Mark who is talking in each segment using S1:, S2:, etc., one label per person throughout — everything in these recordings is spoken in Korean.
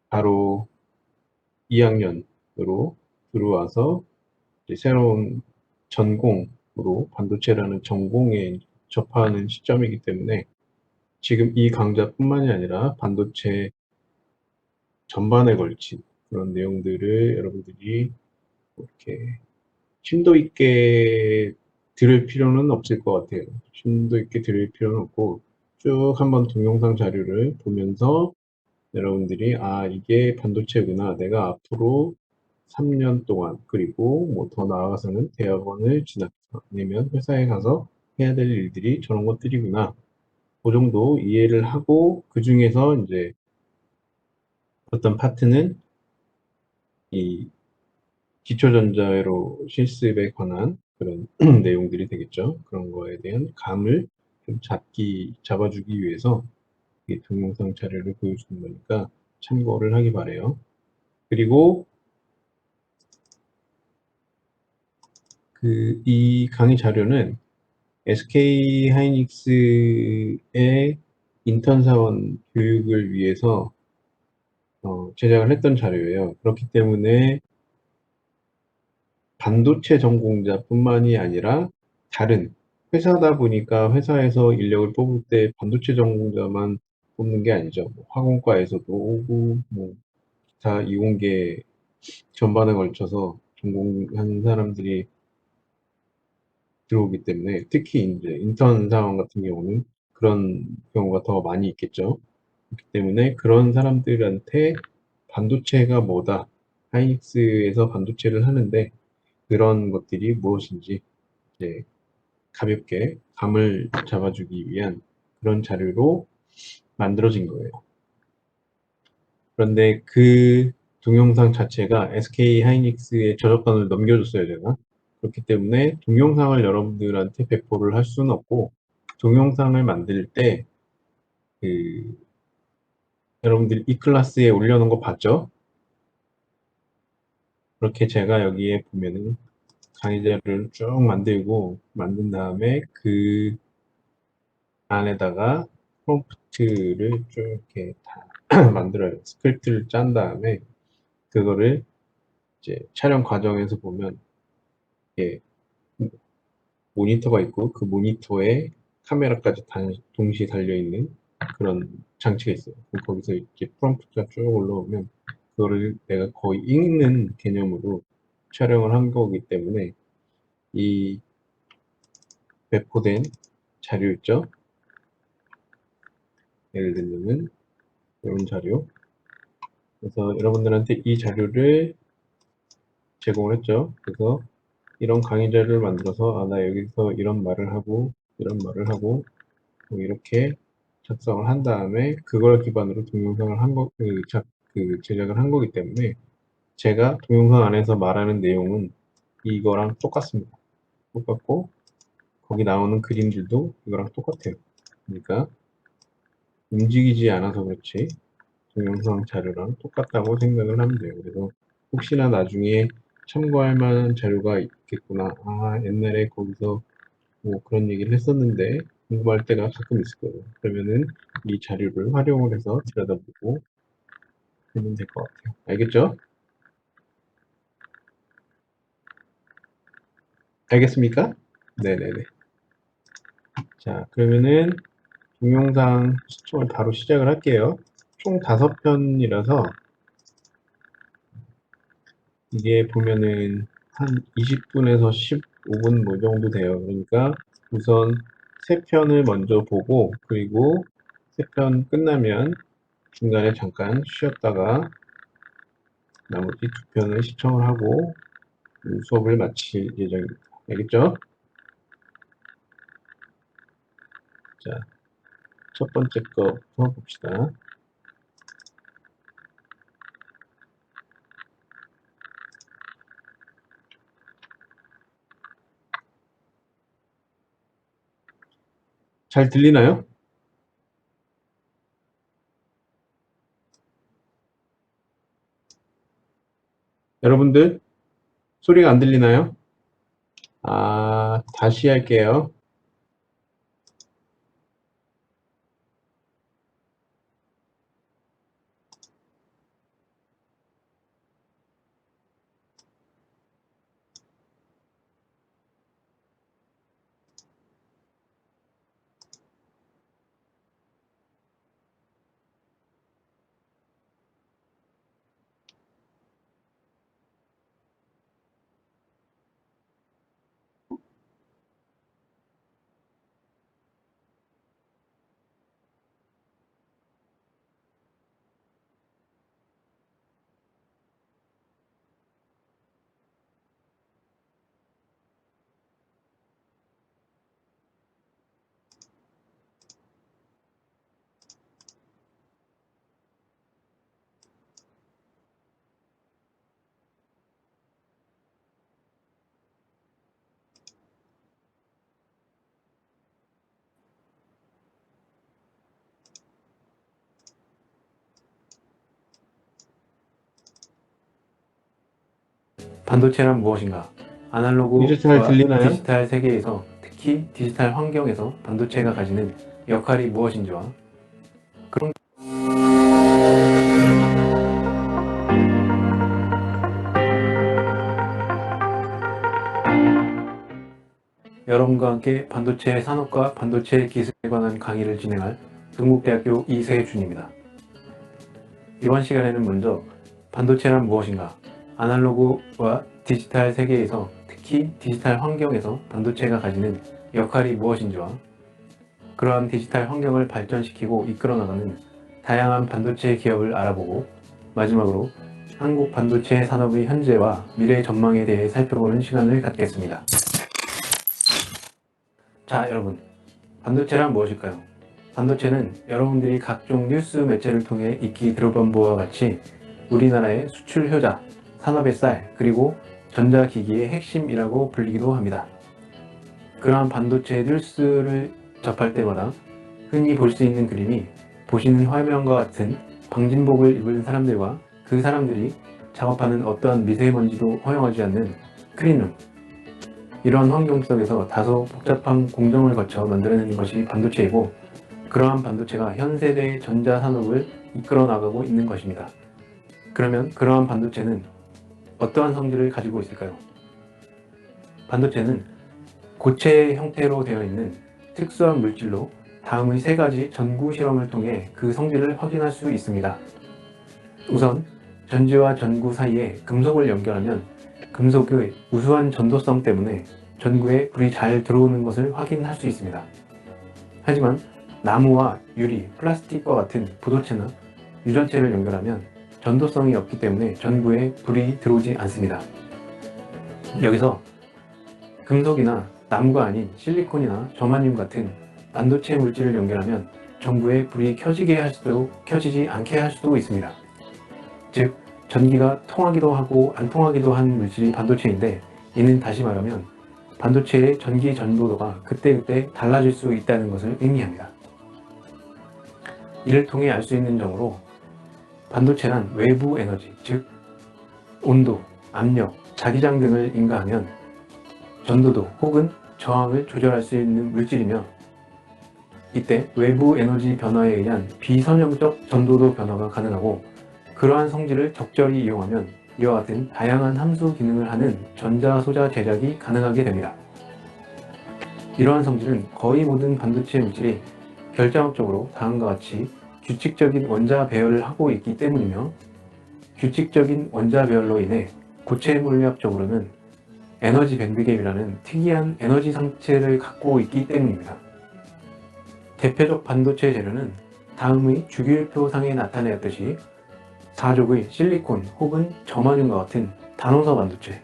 S1: 바로 2학년으로 들어와서 이제 새로운 전공으로 반도체라는 전공에 접하는 시점이기 때문에 지금 이 강좌뿐만이 아니라 반도체 전반에 걸친 그런 내용들을 여러분들이 이렇게 심도 있게 들을 필요는 없을 것 같아요. 심도 있게 들을 필요는 없고 쭉 한번 동영상 자료를 보면서 여러분들이 아 이게 반도체구나. 내가 앞으로 3년 동안 그리고 뭐 더 나아가서는 대학원을 진학 아니면 회사에 가서 해야 될 일들이 저런 것들이구나. 그 정도 이해를 하고 그 중에서 이제 어떤 파트는 이 기초전자회로 실습에 관한 그런 내용들이 되겠죠. 그런 거에 대한 감을 좀 잡아주기 위해서 이 동영상 자료를 보여주는 거니까 참고를 하기 바래요. 그리고 이 강의 자료는 SK 하이닉스의 인턴 사원 교육을 위해서 제작을 했던 자료예요. 그렇기 때문에 반도체 전공자뿐만이 아니라 다른 회사다 보니까 회사에서 인력을 뽑을 때 반도체 전공자만 뽑는 게 아니죠. 뭐 화공과에서도 오고 뭐 기타 이공계 전반에 걸쳐서 전공한 사람들이 들어오기 때문에 특히 이제 인턴 사원 같은 경우는 그런 경우가 더 많이 있겠죠. 그렇기 때문에 그런 사람들한테 반도체가 뭐다. 하이닉스에서 반도체를 하는데 그런 것들이 무엇인지 이제 가볍게 감을 잡아주기 위한 그런 자료로 만들어진 거예요. 그런데 그 동영상 자체가 SK 하이닉스의 저작권을 넘겨줬어요, 제가. 그렇기 때문에 동영상을 여러분들한테 배포를 할 수는 없고, 동영상을 만들 때, 여러분들 이 클래스에 올려놓은 거 봤죠? 그렇게 제가 여기에 보면은 강의자를 쭉 만든 다음에 그 안에다가 프롬프트를 쭉 이렇게 다 만들어요. 스크립트를 짠 다음에 그거를 이제 촬영 과정에서 보면 이게 모니터가 있고 그 모니터에 카메라까지 동시에 달려있는 그런 장치가 있어요. 거기서 이렇게 프롬프트가 쭉 올라오면 그거를 내가 거의 읽는 개념으로 촬영을 한 거기 때문에 이 배포된 자료 있죠? 예를 들면은 이런 자료. 그래서 여러분들한테 이 자료를 제공을 했죠. 그래서 이런 강의 자료를 만들어서 아, 나 여기서 이런 말을 하고 이런 말을 하고 뭐 이렇게 작성을 한 다음에 그걸 기반으로 동영상을 제작을 한 거기 때문에 제가 동영상 안에서 말하는 내용은 이거랑 똑같습니다. 똑같고 거기 나오는 그림들도 이거랑 똑같아요. 그러니까 움직이지 않아서 그렇지 동영상 자료랑 똑같다고 생각을 하면 돼요. 그래서 혹시나 나중에 참고할 만한 자료가 있겠구나. 아, 옛날에 거기서 뭐 그런 얘기를 했었는데 궁금할 때가 가끔 있을 거예요. 그러면은 이 자료를 활용을 해서 들여다보고 하면 될 것 같아요. 알겠죠? 알겠습니까? 네네네. 자, 그러면은 동영상 시청을 바로 시작을 할게요. 총 5편이라서 이게 보면은 한 20분에서 15분 뭐 정도 돼요. 그러니까 우선 3편을 먼저 보고 그리고 3편 끝나면 중간에 잠깐 쉬었다가 나머지 2편을 시청을 하고 수업을 마칠 예정입니다. 알겠죠? 자, 첫 번째 거부터 봅시다. 잘 들리나요? 여러분들 소리가 안 들리나요? 아, 다시 할게요.
S2: 반도체란 무엇인가?
S1: 이제 잘
S2: 아날로그와
S1: 들리나요?
S2: 디지털 세계에서, 특히 디지털 환경에서 반도체가 가지는 역할이 무엇인지와 그런 여러분과 함께 반도체 산업과 반도체 기술에 관한 강의를 진행할 동국대학교 이세준입니다. 이번 시간에는 먼저 반도체란 무엇인가? 아날로그와 디지털 세계에서, 특히 디지털 환경에서 반도체가 가지는 역할이 무엇인지와 그러한 디지털 환경을 발전시키고 이끌어나가는 다양한 반도체 기업을 알아보고, 마지막으로 한국 반도체 산업의 현재와 미래 전망에 대해 살펴보는 시간을 갖겠습니다. 자, 여러분, 반도체란 무엇일까요? 반도체는 여러분들이 각종 뉴스 매체를 통해 익히 들어본 바와 같이 우리나라의 수출 효자, 산업의 쌀, 그리고 전자기기의 핵심이라고 불리기도 합니다. 그러한 반도체 뉴스를 접할 때마다 흔히 볼 수 있는 그림이 보시는 화면과 같은 방진복을 입은 사람들과 그 사람들이 작업하는 어떠한 미세먼지도 허용하지 않는 클린룸, 이러한 환경 속에서 다소 복잡한 공정을 거쳐 만들어내는 것이 반도체이고, 그러한 반도체가 현 세대의 전자산업을 이끌어 나가고 있는 것입니다. 그러면 그러한 반도체는 어떠한 성질을 가지고 있을까요? 반도체는 고체 형태로 되어 있는 특수한 물질로 다음의 세 가지 전구 실험을 통해 그 성질을 확인할 수 있습니다. 우선 전지와 전구 사이에 금속을 연결하면 금속의 우수한 전도성 때문에 전구에 불이 잘 들어오는 것을 확인할 수 있습니다. 하지만 나무와 유리, 플라스틱과 같은 부도체나 유전체를 연결하면 전도성이 없기 때문에 전구에 불이 들어오지 않습니다. 여기서 금속이나 나무가 아닌 실리콘이나 저마늄 같은 반도체 물질을 연결하면 전구에 불이 켜지게 할 수도 켜지지 않게 할 수도 있습니다. 즉, 전기가 통하기도 하고 안 통하기도 한 물질이 반도체인데, 이는 다시 말하면 반도체의 전기 전도도가 그때그때 달라질 수 있다는 것을 의미합니다. 이를 통해 알 수 있는 점으로 반도체란 외부 에너지, 즉 온도, 압력, 자기장 등을 인가하면 전도도 혹은 저항을 조절할 수 있는 물질이며, 이때 외부 에너지 변화에 의한 비선형적 전도도 변화가 가능하고, 그러한 성질을 적절히 이용하면 이와 같은 다양한 함수 기능을 하는 전자소자 제작이 가능하게 됩니다. 이러한 성질은 거의 모든 반도체 물질이 결정적으로 다음과 같이 규칙적인 원자 배열을 하고 있기 때문이며, 규칙적인 원자 배열로 인해 고체 물리학적으로는 에너지 밴드갭이라는 특이한 에너지 상체를 갖고 있기 때문입니다. 대표적 반도체 재료는 다음의 주기율표상에 나타내었듯이 4족의 실리콘 혹은 저마늄과 같은 단원서 반도체,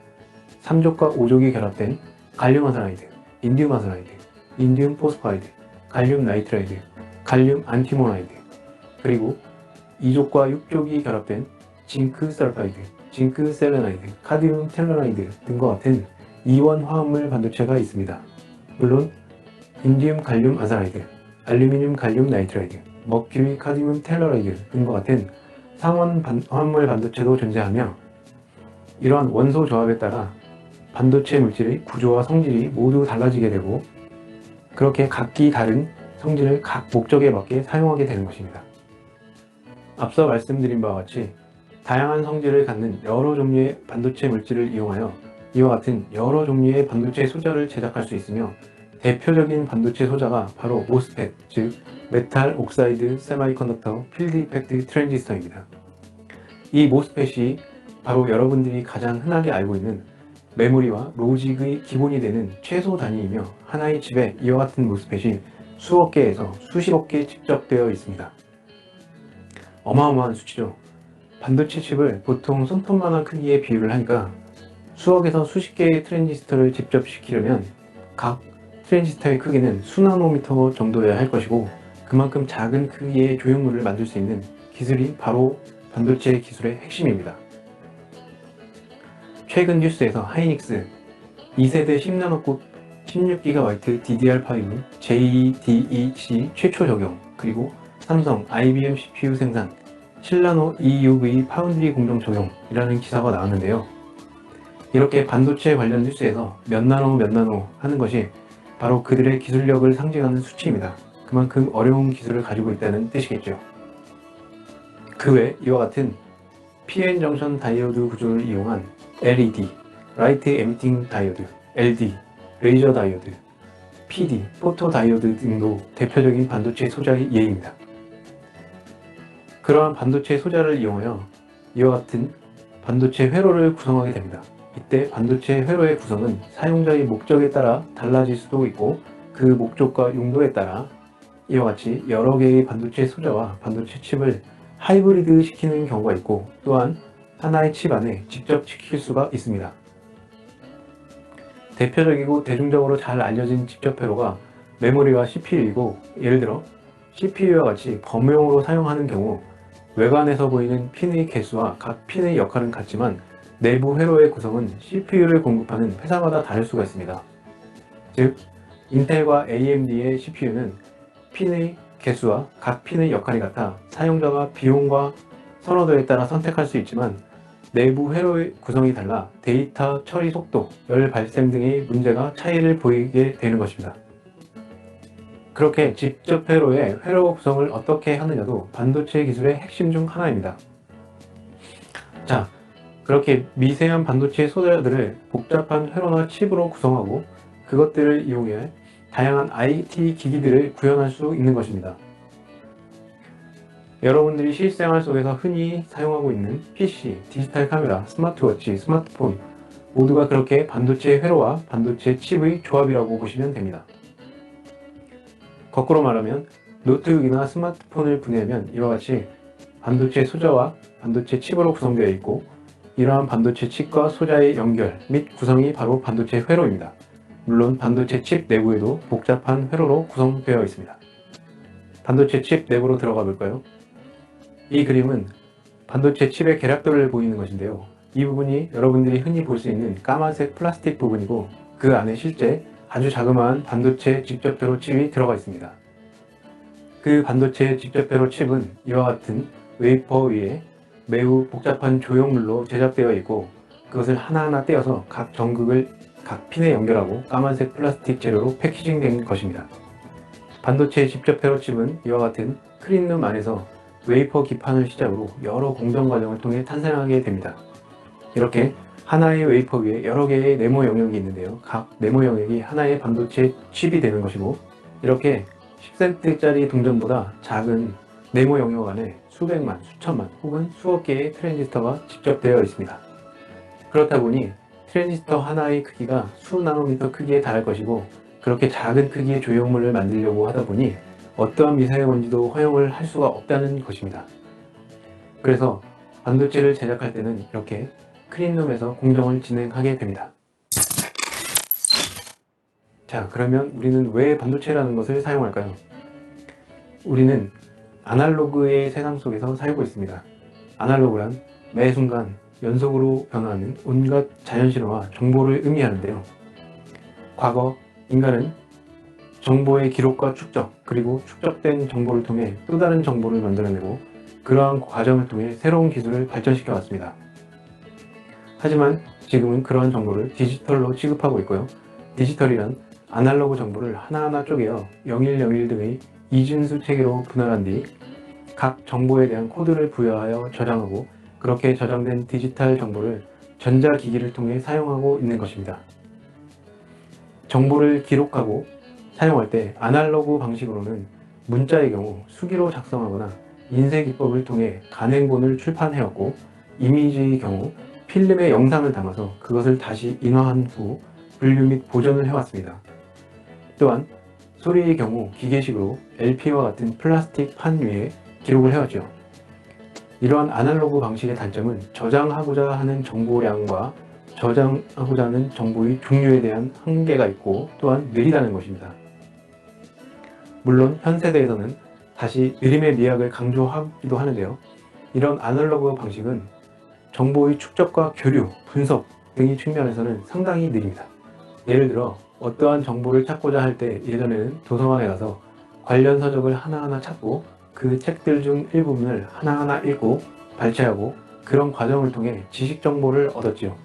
S2: 3족과 5족이 결합된 갈륨 아세나이드, 인디움 아세나이드, 인디움 포스파이드, 갈륨 나이트라이드, 갈륨 안티모나이드, 그리고 2족과 6족이 결합된 징크 설파이드, 징크 셀레나이드, 카드뮴 텔러라이드 등과 같은 이원 화합물 반도체가 있습니다. 물론 인디움 갈륨 아세나이드, 알루미늄 갈륨 나이트라이드, 머큐리 카드뮴 텔러라이드 등과 같은 상원 화합물 반도체도 존재하며, 이러한 원소 조합에 따라 반도체 물질의 구조와 성질이 모두 달라지게 되고, 그렇게 각기 다른 성질을 각 목적에 맞게 사용하게 되는 것입니다. 앞서 말씀드린 바와 같이 다양한 성질을 갖는 여러 종류의 반도체 물질을 이용하여 이와 같은 여러 종류의 반도체 소자를 제작할 수 있으며, 대표적인 반도체 소자가 바로 모스펫, 즉 메탈 옥사이드 세마이컨덕터 필드 이펙트 트랜지스터입니다. 이 모스펫이 바로 여러분들이 가장 흔하게 알고 있는 메모리와 로직의 기본이 되는 최소 단위이며, 하나의 칩에 이와 같은 모스펫이 수억 개에서 수십억 개 집적되어 있습니다. 어마어마한 수치죠. 반도체 칩을 보통 손톱만한 크기의 비율을 하니까 수억에서 수십 개의 트랜지스터를 집접시키려면 각 트랜지스터의 크기는 수나노미터 정도여야 할 것이고, 그만큼 작은 크기의 조형물을 만들 수 있는 기술이 바로 반도체 기술의 핵심입니다. 최근 뉴스에서 하이닉스 2세대 10나노급 16GB DDR5 JDEC 최초 적용, 그리고 삼성 IBM CPU 생산 7나노 EUV 파운드리 공정 적용이라는 기사가 나왔는데요. 이렇게 반도체 관련 뉴스에서 몇 나노 하는 것이 바로 그들의 기술력을 상징하는 수치입니다. 그만큼 어려운 기술을 가지고 있다는 뜻이겠죠. 그 외 이와 같은 PN 정션 다이오드 구조를 이용한 LED, 라이트 에미팅 다이오드, LD, 레이저 다이오드, PD, 포토 다이오드 등도 대표적인 반도체 소자의 예입니다. 그러한 반도체 소자를 이용하여 이와 같은 반도체 회로를 구성하게 됩니다. 이때 반도체 회로의 구성은 사용자의 목적에 따라 달라질 수도 있고 그 목적과 용도에 따라 이와 같이 여러 개의 반도체 소자와 반도체 칩을 하이브리드 시키는 경우가 있고 또한 하나의 칩 안에 직접 시킬 수가 있습니다. 대표적이고 대중적으로 잘 알려진 직접 회로가 메모리와 CPU이고 예를 들어 CPU와 같이 범용으로 사용하는 경우 외관에서 보이는 핀의 개수와 각 핀의 역할은 같지만 내부 회로의 구성은 CPU를 공급하는 회사마다 다를 수가 있습니다. 즉, 인텔과 AMD의 CPU는 핀의 개수와 각 핀의 역할이 같아 사용자가 비용과 선호도에 따라 선택할 수 있지만 내부 회로의 구성이 달라 데이터 처리 속도, 열 발생 등의 문제가 차이를 보이게 되는 것입니다. 그렇게 직접 회로의 회로 구성을 어떻게 하느냐도 반도체 기술의 핵심 중 하나입니다. 자, 그렇게 미세한 반도체 소자들을 복잡한 회로나 칩으로 구성하고 그것들을 이용해 다양한 IT 기기들을 구현할 수 있는 것입니다. 여러분들이 실생활 속에서 흔히 사용하고 있는 PC, 디지털 카메라, 스마트워치, 스마트폰 모두가 그렇게 반도체 회로와 반도체 칩의 조합이라고 보시면 됩니다. 거꾸로 말하면 노트북이나 스마트폰을 분해하면 이와 같이 반도체 소자와 반도체 칩으로 구성되어 있고 이러한 반도체 칩과 소자의 연결 및 구성이 바로 반도체 회로입니다. 물론 반도체 칩 내부에도 복잡한 회로로 구성되어 있습니다. 반도체 칩 내부로 들어가 볼까요? 이 그림은 반도체 칩의 결합도를 보이는 것인데요. 이 부분이 여러분들이 흔히 볼 수 있는 까만색 플라스틱 부분이고 그 안에 실제 아주 자그마한 반도체 직접 회로 칩이 들어가 있습니다. 그 반도체 직접 회로 칩은 이와 같은 웨이퍼 위에 매우 복잡한 조형물로 제작되어 있고 그것을 하나하나 떼어서 각 전극을 각 핀에 연결하고 까만색 플라스틱 재료로 패키징된 것입니다. 반도체 직접 회로 칩은 이와 같은 클린룸 안에서 웨이퍼 기판을 시작으로 여러 공정 과정을 통해 탄생하게 됩니다. 이렇게 하나의 웨이퍼 위에 여러 개의 네모 영역이 있는데요. 각 네모 영역이 하나의 반도체 칩이 되는 것이고 이렇게 10cm짜리 동전보다 작은 네모 영역 안에 수백만, 수천만 혹은 수억 개의 트랜지스터가 직접되어 있습니다. 그렇다 보니 트랜지스터 하나의 크기가 수 나노미터 크기에 달할 것이고 그렇게 작은 크기의 조형물을 만들려고 하다 보니 어떠한 미세먼지도 허용을 할 수가 없다는 것입니다. 그래서 반도체를 제작할 때는 이렇게 클린룸에서 공정을 진행하게 됩니다. 자, 그러면 우리는 왜 반도체라는 것을 사용할까요? 우리는 아날로그의 세상 속에서 살고 있습니다. 아날로그란 매 순간 연속으로 변화하는 온갖 자연신호와 정보를 의미하는데요. 과거 인간은 정보의 기록과 축적, 그리고 축적된 정보를 통해 또 다른 정보를 만들어내고 그러한 과정을 통해 새로운 기술을 발전시켜 왔습니다. 하지만 지금은 그러한 정보를 디지털로 취급하고 있고요. 디지털이란 아날로그 정보를 하나하나 쪼개어 0101 등의 이진수 체계로 분할한 뒤 각 정보에 대한 코드를 부여하여 저장하고 그렇게 저장된 디지털 정보를 전자기기를 통해 사용하고 있는 것입니다. 정보를 기록하고 사용할 때 아날로그 방식으로는 문자의 경우 수기로 작성하거나 인쇄 기법을 통해 간행본을 출판해왔고 이미지의 경우 필름에 영상을 담아서 그것을 다시 인화한 후 분류 및 보존을 해왔습니다. 또한 소리의 경우 기계식으로 LP와 같은 플라스틱 판 위에 기록을 해왔죠. 이러한 아날로그 방식의 단점은 저장하고자 하는 정보량과 저장하고자 하는 정보의 종류에 대한 한계가 있고 또한 느리다는 것입니다. 물론 현 세대에서는 다시 느림의 미학을 강조하기도 하는데요. 이런 아날로그 방식은 정보의 축적과 교류, 분석 등의 측면에서는 상당히 느립니다. 예를 들어 어떠한 정보를 찾고자 할 때 예전에는 도서관에 가서 관련 서적을 하나하나 찾고 그 책들 중 일부분을 하나하나 읽고 발췌하고 그런 과정을 통해 지식 정보를 얻었지요.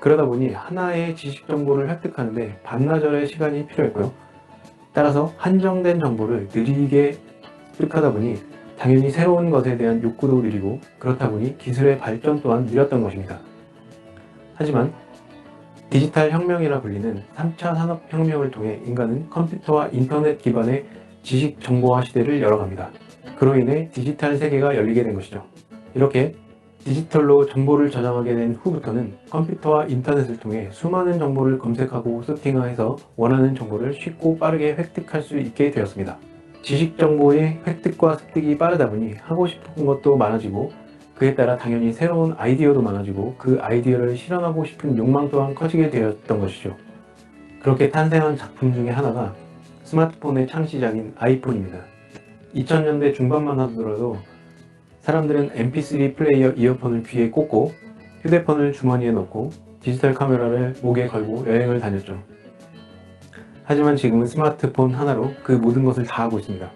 S2: 그러다 보니 하나의 지식 정보를 획득하는데 반나절의 시간이 필요했고요. 따라서 한정된 정보를 느리게 획득하다 보니 당연히 새로운 것에 대한 욕구도 느리고, 그렇다 보니 기술의 발전 또한 느렸던 것입니다. 하지만 디지털 혁명이라 불리는 3차 산업혁명을 통해 인간은 컴퓨터와 인터넷 기반의 지식 정보화 시대를 열어갑니다. 그로 인해 디지털 세계가 열리게 된 것이죠. 이렇게 디지털로 정보를 저장하게 된 후부터는 컴퓨터와 인터넷을 통해 수많은 정보를 검색하고 서팅해서 원하는 정보를 쉽고 빠르게 획득할 수 있게 되었습니다. 지식 정보의 획득과 습득이 빠르다 보니 하고 싶은 것도 많아지고, 그에 따라 당연히 새로운 아이디어도 많아지고, 그 아이디어를 실현하고 싶은 욕망 또한 커지게 되었던 것이죠. 그렇게 탄생한 작품 중에 하나가 스마트폰의 창시작인 아이폰입니다. 2000년대 중반만 하더라도 사람들은 mp3 플레이어 이어폰을 귀에 꽂고 휴대폰을 주머니에 넣고 디지털 카메라를 목에 걸고 여행을 다녔죠. 하지만 지금은 스마트폰 하나로 그 모든 것을 다 하고 있습니다.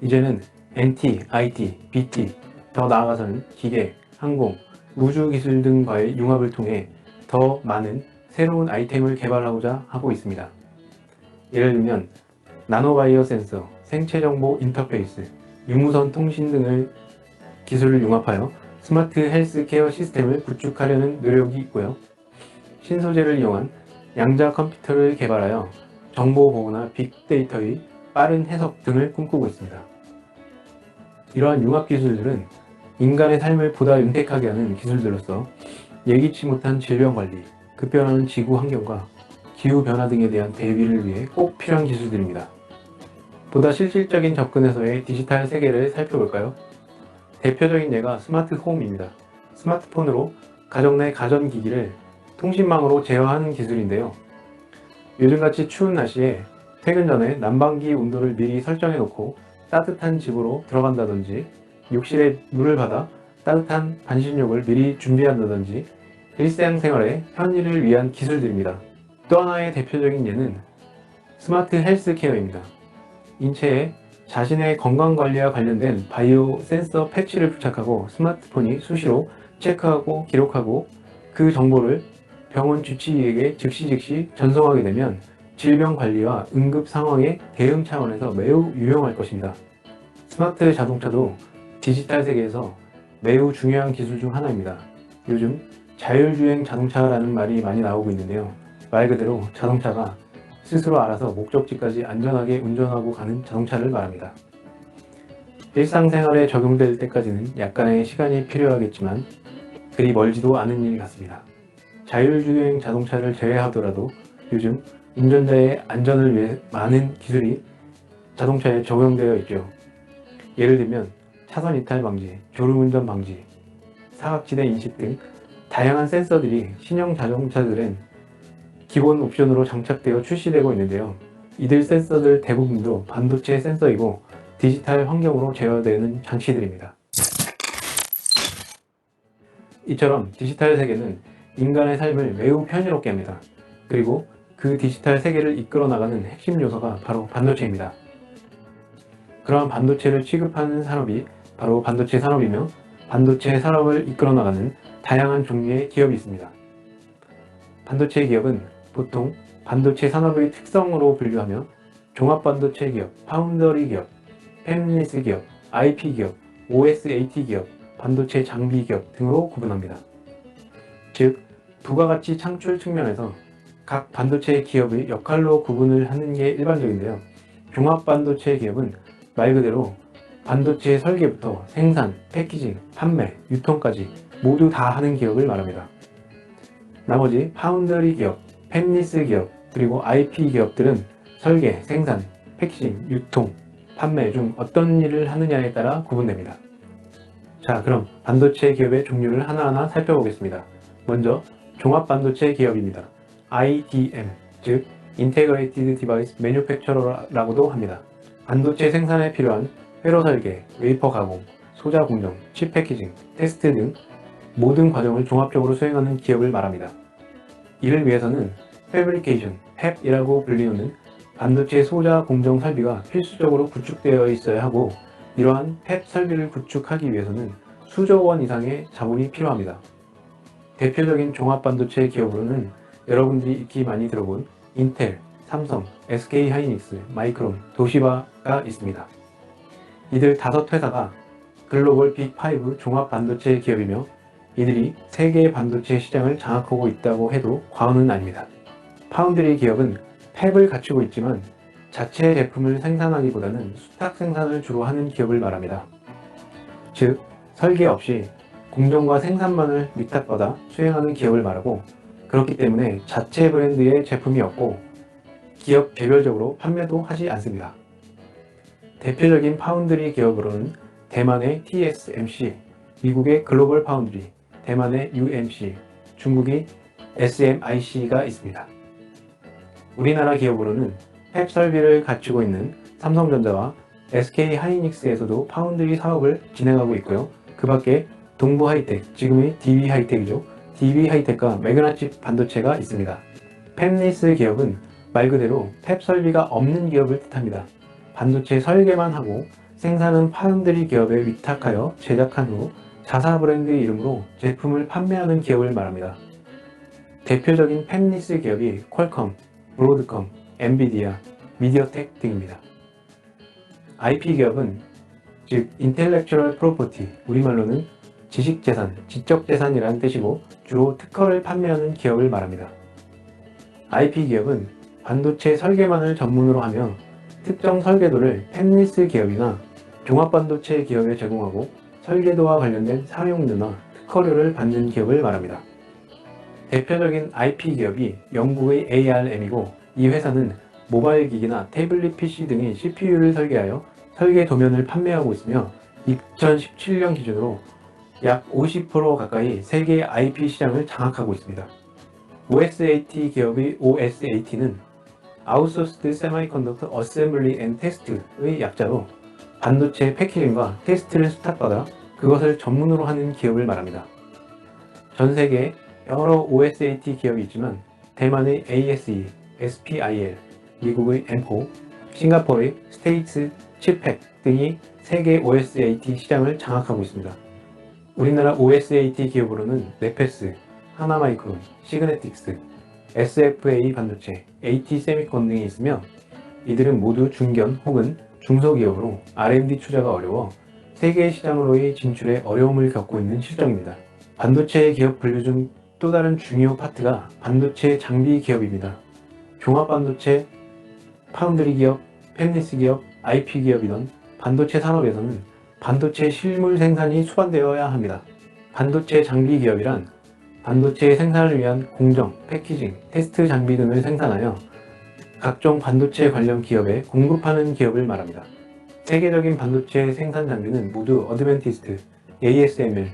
S2: 이제는 NT, IT, BT, 더 나아가서는 기계, 항공, 우주 기술 등과의 융합을 통해 더 많은 새로운 아이템을 개발하고자 하고 있습니다. 예를 들면 나노바이오 센서, 생체정보 인터페이스, 유무선 통신 등을 기술을 융합하여 스마트 헬스케어 시스템을 구축하려는 노력이 있고요. 신소재를 이용한 양자 컴퓨터를 개발하여 정보 보호나 빅데이터의 빠른 해석 등을 꿈꾸고 있습니다. 이러한 융합 기술들은 인간의 삶을 보다 윤택하게 하는 기술들로서 예기치 못한 질병 관리, 급변하는 지구 환경과 기후변화 등에 대한 대비를 위해 꼭 필요한 기술들입니다. 보다 실질적인 접근에서의 디지털 세계를 살펴볼까요? 대표적인 예가 스마트홈입니다. 스마트폰으로 가정 내 가전기기를 통신망으로 제어하는 기술인데요. 요즘같이 추운 날씨에 퇴근 전에 난방기 온도를 미리 설정해 놓고 따뜻한 집으로 들어간다든지, 욕실에 물을 받아 따뜻한 반신욕을 미리 준비한다든지, 일상생활의 편의를 위한 기술들입니다. 또 하나의 대표적인 예는 스마트 헬스케어입니다. 인체에 자신의 건강관리와 관련된 바이오 센서 패치를 부착하고 스마트폰이 수시로 체크하고 기록하고 그 정보를 병원 주치의에게 즉시 전송하게 되면 질병 관리와 응급 상황의 대응 차원에서 매우 유용할 것입니다. 스마트 자동차도 디지털 세계에서 매우 중요한 기술 중 하나입니다. 요즘 자율주행 자동차라는 말이 많이 나오고 있는데요. 말 그대로 자동차가 스스로 알아서 목적지까지 안전하게 운전하고 가는 자동차를 말합니다. 일상생활에 적용될 때까지는 약간의 시간이 필요하겠지만 그리 멀지도 않은 일 같습니다. 자율주행 자동차를 제외하더라도 요즘 운전자의 안전을 위해 많은 기술이 자동차에 적용되어 있죠. 예를 들면 차선 이탈 방지, 졸음운전 방지, 사각지대 인식 등 다양한 센서들이 신형 자동차들은 기본 옵션으로 장착되어 출시되고 있는데요. 이들 센서들 대부분도 반도체 센서이고 디지털 환경으로 제어되는 장치들입니다. 이처럼 디지털 세계는 인간의 삶을 매우 편의롭게 합니다. 그리고 그 디지털 세계를 이끌어 나가는 핵심 요소가 바로 반도체입니다. 그러한 반도체를 취급하는 산업이 바로 반도체 산업이며, 반도체 산업을 이끌어 나가는 다양한 종류의 기업이 있습니다. 반도체 기업은 보통 반도체 산업의 특성으로 분류하며 종합반도체 기업, 파운더리 기업, 팹리스 기업, IP 기업, OSAT 기업, 반도체 장비 기업 등으로 구분합니다. 즉, 부가가치 창출 측면에서 각 반도체 기업의 역할로 구분을 하는 게 일반적인데요. 종합반도체 기업은 말 그대로 반도체 설계부터 생산, 패키징, 판매, 유통까지 모두 다 하는 기업을 말합니다. 나머지 파운더리 기업, 팹리스 기업, 그리고 IP 기업들은 설계, 생산, 패키징, 유통, 판매 중 어떤 일을 하느냐에 따라 구분됩니다. 자, 그럼 반도체 기업의 종류를 하나하나 살펴보겠습니다. 먼저 종합반도체 기업입니다. IDM, 즉 Integrated Device Manufacturer라고도 합니다. 반도체 생산에 필요한 회로 설계, 웨이퍼 가공, 소자 공정, 칩 패키징, 테스트 등 모든 과정을 종합적으로 수행하는 기업을 말합니다. 이를 위해서는 Fabrication, 팹이라고 불리우는 반도체 소자 공정 설비가 필수적으로 구축되어 있어야 하고, 이러한 팹 설비를 구축하기 위해서는 수조 원 이상의 자본이 필요합니다. 대표적인 종합반도체 기업으로는 여러분들이 익히 많이 들어본 인텔, 삼성, SK하이닉스, 마이크론, 도시바가 있습니다. 이들 5회사가 글로벌 빅5 종합반도체 기업이며 이들이 세계 반도체 시장을 장악하고 있다고 해도 과언은 아닙니다. 파운드리 기업은 팹을 갖추고 있지만 자체 제품을 생산하기보다는 수탁 생산을 주로 하는 기업을 말합니다. 즉, 설계 없이 공정과 생산만을 위탁받아 수행하는 기업을 말하고, 그렇기 때문에 자체 브랜드의 제품이 없고 기업 개별적으로 판매도 하지 않습니다. 대표적인 파운드리 기업으로는 대만의 TSMC, 미국의 글로벌 파운드리, 대만의 UMC, 중국의 SMIC가 있습니다. 우리나라 기업으로는 팹 설비를 갖추고 있는 삼성전자와 SK하이닉스에서도 파운드리 사업을 진행하고 있고요. 그 밖에 동부하이텍, 지금의 DB하이텍이죠. DB하이텍과 매그나칩 반도체가 있습니다. 팹리스 기업은 말 그대로 팹 설비가 없는 기업을 뜻합니다. 반도체 설계만 하고 생산은 파운드리 기업에 위탁하여 제작한 후 자사 브랜드의 이름으로 제품을 판매하는 기업을 말합니다. 대표적인 팹리스 기업이 퀄컴, 브로드컴, 엔비디아, 미디어텍 등입니다. IP 기업은 즉 인텔렉츄얼 프로퍼티, 우리말로는 지식재산, 지적재산이라는 뜻이고 주로 특허를 판매하는 기업을 말합니다. IP 기업은 반도체 설계만을 전문으로 하며 특정 설계도를 팹리스 기업이나 종합반도체 기업에 제공하고 설계도와 관련된 사용료나 특허료를 받는 기업을 말합니다. 대표적인 IP 기업이 영국의 ARM이고 이 회사는 모바일 기기나 태블릿 PC 등의 CPU를 설계하여 설계 도면을 판매하고 있으며 2017년 기준으로 약 50% 가까이 세계 IP 시장을 장악하고 있습니다. OSAT 기업의 OSAT는 아웃소스드 세미컨덕터 어셈블리 앤 테스트의 약자로 반도체 패키징과 테스트를 수탁받아 그것을 전문으로 하는 기업을 말합니다. 전 세계에 여러 OSAT 기업이 있지만 대만의 ASE, SPIL, 미국의 M4, 싱가포르의 스테이츠 칩팩 등이 세계 OSAT 시장을 장악하고 있습니다. 우리나라 OSAT 기업으로는 네페스, 하나마이크론, 시그네틱스, SFA 반도체, AT세미콘 등이 있으며 이들은 모두 중견 혹은 중소기업으로 R&D 투자가 어려워 세계 시장으로의 진출에 어려움을 겪고 있는 실정입니다. 반도체 기업 분류 중 또 다른 중요 파트가 반도체 장비 기업입니다. 종합반도체, 파운드리 기업, 팹리스 기업, IP 기업이던 반도체 산업에서는 반도체 실물 생산이 수반되어야 합니다. 반도체 장비 기업이란 반도체 생산을 위한 공정, 패키징, 테스트 장비 등을 생산하여 각종 반도체 관련 기업에 공급하는 기업을 말합니다. 세계적인 반도체 생산 장비는 모두 어드밴티스트, ASML,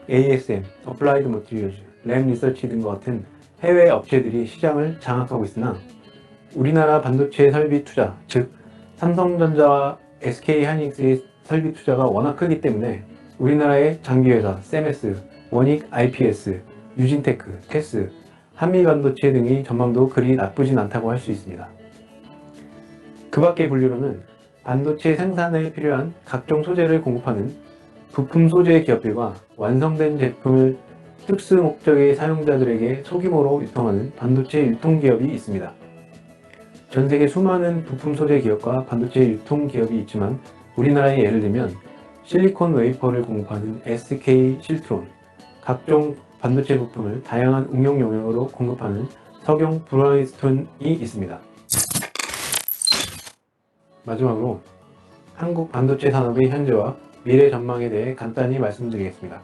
S2: ASM, 어플라이드 머티리얼즈, 램 리서치 등과 같은 해외 업체들이 시장을 장악하고 있으나 우리나라 반도체 설비 투자, 즉 삼성전자와 SK하이닉스의 설비 투자가 워낙 크기 때문에 우리나라의 장비회사 세메스, 원익 IPS, 유진테크, 테스, 한미반도체 등의 전망도 그리 나쁘진 않다고 할 수 있습니다. 그 밖의 분류로는 반도체 생산에 필요한 각종 소재를 공급하는 부품 소재 기업들과 완성된 제품을 특수 목적의 사용자들에게 소규모로 유통하는 반도체 유통기업이 있습니다. 전 세계 수많은 부품 소재 기업과 반도체 유통 기업이 있지만 우리나라에 예를 들면 실리콘 웨이퍼를 공급하는 SK 실트론, 각종 반도체 부품을 다양한 응용 영역으로 공급하는 석영 브라이스톤이 있습니다. 마지막으로 한국 반도체 산업의 현재와 미래 전망에 대해 간단히 말씀드리겠습니다.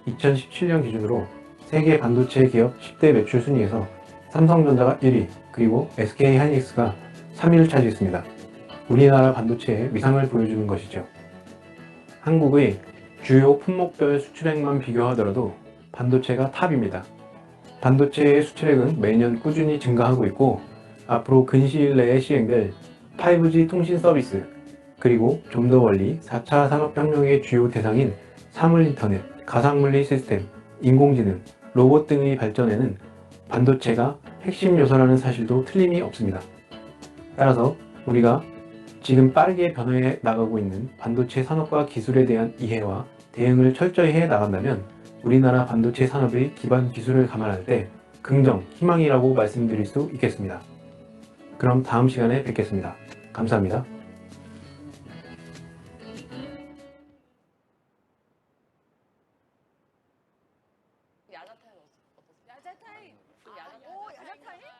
S2: 2017년 기준으로 세계 반도체 기업 10대 매출 순위에서 삼성전자가 1위, 그리고 SK하이닉스가 3위를 차지했습니다. 우리나라 반도체의 위상을 보여주는 것이죠. 한국의 주요 품목별 수출액만 비교하더라도 반도체가 탑입니다. 반도체의 수출액은 매년 꾸준히 증가하고 있고 앞으로 근시일 내에 시행될 5G 통신 서비스, 그리고 좀 더 멀리 4차 산업혁명의 주요 대상인 사물인터넷, 가상물리 시스템, 인공지능, 로봇 등의 발전에는 반도체가 핵심 요소라는 사실도 틀림이 없습니다. 따라서 우리가 지금 빠르게 변화해 나가고 있는 반도체 산업과 기술에 대한 이해와 대응을 철저히 해 나간다면 우리나라 반도체 산업의 기반 기술을 감안할 때 긍정, 희망이라고 말씀드릴 수 있겠습니다. 그럼 다음 시간에 뵙겠습니다. 감사합니다.
S3: 야자타임 어떠세요? 야자타임. 야자타임?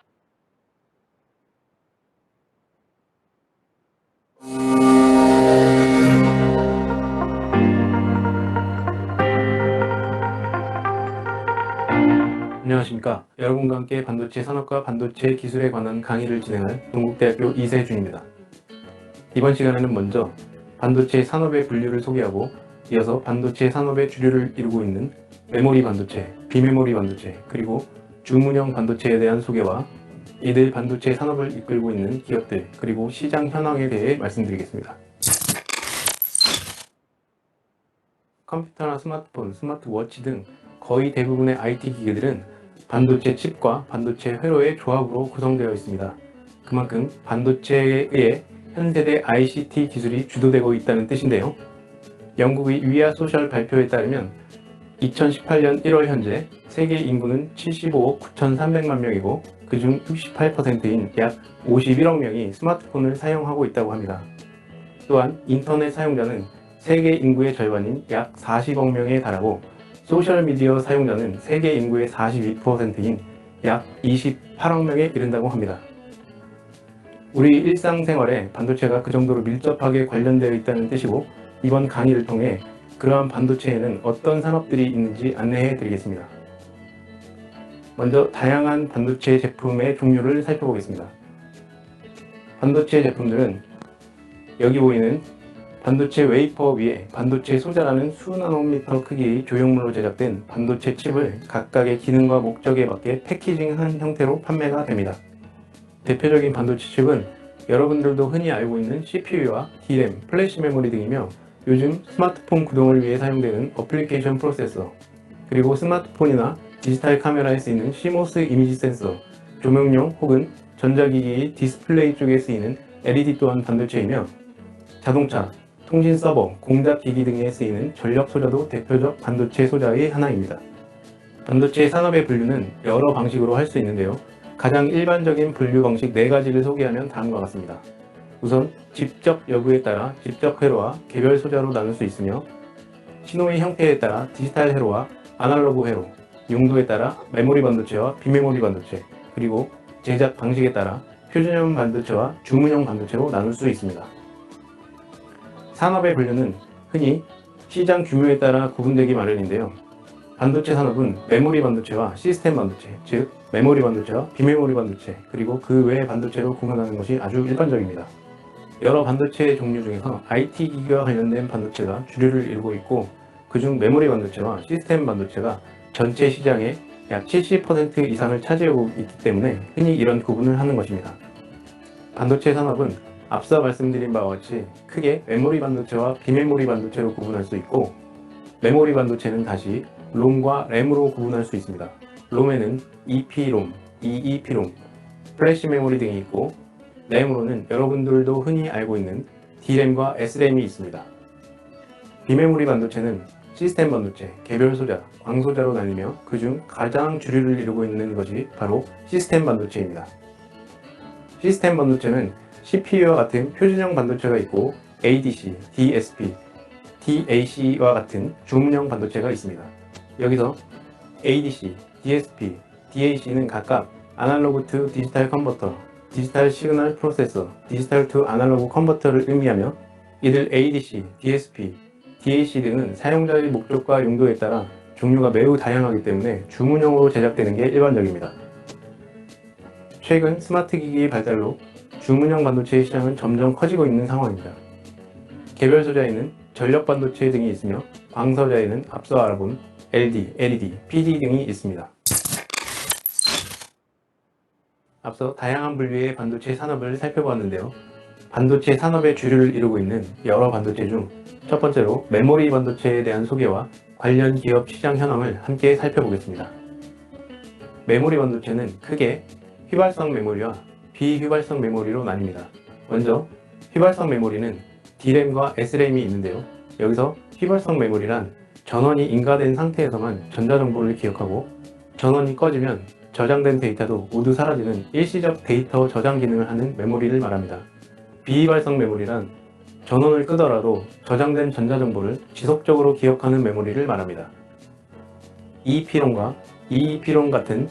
S2: 안녕하십니까. 여러분과 함께 반도체 산업과 반도체 기술에 관한 강의를 진행할 동국대학교 이세준입니다. 이번 시간에는 먼저 반도체 산업의 분류를 소개하고 이어서 반도체 산업의 주류를 이루고 있는 메모리 반도체, 비메모리 반도체, 그리고 주문형 반도체에 대한 소개와 이들 반도체 산업을 이끌고 있는 기업들, 그리고 시장 현황에 대해 말씀드리겠습니다. 컴퓨터나 스마트폰, 스마트워치 등 거의 대부분의 IT 기기들은 반도체 칩과 반도체 회로의 조합으로 구성되어 있습니다. 그만큼 반도체에 의해 현세대 ICT 기술이 주도되고 있다는 뜻인데요. 영국의 위아 소셜 발표에 따르면 2018년 1월 현재 세계 인구는 75억 9,300만 명이고 그중 68%인 약 51억 명이 스마트폰을 사용하고 있다고 합니다. 또한 인터넷 사용자는 세계 인구의 절반인 약 40억 명에 달하고 소셜미디어 사용자는 세계 인구의 42%인 약 28억 명에 이른다고 합니다. 우리 일상생활에 반도체가 그 정도로 밀접하게 관련되어 있다는 뜻이고 이번 강의를 통해 그러한 반도체에는 어떤 산업들이 있는지 안내해 드리겠습니다. 먼저 다양한 반도체 제품의 종류를 살펴보겠습니다. 반도체 제품들은 여기 보이는 반도체 웨이퍼 위에 반도체 소자라는 수나노미터 크기의 조형물로 제작된 반도체 칩을 각각의 기능과 목적에 맞게 패키징한 형태로 판매가 됩니다. 대표적인 반도체 칩은 여러분들도 흔히 알고 있는 CPU와 DRAM, 플래시 메모리 등이며 요즘 스마트폰 구동을 위해 사용되는 어플리케이션 프로세서, 그리고 스마트폰이나 디지털 카메라에 쓰이는 CMOS 이미지 센서, 조명용 혹은 전자기기의 디스플레이 쪽에 쓰이는 LED 또한 반도체이며 자동차, 통신 서버, 공작 기기 등에 쓰이는 전력 소자도 대표적 반도체 소자의 하나입니다. 반도체 산업의 분류는 여러 방식으로 할 수 있는데요. 가장 일반적인 분류 방식 4가지를 소개하면 다음과 같습니다. 우선 직접 여부에 따라 직접 회로와 개별 소자로 나눌 수 있으며 신호의 형태에 따라 디지털 회로와 아날로그 회로, 용도에 따라 메모리 반도체와 비메모리 반도체, 그리고 제작 방식에 따라 표준형 반도체와 주문형 반도체로 나눌 수 있습니다. 산업의 분류는 흔히 시장 규모에 따라 구분되기 마련인데요. 반도체 산업은 메모리 반도체와 시스템 반도체, 즉 메모리 반도체와 비메모리 반도체, 그리고 그 외의 반도체로 구분하는 것이 아주 일반적입니다. 여러 반도체 종류 중에서 IT 기기와 관련된 반도체가 주류를 이루고 있고 그중 메모리 반도체와 시스템 반도체가 전체 시장의 약 70% 이상을 차지하고 있기 때문에 흔히 이런 구분을 하는 것입니다. 반도체 산업은 앞서 말씀드린 바와 같이 크게 메모리 반도체와 비메모리 반도체로 구분할 수 있고 메모리 반도체는 다시 롬과 램으로 구분할 수 있습니다. 롬에는 EP롬, EEP롬, 플래시 메모리 등이 있고 램으로는 여러분들도 흔히 알고 있는 D램과 S램이 있습니다. 비메모리 반도체는 시스템 반도체, 개별 소자, 광소자로 나뉘며 그중 가장 주류를 이루고 있는 것이 바로 시스템 반도체입니다. 시스템 반도체는 CPU와 같은 표준형 반도체가 있고 ADC, DSP, DAC와 같은 주문형 반도체가 있습니다. 여기서 ADC, DSP, DAC는 각각 아날로그 투 디지털 컨버터, 디지털 시그널 프로세서, 디지털 투 아날로그 컨버터를 의미하며 이들 ADC, DSP, DAC 등은 사용자의 목적과 용도에 따라 종류가 매우 다양하기 때문에 주문형으로 제작되는 게 일반적입니다. 최근 스마트 기기의 발달로 주문형 반도체의 시장은 점점 커지고 있는 상황입니다. 개별 소자에는 전력 반도체 등이 있으며 광소자에는 앞서 알아본 LD, LED, PD 등이 있습니다. 앞서 다양한 분류의 반도체 산업을 살펴보았는데요. 반도체 산업의 주류를 이루고 있는 여러 반도체 중 첫 번째로 메모리 반도체에 대한 소개와 관련 기업 시장 현황을 함께 살펴보겠습니다. 메모리 반도체는 크게 휘발성 메모리와 비휘발성 메모리로 나뉩니다. 먼저 휘발성 메모리는 D램과 S램이 있는데요. 여기서 휘발성 메모리란 전원이 인가된 상태에서만 전자정보를 기억하고 전원이 꺼지면 저장된 데이터도 모두 사라지는 일시적 데이터 저장 기능을 하는 메모리를 말합니다. 비발성 메모리란 전원을 끄더라도 저장된 전자정보를 지속적으로 기억하는 메모리를 말합니다. EEPROM과 EEPROM 같은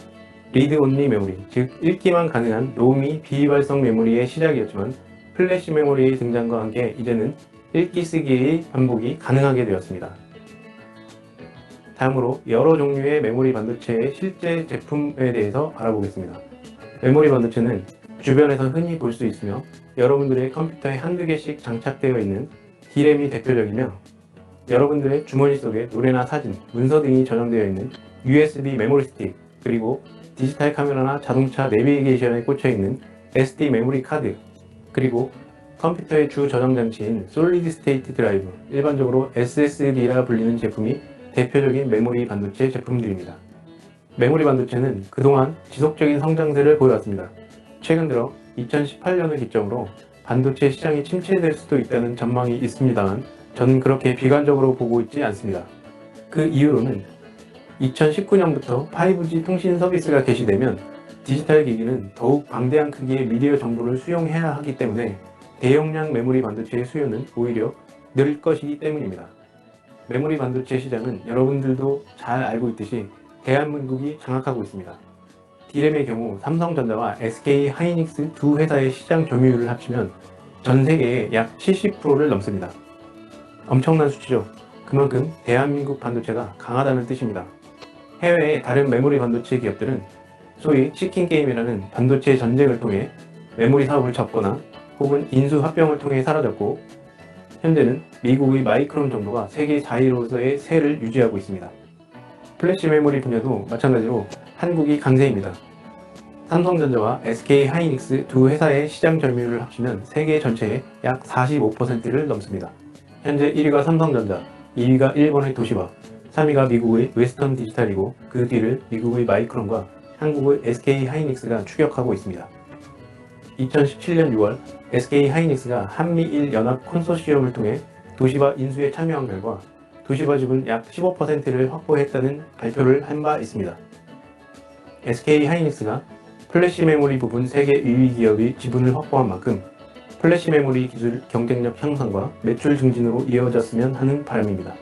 S2: 리드 온리 메모리, 즉 읽기만 가능한 롬이 비발성 메모리의 시작이었지만 플래시 메모리의 등장과 함께 이제는 읽기 쓰기의 반복이 가능하게 되었습니다. 다음으로 여러 종류의 메모리 반도체의 실제 제품에 대해서 알아보겠습니다. 메모리 반도체는 주변에서 흔히 볼 수 있으며 여러분들의 컴퓨터에 한두 개씩 장착되어 있는 D램이 대표적이며 여러분들의 주머니 속에 노래나 사진, 문서 등이 저장되어 있는 USB 메모리 스틱, 그리고 디지털 카메라나 자동차 내비게이션에 꽂혀 있는 SD 메모리 카드, 그리고 컴퓨터의 주 저장 장치인 솔리드 스테이트 드라이브, 일반적으로 SSD라 불리는 제품이 대표적인 메모리 반도체 제품들입니다. 메모리 반도체는 그동안 지속적인 성장세를 보여왔습니다. 최근 들어 2018년을 기점으로 반도체 시장이 침체될 수도 있다는 전망이 있습니다만 저는 그렇게 비관적으로 보고 있지 않습니다. 그 이유로는 2019년부터 5G 통신 서비스가 개시되면 디지털 기기는 더욱 방대한 크기의 미디어 정보를 수용해야 하기 때문에 대용량 메모리 반도체의 수요는 오히려 늘 것이기 때문입니다. 메모리 반도체 시장은 여러분들도 잘 알고 있듯이 대한민국이 장악하고 있습니다. D램의 경우 삼성전자와 SK 하이닉스 두 회사의 시장 점유율을 합치면 전 세계의 약 70%를 넘습니다. 엄청난 수치죠. 그만큼 대한민국 반도체가 강하다는 뜻입니다. 해외의 다른 메모리 반도체 기업들은 소위 치킨 게임이라는 반도체 전쟁을 통해 메모리 사업을 접거나 혹은 인수 합병을 통해 사라졌고 현재는 미국의 마이크론 정도가 세계 4위로서의 세를 유지하고 있습니다. 플래시 메모리 분야도 마찬가지로 한국이 강세입니다. 삼성전자와 SK 하이닉스 두 회사의 시장 점유율을 합치면 세계 전체의 약 45%를 넘습니다. 현재 1위가 삼성전자, 2위가 일본의 도시바, 3위가 미국의 웨스턴 디지털이고 그 뒤를 미국의 마이크론과 한국의 SK 하이닉스가 추격하고 있습니다. 2017년 6월 SK 하이닉스가 한미일 연합 콘소시엄을 통해 도시바 인수에 참여한 결과 도시바 지분 약 15%를 확보했다는 발표를 한 바 있습니다. SK 하이닉스가 플래시 메모리 부분 세계 2위 기업의 지분을 확보한 만큼 플래시 메모리 기술 경쟁력 향상과 매출 증진으로 이어졌으면 하는 바람입니다.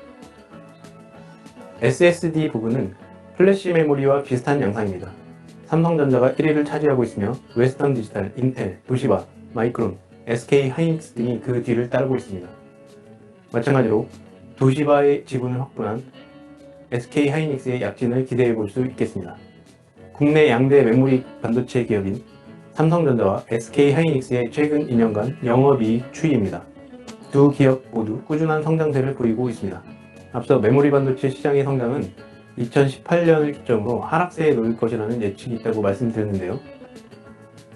S2: SSD 부분은 플래시 메모리와 비슷한 양상입니다. 삼성전자가 1위를 차지하고 있으며 웨스턴 디지털, 인텔, 도시바, 마이크론, SK 하이닉스 등이 그 뒤를 따르고 있습니다. 마찬가지로 도시바의 지분을 확보한 SK 하이닉스의 약진을 기대해 볼 수 있겠습니다. 국내 양대 메모리 반도체 기업인 삼성전자와 SK 하이닉스의 최근 2년간 영업이익 추이입니다. 두 기업 모두 꾸준한 성장세를 보이고 있습니다. 앞서 메모리 반도체 시장의 성장은 2018년을 기점으로 하락세에 놓일 것이라는 예측이 있다고 말씀드렸는데요.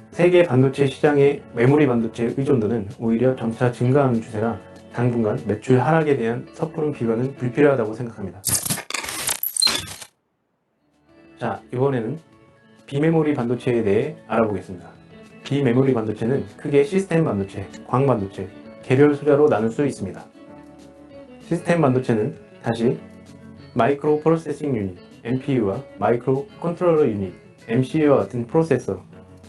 S2: 세계 반도체 시장의 메모리 반도체 의존도는 오히려 점차 증가하는 추세라 당분간 매출 하락에 대한 섣부른 비관은 불필요하다고 생각합니다. 자, 이번에는 비메모리 반도체에 대해 알아보겠습니다. 비메모리 반도체는 크게 시스템 반도체, 광 반도체, 개별 소자로 나눌 수 있습니다. 시스템 반도체는 다시 마이크로 프로세싱 유닛, MPU와 마이크로 컨트롤러 유닛, MCU와 같은 프로세서,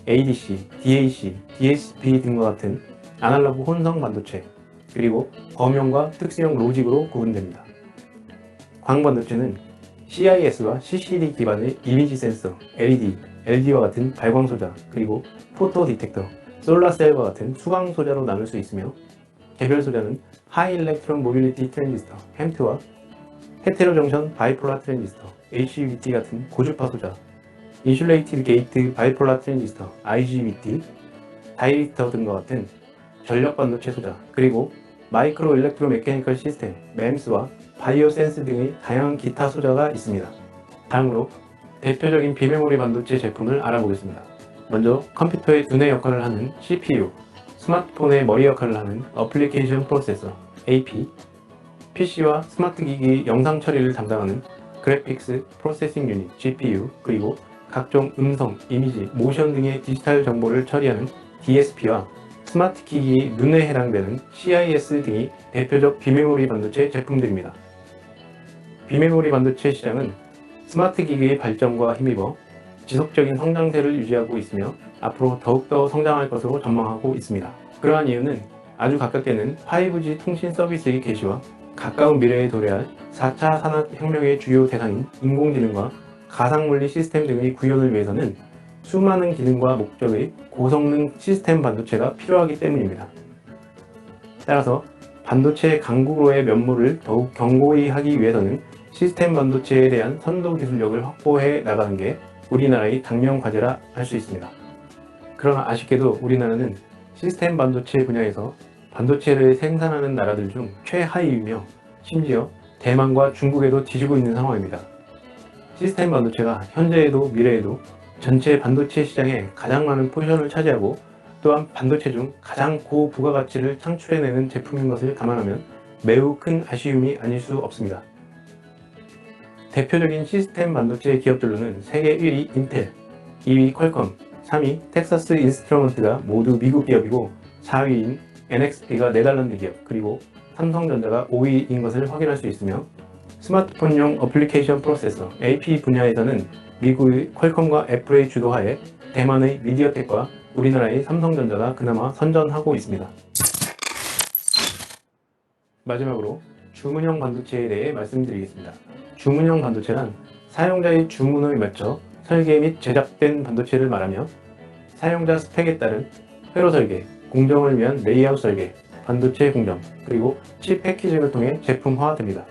S2: ADC, DAC, DSP 등과 같은 아날로그 혼성 반도체, 그리고 범용과 특수형 로직으로 구분됩니다. 광 반도체는 CIS와 CCD 기반의 이미지 센서, LED, LD와 같은 발광 소자, 그리고 포토 디텍터, 솔라셀과 같은 수광 소자로 나눌 수 있으며 개별 소자는 하이 일렉트론 모빌리티 트랜지스터, HEMT와 헤테로 정션 바이폴라 트랜지스터, HEVT 같은 고주파 소자, 인슐레이티드 게이트 바이폴라 트랜지스터, IGBT, 다이렉터 등과 같은 전력 반도체 소자, 그리고 마이크로 일렉트로 메케니컬 시스템, MEMS와 바이오 센스 등의 다양한 기타 소자가 있습니다. 다음으로 대표적인 비메모리 반도체 제품을 알아보겠습니다. 먼저 컴퓨터의 두뇌 역할을 하는 CPU, 스마트폰의 머리 역할을 하는 어플리케이션 프로세서, AP, PC와 스마트 기기 영상 처리를 담당하는 그래픽스 프로세싱 유닛, GPU, 그리고 각종 음성, 이미지, 모션 등의 디지털 정보를 처리하는 DSP와 스마트 기기의 눈에 해당되는 CIS 등이 대표적 비메모리 반도체 제품들입니다. 비메모리 반도체 시장은 스마트 기기의 발전과 힘입어 지속적인 성장세를 유지하고 있으며 앞으로 더욱더 성장할 것으로 전망하고 있습니다. 그러한 이유는 아주 가깝게는 5G 통신 서비스의 개시와 가까운 미래에 도래할 4차 산업혁명의 주요 대상인 인공지능과 가상물리 시스템 등의 구현을 위해서는 수많은 기능과 목적의 고성능 시스템 반도체가 필요하기 때문입니다. 따라서 반도체 강국으로의 면모를 더욱 견고히 하기 위해서는 시스템 반도체에 대한 선도 기술력을 확보해 나가는 게 우리나라의 당면 과제라 할 수 있습니다. 그러나 아쉽게도 우리나라는 시스템 반도체 분야에서 반도체를 생산하는 나라들 중 최하위이며 심지어 대만과 중국에도 뒤지고 있는 상황입니다. 시스템 반도체가 현재에도 미래에도 전체 반도체 시장에 가장 많은 포션을 차지하고 또한 반도체 중 가장 고부가가치를 창출해내는 제품인 것을 감안하면 매우 큰 아쉬움이 아닐 수 없습니다. 대표적인 시스템 반도체 기업들로는 세계 1위 인텔, 2위 퀄컴, 3위 텍사스 인스트루먼트가 모두 미국 기업이고 4위인 NXP가 네덜란드 기업, 그리고 삼성전자가 5위인 것을 확인할 수 있으며 스마트폰용 어플리케이션 프로세서 AP 분야에서는 미국의 퀄컴과 애플의 주도하에 대만의 미디어텍과 우리나라의 삼성전자가 그나마 선전하고 있습니다. 마지막으로 주문형 반도체에 대해 말씀드리겠습니다. 주문형 반도체란 사용자의 주문에 맞춰 설계 및 제작된 반도체를 말하며 사용자 스펙에 따른 회로 설계, 공정을 위한 레이아웃 설계, 반도체 공정, 그리고 칩 패키징을 통해 제품화됩니다.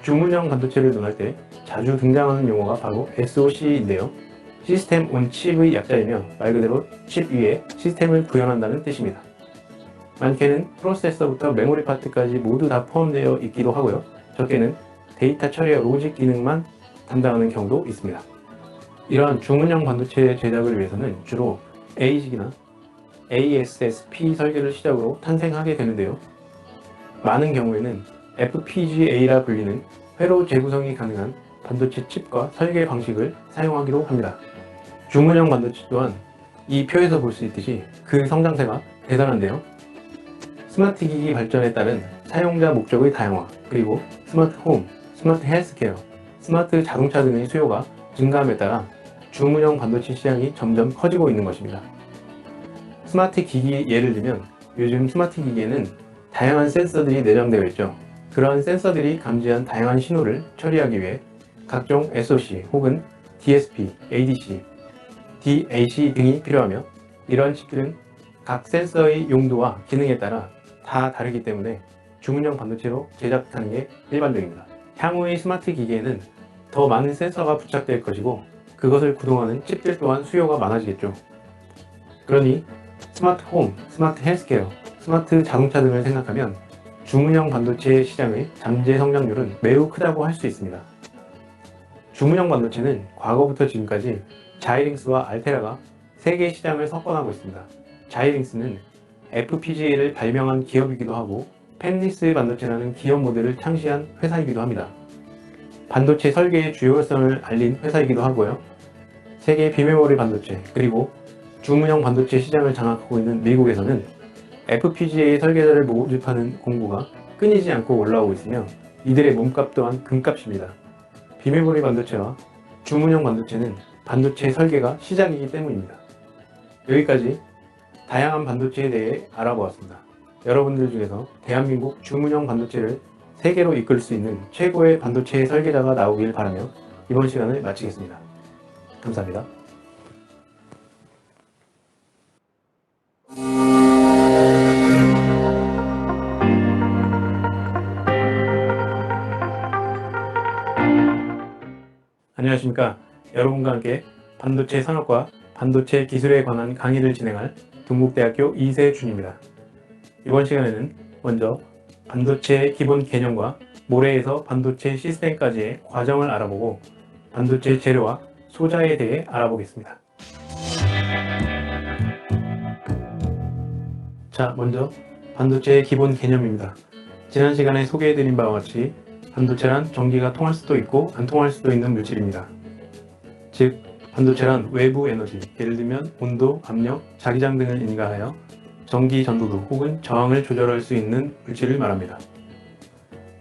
S2: 주문형 반도체를 논할 때 자주 등장하는 용어가 바로 SoC인데요. 시스템 온 칩의 약자이며 말 그대로 칩 위에 시스템을 구현한다는 뜻입니다. 많게는 프로세서부터 메모리 파트까지 모두 다 포함되어 있기도 하고요. 적게는 데이터 처리와 로직 기능만 담당하는 경우도 있습니다. 이러한 주문형 반도체 제작을 위해서는 주로 ASIC이나 ASSP 설계를 시작으로 탄생하게 되는데요. 많은 경우에는 FPGA라 불리는 회로 재구성이 가능한 반도체 칩과 설계 방식을 사용하기도 합니다. 주문형 반도체 또한 이 표에서 볼 수 있듯이 그 성장세가 대단한데요. 스마트 기기 발전에 따른 사용자 목적의 다양화, 그리고 스마트 홈, 스마트 헬스케어, 스마트 자동차 등의 수요가 증가함에 따라 주문형 반도체 시장이 점점 커지고 있는 것입니다. 스마트 기기 예를 들면 요즘 스마트 기기에는 다양한 센서들이 내장되어 있죠. 그러한 센서들이 감지한 다양한 신호를 처리하기 위해 각종 SoC 혹은 DSP, ADC, DAC 등이 필요하며 이러한 칩들은 각 센서의 용도와 기능에 따라 다 다르기 때문에 주문형 반도체로 제작하는 게 일반적입니다. 향후의 스마트 기기에는 더 많은 센서가 부착될 것이고 그것을 구동하는 칩들 또한 수요가 많아지겠죠. 그러니 스마트 홈, 스마트 헬스케어, 스마트 자동차 등을 생각하면 주문형 반도체 시장의 잠재 성장률은 매우 크다고 할 수 있습니다. 주문형 반도체는 과거부터 지금까지 자이링스와 알테라가 세계 시장을 석권하고 있습니다. 자이링스는 FPGA를 발명한 기업이기도 하고 펜리스 반도체라는 기업 모델을 창시한 회사이기도 합니다. 반도체 설계의 주요성을 알린 회사이기도 하고요. 세계 비메모리 반도체 그리고 주문형 반도체 시장을 장악하고 있는 미국에서는 FPGA 설계자를 모집하는 공고가 끊이지 않고 올라오고 있으며 이들의 몸값 또한 금값입니다. 비메모리 반도체와 주문형 반도체는 반도체 설계가 시작이기 때문입니다. 여기까지 다양한 반도체에 대해 알아보았습니다. 여러분들 중에서 대한민국 주문형 반도체를 세계로 이끌 수 있는 최고의 반도체 설계자가 나오길 바라며 이번 시간을 마치겠습니다. 감사합니다. 안녕하십니까. 여러분과 함께 반도체 산업과 반도체 기술에 관한 강의를 진행할 동국대학교 이세준입니다. 이번 시간에는 먼저 반도체 기본 개념과 모래에서 반도체 시스템까지의 과정을 알아보고 반도체 재료와 소자에 대해 알아보겠습니다. 자, 먼저 반도체의 기본 개념입니다. 지난 시간에 소개해드린 바와 같이 반도체란 전기가 통할 수도 있고 안 통할 수도 있는 물질입니다. 즉, 반도체란 외부 에너지, 예를 들면 온도, 압력, 자기장 등을 인가하여 전기 전도도 혹은 저항을 조절할 수 있는 물질을 말합니다.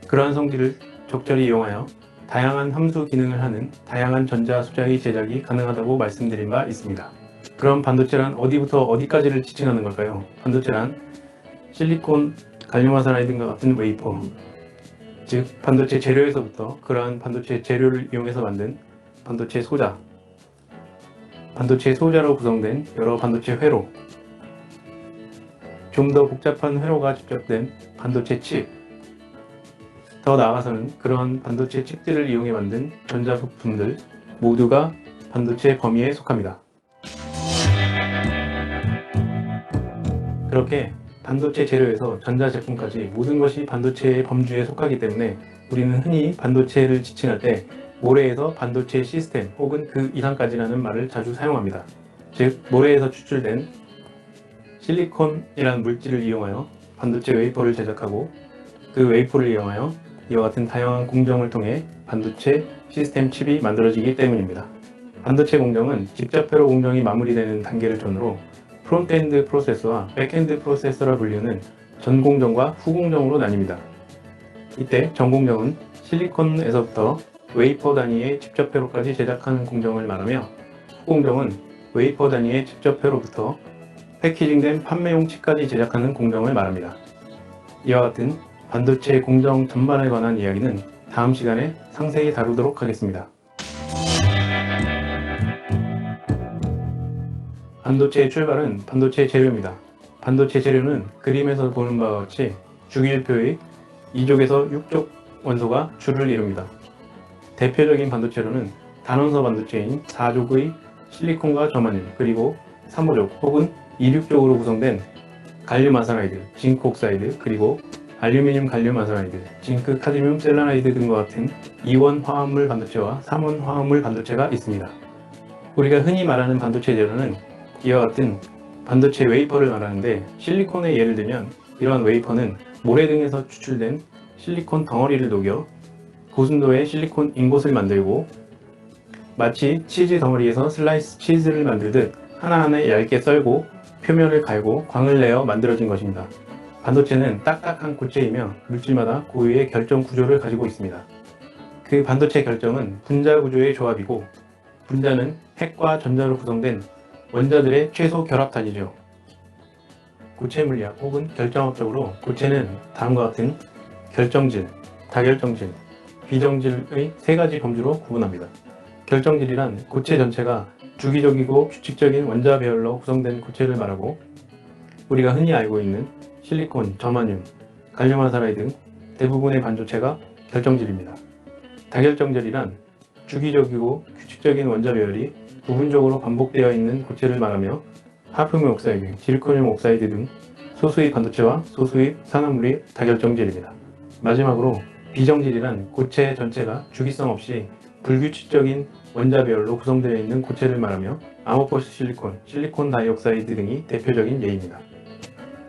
S2: 그러한 성질을 적절히 이용하여 다양한 함수 기능을 하는 다양한 전자 소자의 제작이 가능하다고 말씀드린 바 있습니다. 그럼 반도체란 어디부터 어디까지를 지칭하는 걸까요? 반도체란 실리콘, 갈륨 아세나이드과 같은 웨이퍼, 즉 반도체 재료에서부터 그러한 반도체 재료를 이용해서 만든 반도체 소자, 반도체 소자로 구성된 여러 반도체 회로, 좀 더 복잡한 회로가 집적된 반도체 칩, 더 나아가서는 그러한 반도체 칩들을 이용해 만든 전자부품들 모두가 반도체 범위에 속합니다. 그렇게 반도체 재료에서 전자제품까지 모든 것이 반도체의 범주에 속하기 때문에 우리는 흔히 반도체를 지칭할 때 모래에서 반도체 시스템 혹은 그 이상까지라는 말을 자주 사용합니다. 즉, 모래에서 추출된 실리콘이라는 물질을 이용하여 반도체 웨이퍼를 제작하고 그 웨이퍼를 이용하여 이와 같은 다양한 공정을 통해 반도체 시스템 칩이 만들어지기 때문입니다. 반도체 공정은 직접회로 공정이 마무리되는 단계를 전후로 프론트엔드 프로세서와 백엔드 프로세서라 불리는 전공정과 후공정으로 나뉩니다. 이때 전공정은 실리콘에서부터 웨이퍼 단위의 직접회로까지 제작하는 공정을 말하며 후공정은 웨이퍼 단위의 직접회로부터 패키징된 판매용 칩까지 제작하는 공정을 말합니다. 이와 같은 반도체 공정 전반에 관한 이야기는 다음 시간에 상세히 다루도록 하겠습니다. 반도체의 출발은 반도체 재료입니다. 반도체 재료는 그림에서 보는 바와 같이 주기율표의 2족에서 6족 원소가 주를 이룹니다. 대표적인 반도체로는 단원서 반도체인 4족의 실리콘과 저마늄, 그리고 3호족 혹은 2,6족으로 구성된 갈륨 아세나이드, 징크 옥사이드, 그리고 알루미늄 갈륨 아세나이드, 징크 카드뮴 셀레나이드 등과 같은 2원 화합물 반도체와 3원 화합물 반도체가 있습니다. 우리가 흔히 말하는 반도체 재료는 이와 같은 반도체 웨이퍼를 말하는데, 실리콘의 예를 들면 이러한 웨이퍼는 모래 등에서 추출된 실리콘 덩어리를 녹여 고순도의 실리콘 인곳을 만들고 마치 치즈 덩어리에서 슬라이스 치즈를 만들듯 하나하나 얇게 썰고 표면을 갈고 광을 내어 만들어진 것입니다. 반도체는 딱딱한 고체이며 물질마다 고유의 결정 구조를 가지고 있습니다. 그 반도체 결정은 분자 구조의 조합이고, 분자는 핵과 전자로 구성된 원자들의 최소 결합단이죠. 고체 물리학 혹은 결정학적으로 고체는 다음과 같은 결정질, 다결정질, 비정질의 세 가지 범주로 구분합니다. 결정질이란 고체 전체가 주기적이고 규칙적인 원자 배열로 구성된 고체를 말하고, 우리가 흔히 알고 있는 실리콘, 저마늄, 갈륨 아세나이드 등 대부분의 반도체가 결정질입니다. 다결정질이란 주기적이고 규칙적인 원자 배열이 부분적으로 반복되어 있는 고체를 말하며 하프륨 옥사이드, 지르코늄 옥사이드 등 소수의 반도체와 소수의 산화물이 다결정질입니다. 마지막으로 비정질이란 고체 전체가 주기성 없이 불규칙적인 원자 배열로 구성되어 있는 고체를 말하며 아모포스 실리콘, 실리콘 다이옥사이드 등이 대표적인 예입니다.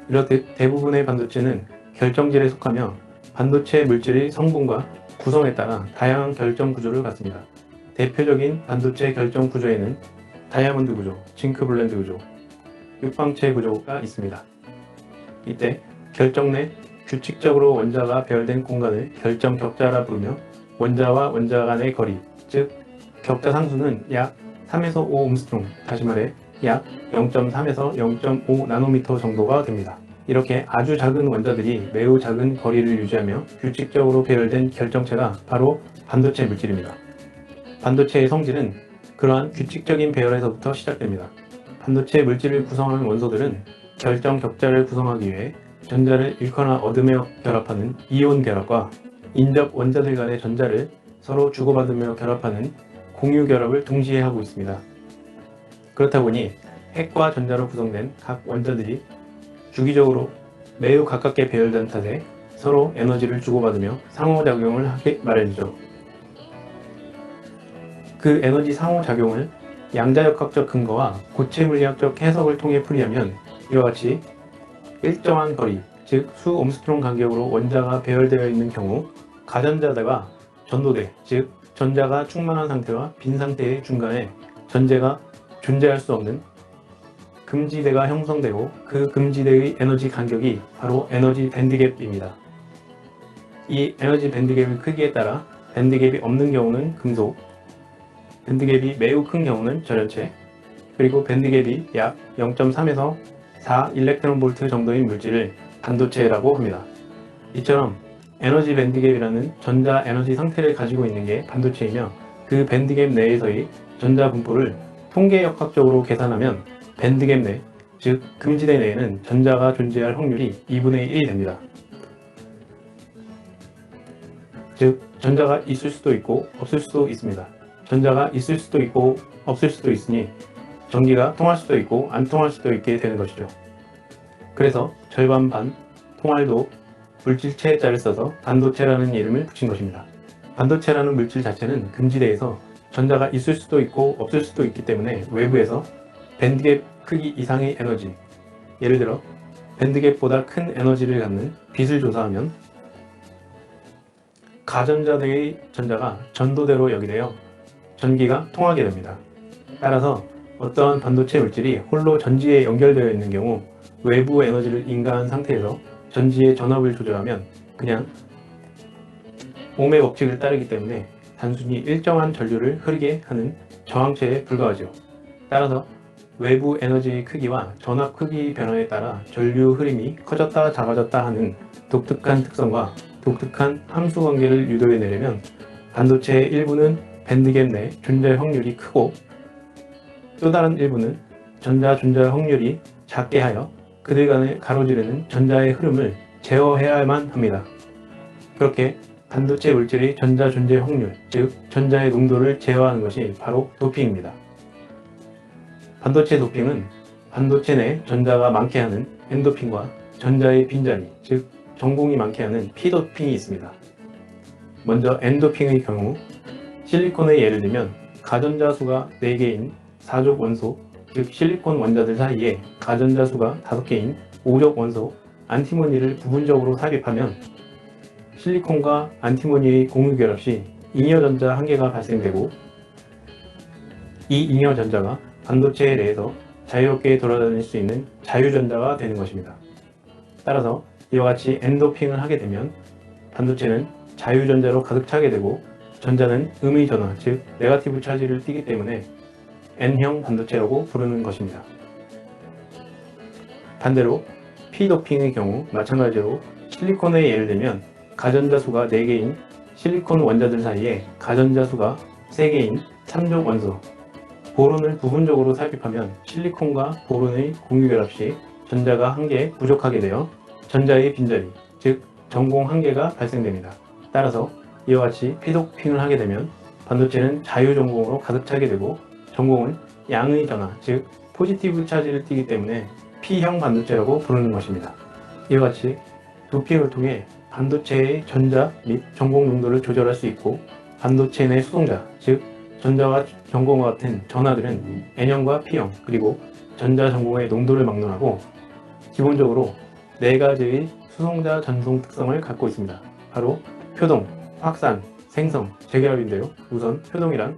S2: 이렇듯 대부분의 반도체는 결정질에 속하며 반도체 물질의 성분과 구성에 따라 다양한 결정 구조를 갖습니다. 대표적인 반도체 결정 구조에는 다이아몬드 구조, 징크 블렌드 구조, 육방체 구조가 있습니다. 이때 결정 내 규칙적으로 원자가 배열된 공간을 결정 격자라 부르며, 원자와 원자 간의 거리, 즉 격자 상수는 약 3에서 5 옴스트롱, 다시 말해 약 0.3에서 0.5 나노미터 정도가 됩니다. 이렇게 아주 작은 원자들이 매우 작은 거리를 유지하며 규칙적으로 배열된 결정체가 바로 반도체 물질입니다. 반도체의 성질은 그러한 규칙적인 배열에서부터 시작됩니다. 반도체 물질을 구성하는 원소들은 결정 격자를 구성하기 위해 전자를 잃거나 얻으며 결합하는 이온 결합과 인접 원자들 간의 전자를 서로 주고받으며 결합하는 공유 결합을 동시에 하고 있습니다. 그렇다 보니 핵과 전자로 구성된 각 원자들이 주기적으로 매우 가깝게 배열된 탓에 서로 에너지를 주고받으며 상호작용을 하게 마련이죠. 그 에너지 상호작용을 양자역학적 근거와 고체 물리학적 해석을 통해 풀이하면 이와 같이 일정한 거리, 즉 수 옴스트롱 간격으로 원자가 배열되어 있는 경우 가전자대가 전도대, 즉 전자가 충만한 상태와 빈 상태의 중간에 전제가 존재할 수 없는 금지대가 형성되고, 그 금지대의 에너지 간격이 바로 에너지 밴드갭입니다. 이 에너지 밴드갭의 크기에 따라 밴드갭이 없는 경우는 금속, 밴드갭이 매우 큰 경우는 전열체, 그리고 밴드갭이 약 0.3에서 4 일렉트론 볼트 정도인 물질을 반도체라고 합니다. 이처럼 에너지 밴드갭이라는 전자 에너지 상태를 가지고 있는 게 반도체이며, 그 밴드갭 내에서의 전자 분포를 통계역학적으로 계산하면 밴드갭 내, 즉 금지대 내에는 전자가 존재할 확률이 2분의 1이 됩니다. 즉 전자가 있을 수도 있고 없을 수도 있습니다. 전자가 있을 수도 있고 없을 수도 있으니 전기가 통할 수도 있고 안 통할 수도 있게 되는 것이죠. 그래서 절반 반 통할도 물질체자를 써서 반도체라는 이름을 붙인 것입니다. 반도체라는 물질 자체는 금지대에서 전자가 있을 수도 있고 없을 수도 있기 때문에 외부에서 밴드갭 크기 이상의 에너지, 예를 들어 밴드갭보다 큰 에너지를 갖는 빛을 조사하면 가전자대의 전자가 전도대로 여기되어 전기가 통하게 됩니다. 따라서 어떠한 반도체 물질이 홀로 전지에 연결되어 있는 경우 외부 에너지를 인가한 상태에서 전지의 전압을 조절하면 그냥 옴의 법칙을 따르기 때문에 단순히 일정한 전류를 흐르게 하는 저항체에 불과하죠. 따라서 외부 에너지의 크기와 전압 크기 변화에 따라 전류 흐름이 커졌다 작아졌다 하는 독특한 특성과 독특한 함수 관계를 유도해내려면 반도체의 일부는 밴드갭 내 존재 확률이 크고 또 다른 일부는 전자 존재 확률이 작게 하여 그들 간에 가로지르는 전자의 흐름을 제어해야만 합니다. 그렇게 반도체 물질의 전자 존재 확률, 즉 전자의 농도를 제어하는 것이 바로 도핑입니다. 반도체 도핑은 반도체 내 전자가 많게 하는 N도핑과 전자의 빈자리, 즉 전공이 많게 하는 P도핑이 있습니다. 먼저 N도핑의 경우 실리콘의 예를 들면 가전자 수가 4개인 4족 원소, 즉 실리콘 원자들 사이에 가전자 수가 5개인 5족 원소 안티모니를 부분적으로 삽입하면 실리콘과 안티모니의 공유결합 시 잉여전자 1개가 발생되고, 이 잉여전자가 반도체 내에서 자유롭게 돌아다닐 수 있는 자유전자가 되는 것입니다. 따라서 이와 같이 N도핑을 하게 되면 반도체는 자유전자로 가득 차게 되고 전자는 음의 전화, 즉 네거티브 차지를 띠기 때문에 N형 반도체라고 부르는 것입니다. 반대로 P도핑의 경우 마찬가지로 실리콘의 예를 들면 가전자 수가 4개인 실리콘 원자들 사이에 가전자 수가 3개인 3족 원소 보론을 부분적으로 삽입하면 실리콘과 보론의 공유결합 시 전자가 1개 부족하게 되어 전자의 빈자리, 즉 전공 1개가 발생됩니다. 따라서 이와 같이 P도핑을 하게 되면 반도체는 자유전공으로 가득 차게 되고 전공은 양의 전화, 즉 포지티브 차지를 띠기 때문에 P형 반도체라고 부르는 것입니다. 이와 같이 도핑을 통해 반도체의 전자 및 전공 농도를 조절할 수 있고 반도체 내 수송자, 즉 전자와 전공과 같은 전하들은 N형과 P형 그리고 전자 전공의 농도를 막론하고 기본적으로 4가지의 수송자 전송 특성을 갖고 있습니다. 바로 표동, 확산, 생성, 재결합인데요. 우선 표동이란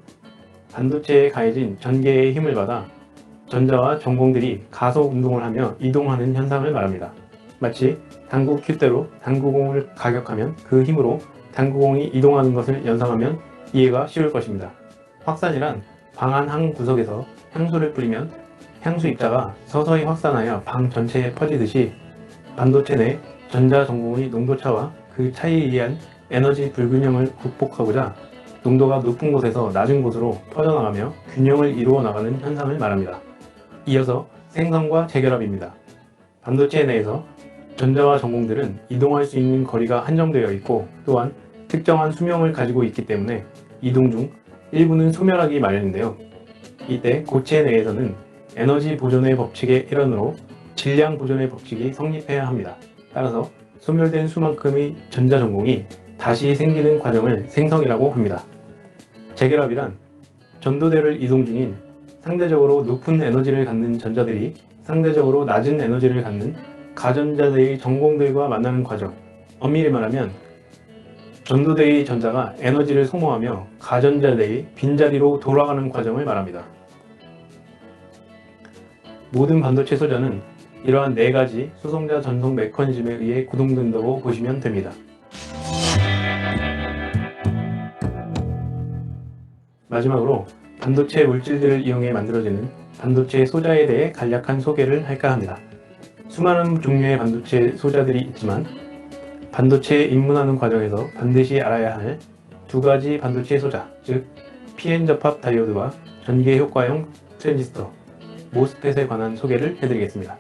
S2: 반도체에 가해진 전개의 힘을 받아 전자와 전공들이 가속 운동을 하며 이동하는 현상을 말합니다. 마치 당구 큐대로 당구공을 가격하면 그 힘으로 당구공이 이동하는 것을 연상하면 이해가 쉬울 것입니다. 확산이란 방 한 구석에서 향수를 뿌리면 향수 입자가 서서히 확산하여 방 전체에 퍼지듯이 반도체 내 전자 전공의 농도차와 그 차이에 의한 에너지 불균형을 극복하고자 농도가 높은 곳에서 낮은 곳으로 퍼져나가며 균형을 이루어 나가는 현상을 말합니다. 이어서 생성과 재결합입니다. 반도체 내에서 전자와 전공들은 이동할 수 있는 거리가 한정되어 있고 또한 특정한 수명을 가지고 있기 때문에 이동 중 일부는 소멸하기 마련인데요. 이때 고체 내에서는 에너지 보존의 법칙의 일환으로 질량 보존의 법칙이 성립해야 합니다. 따라서 소멸된 수만큼의 전자 전공이 다시 생기는 과정을 생성이라고 합니다. 재결합이란 전도대를 이동 중인 상대적으로 높은 에너지를 갖는 전자들이 상대적으로 낮은 에너지를 갖는 가전자대의 전공들과 만나는 과정, 엄밀히 말하면 전도대의 전자가 에너지를 소모하며 가전자대의 빈자리로 돌아가는 과정을 말합니다. 모든 반도체 소자는 이러한 4가지 수송자 전송 메커니즘에 의해 구동된다고 보시면 됩니다. 마지막으로 반도체 물질들을 이용해 만들어지는 반도체 소자에 대해 간략한 소개를 할까 합니다. 수많은 종류의 반도체 소자들이 있지만 반도체에 입문하는 과정에서 반드시 알아야 할 두 가지 반도체 소자, 즉 PN 접합 다이오드와 전개 효과형 트랜지스터, 모스펫에 관한 소개를 해드리겠습니다.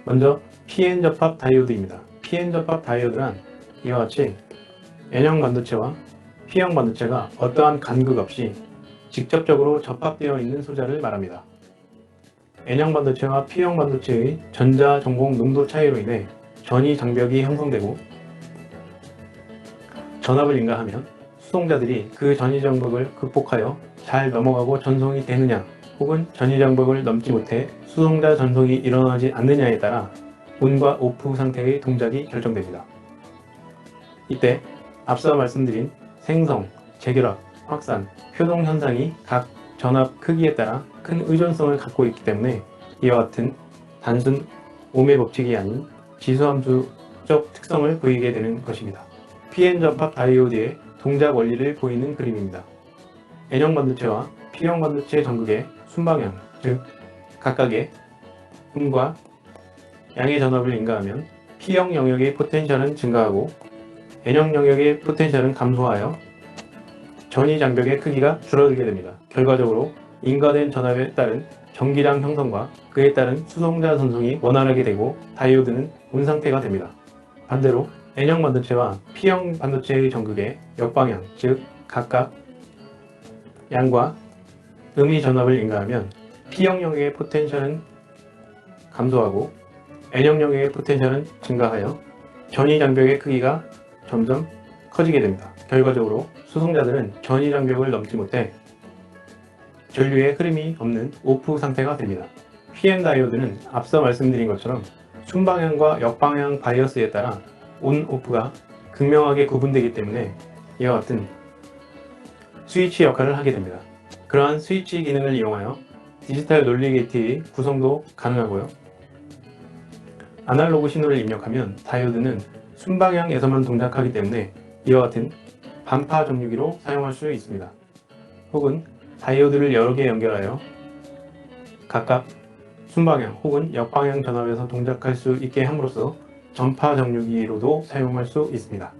S2: 먼저 PN 접합 다이오드입니다. PN 접합 다이오드란 이와 같이 N형 반도체와 P형 반도체가 어떠한 간극 없이 직접적으로 접합되어 있는 소자를 말합니다. N형 반도체와 P형 반도체의 전자 전공 농도 차이로 인해 전이 장벽이 형성되고 전압을 인가하면 수송자들이 그 전이 장벽을 극복하여 잘 넘어가고 전송이 되느냐 혹은 전이 장벽을 넘지 못해 수송자 전송이 일어나지 않느냐에 따라 온과 오프 상태의 동작이 결정됩니다. 이때 앞서 말씀드린 생성, 재결합, 확산, 효동 현상이 각 전압 크기에 따라 큰 의존성을 갖고 있기 때문에 이와 같은 단순 오음의 법칙이 아닌 지수함수적 특성을 보이게 되는 것입니다. PN 접합 다이오드의 동작 원리를 보이는 그림입니다. N형 반도체와 P형 반도체 전극의 순방향, 즉 각각의 음과 양의 전압을 인가하면 P형 영역의 포텐셜은 증가하고 N형 영역의 포텐셜은 감소하여 전이 장벽의 크기가 줄어들게 됩니다. 결과적으로 인가된 전압에 따른 전기량 형성과 그에 따른 수송자 전송이 원활하게 되고 다이오드는 온 상태가 됩니다. 반대로 N형 반도체와 P형 반도체의 전극의 역방향, 즉 각각 양과 음의 전압을 인가하면 P형 영역의 포텐셜은 감소하고 N형 영역의 포텐셜은 증가하여 전이 장벽의 크기가 점점 커지게 됩니다. 결과적으로 수송자들은 전이 장벽을 넘지 못해 전류의 흐름이 없는 오프 상태가 됩니다. PN 다이오드는 앞서 말씀드린 것처럼 순방향과 역방향 바이어스에 따라 온, 오프가 극명하게 구분되기 때문에 이와 같은 스위치 역할을 하게 됩니다. 그러한 스위치 기능을 이용하여 디지털 논리 게이트의 구성도 가능하고요. 아날로그 신호를 입력하면 다이오드는 순방향에서만 동작하기 때문에 이와 같은 반파 정류기로 사용할 수 있습니다. 혹은 다이오드를 여러 개 연결하여 각각 순방향 혹은 역방향 전압에서 동작할 수 있게 함으로써 전파 정류기로도 사용할 수 있습니다.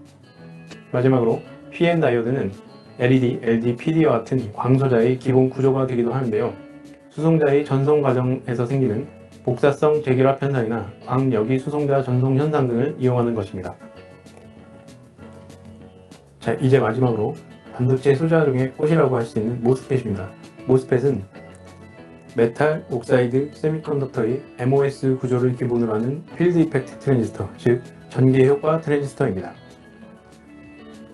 S2: 마지막으로 PN 다이오드는 LED, LD, PD와 같은 광소자의 기본 구조가 되기도 하는데요. 수송자의 전송 과정에서 생기는 복사성 재결합 현상이나 광여기 수송자 전송 현상 등을 이용하는 것입니다. 자, 이제 마지막으로 반도체 소자 중에 꽃이라고 할 수 있는 모스펫입니다. 모스펫은 메탈 옥사이드 세미컨덕터의 MOS 구조를 기본으로 하는 필드 이펙트 트랜지스터, 즉 전개 효과 트랜지스터입니다.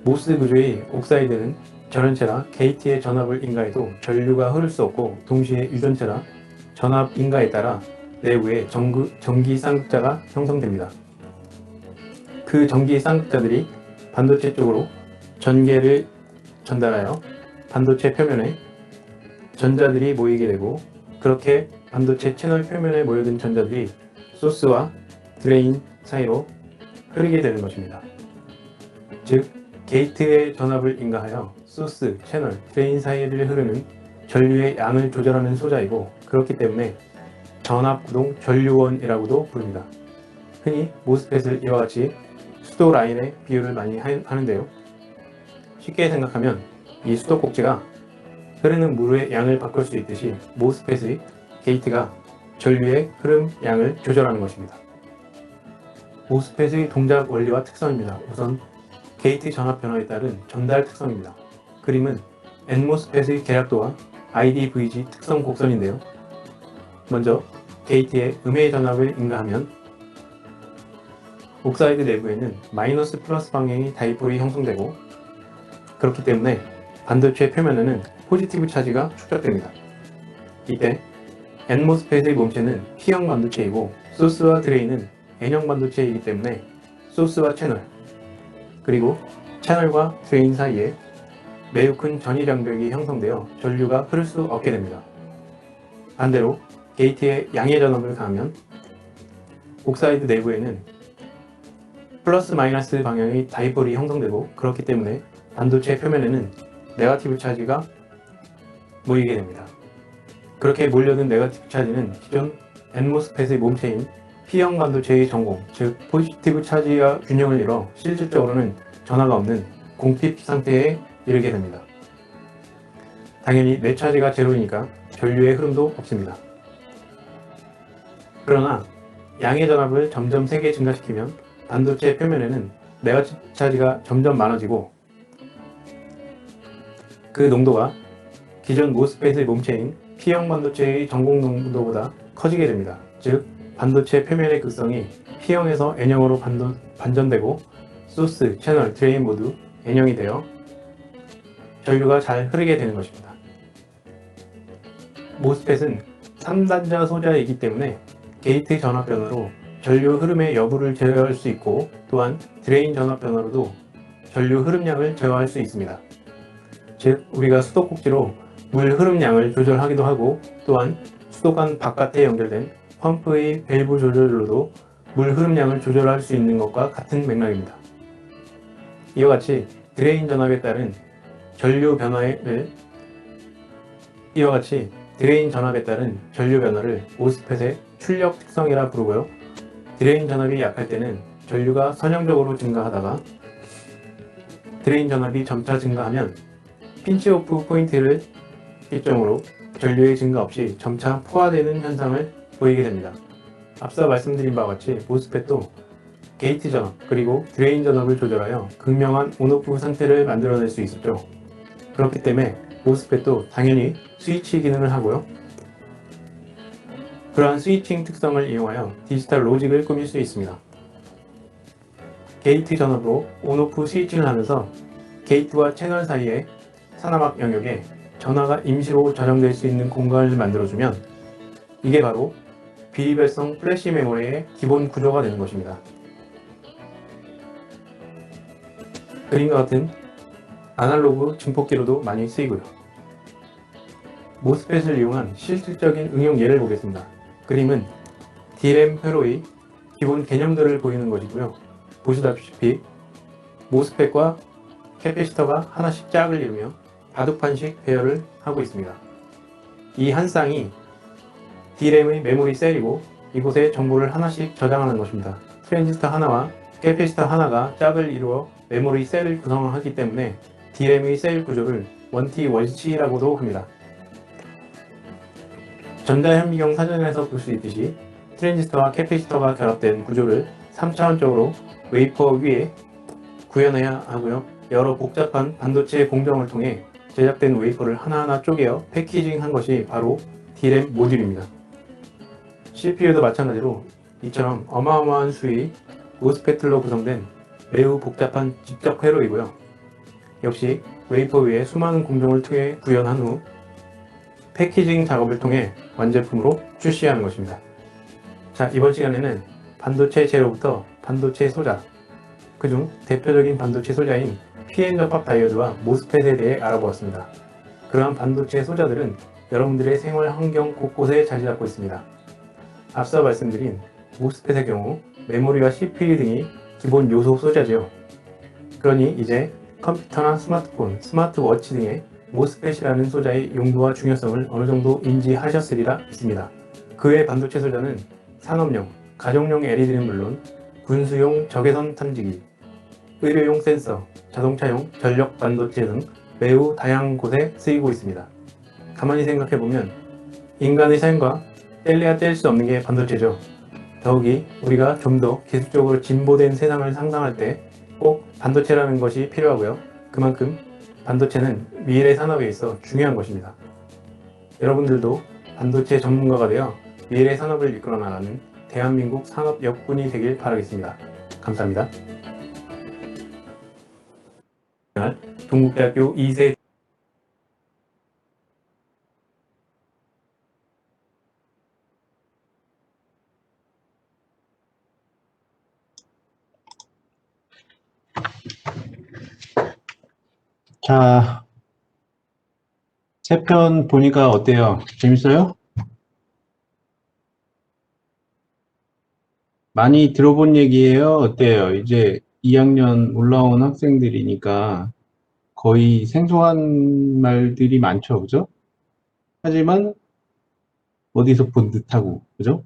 S2: 모스 구조의 옥사이드는 전원체라 게이트의 전압을 인가해도 전류가 흐를 수 없고 동시에 유전체라 전압 인가에 따라 내부에 전기 쌍극자가 형성됩니다. 그 전기 쌍극자들이 반도체 쪽으로 전개를 전달하여 반도체 표면에 전자들이 모이게 되고 그렇게 반도체 채널 표면에 모여든 전자들이 소스와 드레인 사이로 흐르게 되는 것입니다. 즉 게이트의 전압을 인가하여 소스, 채널, 드레인 사이를 흐르는 전류의 양을 조절하는 소자이고 그렇기 때문에 전압 구동 전류원이라고도 부릅니다. 흔히 모스펫을 이와 같이 수도 라인에 비유를 많이 하는데요. 쉽게 생각하면 이 수도 꼭지가 흐르는 물의 양을 바꿀 수 있듯이 모스펫의 게이트가 전류의 흐름 양을 조절하는 것입니다. 모스펫의 동작 원리와 특성입니다. 우선 게이트 전압 변화에 따른 전달 특성입니다. 그림은 N모스펫의 계략도와 IDVG 특성 곡선인데요. 먼저 게이트의 음의 전압을 인가하면 옥사이드 내부에는 마이너스 플러스 방향의 다이폴이 형성되고 그렇기 때문에 반도체 표면에는 포지티브 차지가 축적됩니다. 이때 N모스펫의 몸체는 P형 반도체이고 소스와 드레인은 N형 반도체이기 때문에 소스와 채널 그리고 채널과 드레인 사이에 매우 큰 전이 장벽이 형성되어 전류가 흐를 수 없게 됩니다. 반대로 게이트에 양의 전압을 가하면 옥사이드 내부에는 플러스 마이너스 방향의 다이폴이 형성되고 그렇기 때문에 반도체 표면에는 네거티브 차지가 모이게 됩니다. 그렇게 몰려든 네거티브 차지는 기존 n모스펫의 몸체인 P형 반도체의 전공, 즉 포지티브 차지와 균형을 이뤄 실질적으로는 전하가 없는 공핍 상태에 이르게 됩니다. 당연히 넷 차지가 제로이니까 전류의 흐름도 없습니다. 그러나 양의 전압을 점점 세게 증가시키면 반도체 표면에는 네거티브 차지가 점점 많아지고 그 농도가 기존 모스펫의 몸체인 P형 반도체의 전공 농도보다 커지게 됩니다. 즉 반도체 표면의 극성이 P형에서 N형으로 반전되고 소스, 채널, 드레인 모두 N형이 되어 전류가 잘 흐르게 되는 것입니다. 모스펫은 3단자 소자이기 때문에 게이트 전압 변화로 전류 흐름의 여부를 제어할 수 있고 또한 드레인 전압 변화로도 전류 흐름량을 제어할 수 있습니다. 즉 우리가 수도꼭지로 물 흐름량을 조절하기도 하고 또한 수도관 바깥에 연결된 펌프의 밸브 조절로도 물 흐름량을 조절할 수 있는 것과 같은 맥락입니다. 이와 같이 드레인 전압에 따른 전류 변화를 모스펫의 출력 특성이라 부르고요. 드레인 전압이 약할 때는 전류가 선형적으로 증가하다가 드레인 전압이 점차 증가하면 핀치오프 포인트를 기점으로 전류의 증가 없이 점차 포화되는 현상을 보이게 됩니다. 앞서 말씀드린 바와 같이 모스펫도 게이트 전압 그리고 드레인 전압을 조절하여 극명한 온오프 상태를 만들어낼 수 있었죠. 그렇기 때문에 모스펫도 당연히 스위치 기능을 하고요. 그러한 스위칭 특성을 이용하여 디지털 로직을 꾸밀 수 있습니다. 게이트 전압으로 온오프 스위칭을 하면서 게이트와 채널 사이의 산화막 영역에 전하가 임시로 저장될 수 있는 공간을 만들어주면 이게 바로 비리별성 플래시 메모리의 기본 구조가 되는 것입니다. 그림과 같은 아날로그 증폭기로도 많이 쓰이고요. 모스펫을 이용한 실질적인 응용 예를 보겠습니다. 그림은 D램 회로의 기본 개념들을 보이는 것이고요. 보시다시피 모스펫과 캐패시터가 하나씩 짝을 이루며 바둑판식 배열을 하고 있습니다. 이 한 쌍이 D램의 메모리 셀이고 이곳에 정보를 하나씩 저장하는 것입니다. 트랜지스터 하나와 캐패시터 하나가 짝을 이루어 메모리 셀을 구성하기 때문에 D램의 셀 구조를 원티 원C라고도 합니다. 전자현미경 사전에서 볼 수 있듯이 트랜지스터와 캐패시터가 결합된 구조를 3차원적으로 웨이퍼 위에 구현해야 하고요. 여러 복잡한 반도체 공정을 통해 제작된 웨이퍼를 하나하나 쪼개어 패키징한 것이 바로 D램 모듈입니다. CPU도 마찬가지로 이처럼 어마어마한 수의 모스펫들로 구성된 매우 복잡한 직접 회로이고요. 역시 웨이퍼 위에 수많은 공정을 통해 구현한 후 패키징 작업을 통해 완제품으로 출시하는 것입니다. 자, 이번 시간에는 반도체 재료부터 반도체 소자, 그중 대표적인 반도체 소자인 PN 접합 다이오드와 모스펫에 대해 알아보았습니다. 그러한 반도체 소자들은 여러분들의 생활 환경 곳곳에 자리 잡고 있습니다. 앞서 말씀드린 모스펫의 경우 메모리와 CPU 등이 기본 요소 소자죠. 그러니 이제 컴퓨터나 스마트폰, 스마트워치 등의 모스펫이라는 소자의 용도와 중요성을 어느 정도 인지하셨으리라 믿습니다. 그 외 반도체 소자는 산업용, 가정용 LED는 물론 군수용 적외선 탐지기, 의료용 센서, 자동차용 전력 반도체 등 매우 다양한 곳에 쓰이고 있습니다. 가만히 생각해보면 인간의 삶과 뗄래야 뗄 수 없는 게 반도체죠. 더욱이 우리가 좀 더 기술적으로 진보된 세상을 상상할 때 꼭 반도체라는 것이 필요하고요. 그만큼 반도체는 미래 산업에 있어 중요한 것입니다. 여러분들도 반도체 전문가가 되어 미래 산업을 이끌어 나가는 대한민국 산업 역군이 되길 바라겠습니다. 감사합니다. 동국대학교 2세
S1: 자, 세 편 보니까 어때요? 재밌어요? 많이 들어본 얘기예요? 어때요? 이제 2학년 올라온 학생들이니까 거의 생소한 말들이 많죠, 그죠? 하지만 어디서 본 듯하고, 그죠?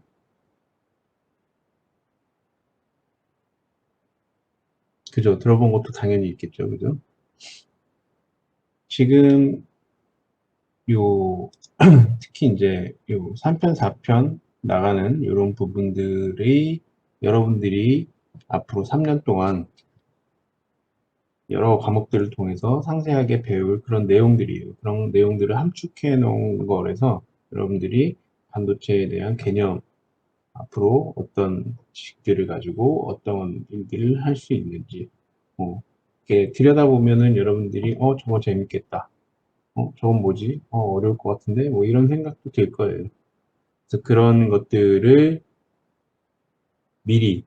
S1: 그죠? 들어본 것도 당연히 있겠죠, 그죠? 지금 요 특히 이제 요 3편, 4편 나가는 이런 부분들이 여러분들이 앞으로 3년 동안 여러 과목들을 통해서 상세하게 배울 그런 내용들이에요. 그런 내용들을 함축해 놓은 거라서 여러분들이 반도체에 대한 개념, 앞으로 어떤 지식들을 가지고 어떤 일들을 할 수 있는지, 이렇게 들여다보면은 여러분들이, 저거 재밌겠다. 저건 뭐지? 어려울 것 같은데? 뭐 이런 생각도 들 거예요. 그래서 그런 것들을 미리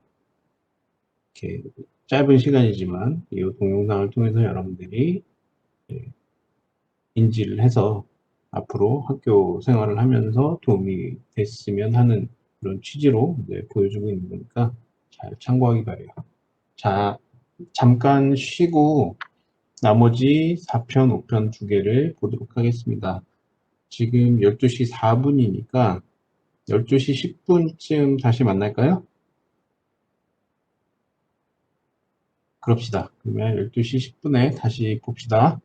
S1: 이렇게 짧은 시간이지만 이 동영상을 통해서 여러분들이 인지를 해서 앞으로 학교 생활을 하면서 도움이 됐으면 하는 그런 취지로 보여주고 있는 거니까 잘 참고하기 바래요. 자, 잠깐 쉬고 나머지 4편, 5편 두 개를 보도록 하겠습니다. 지금 12시 4분이니까 12시 10분쯤 다시 만날까요? 그럽시다. 그러면 12시 10분에 다시 봅시다.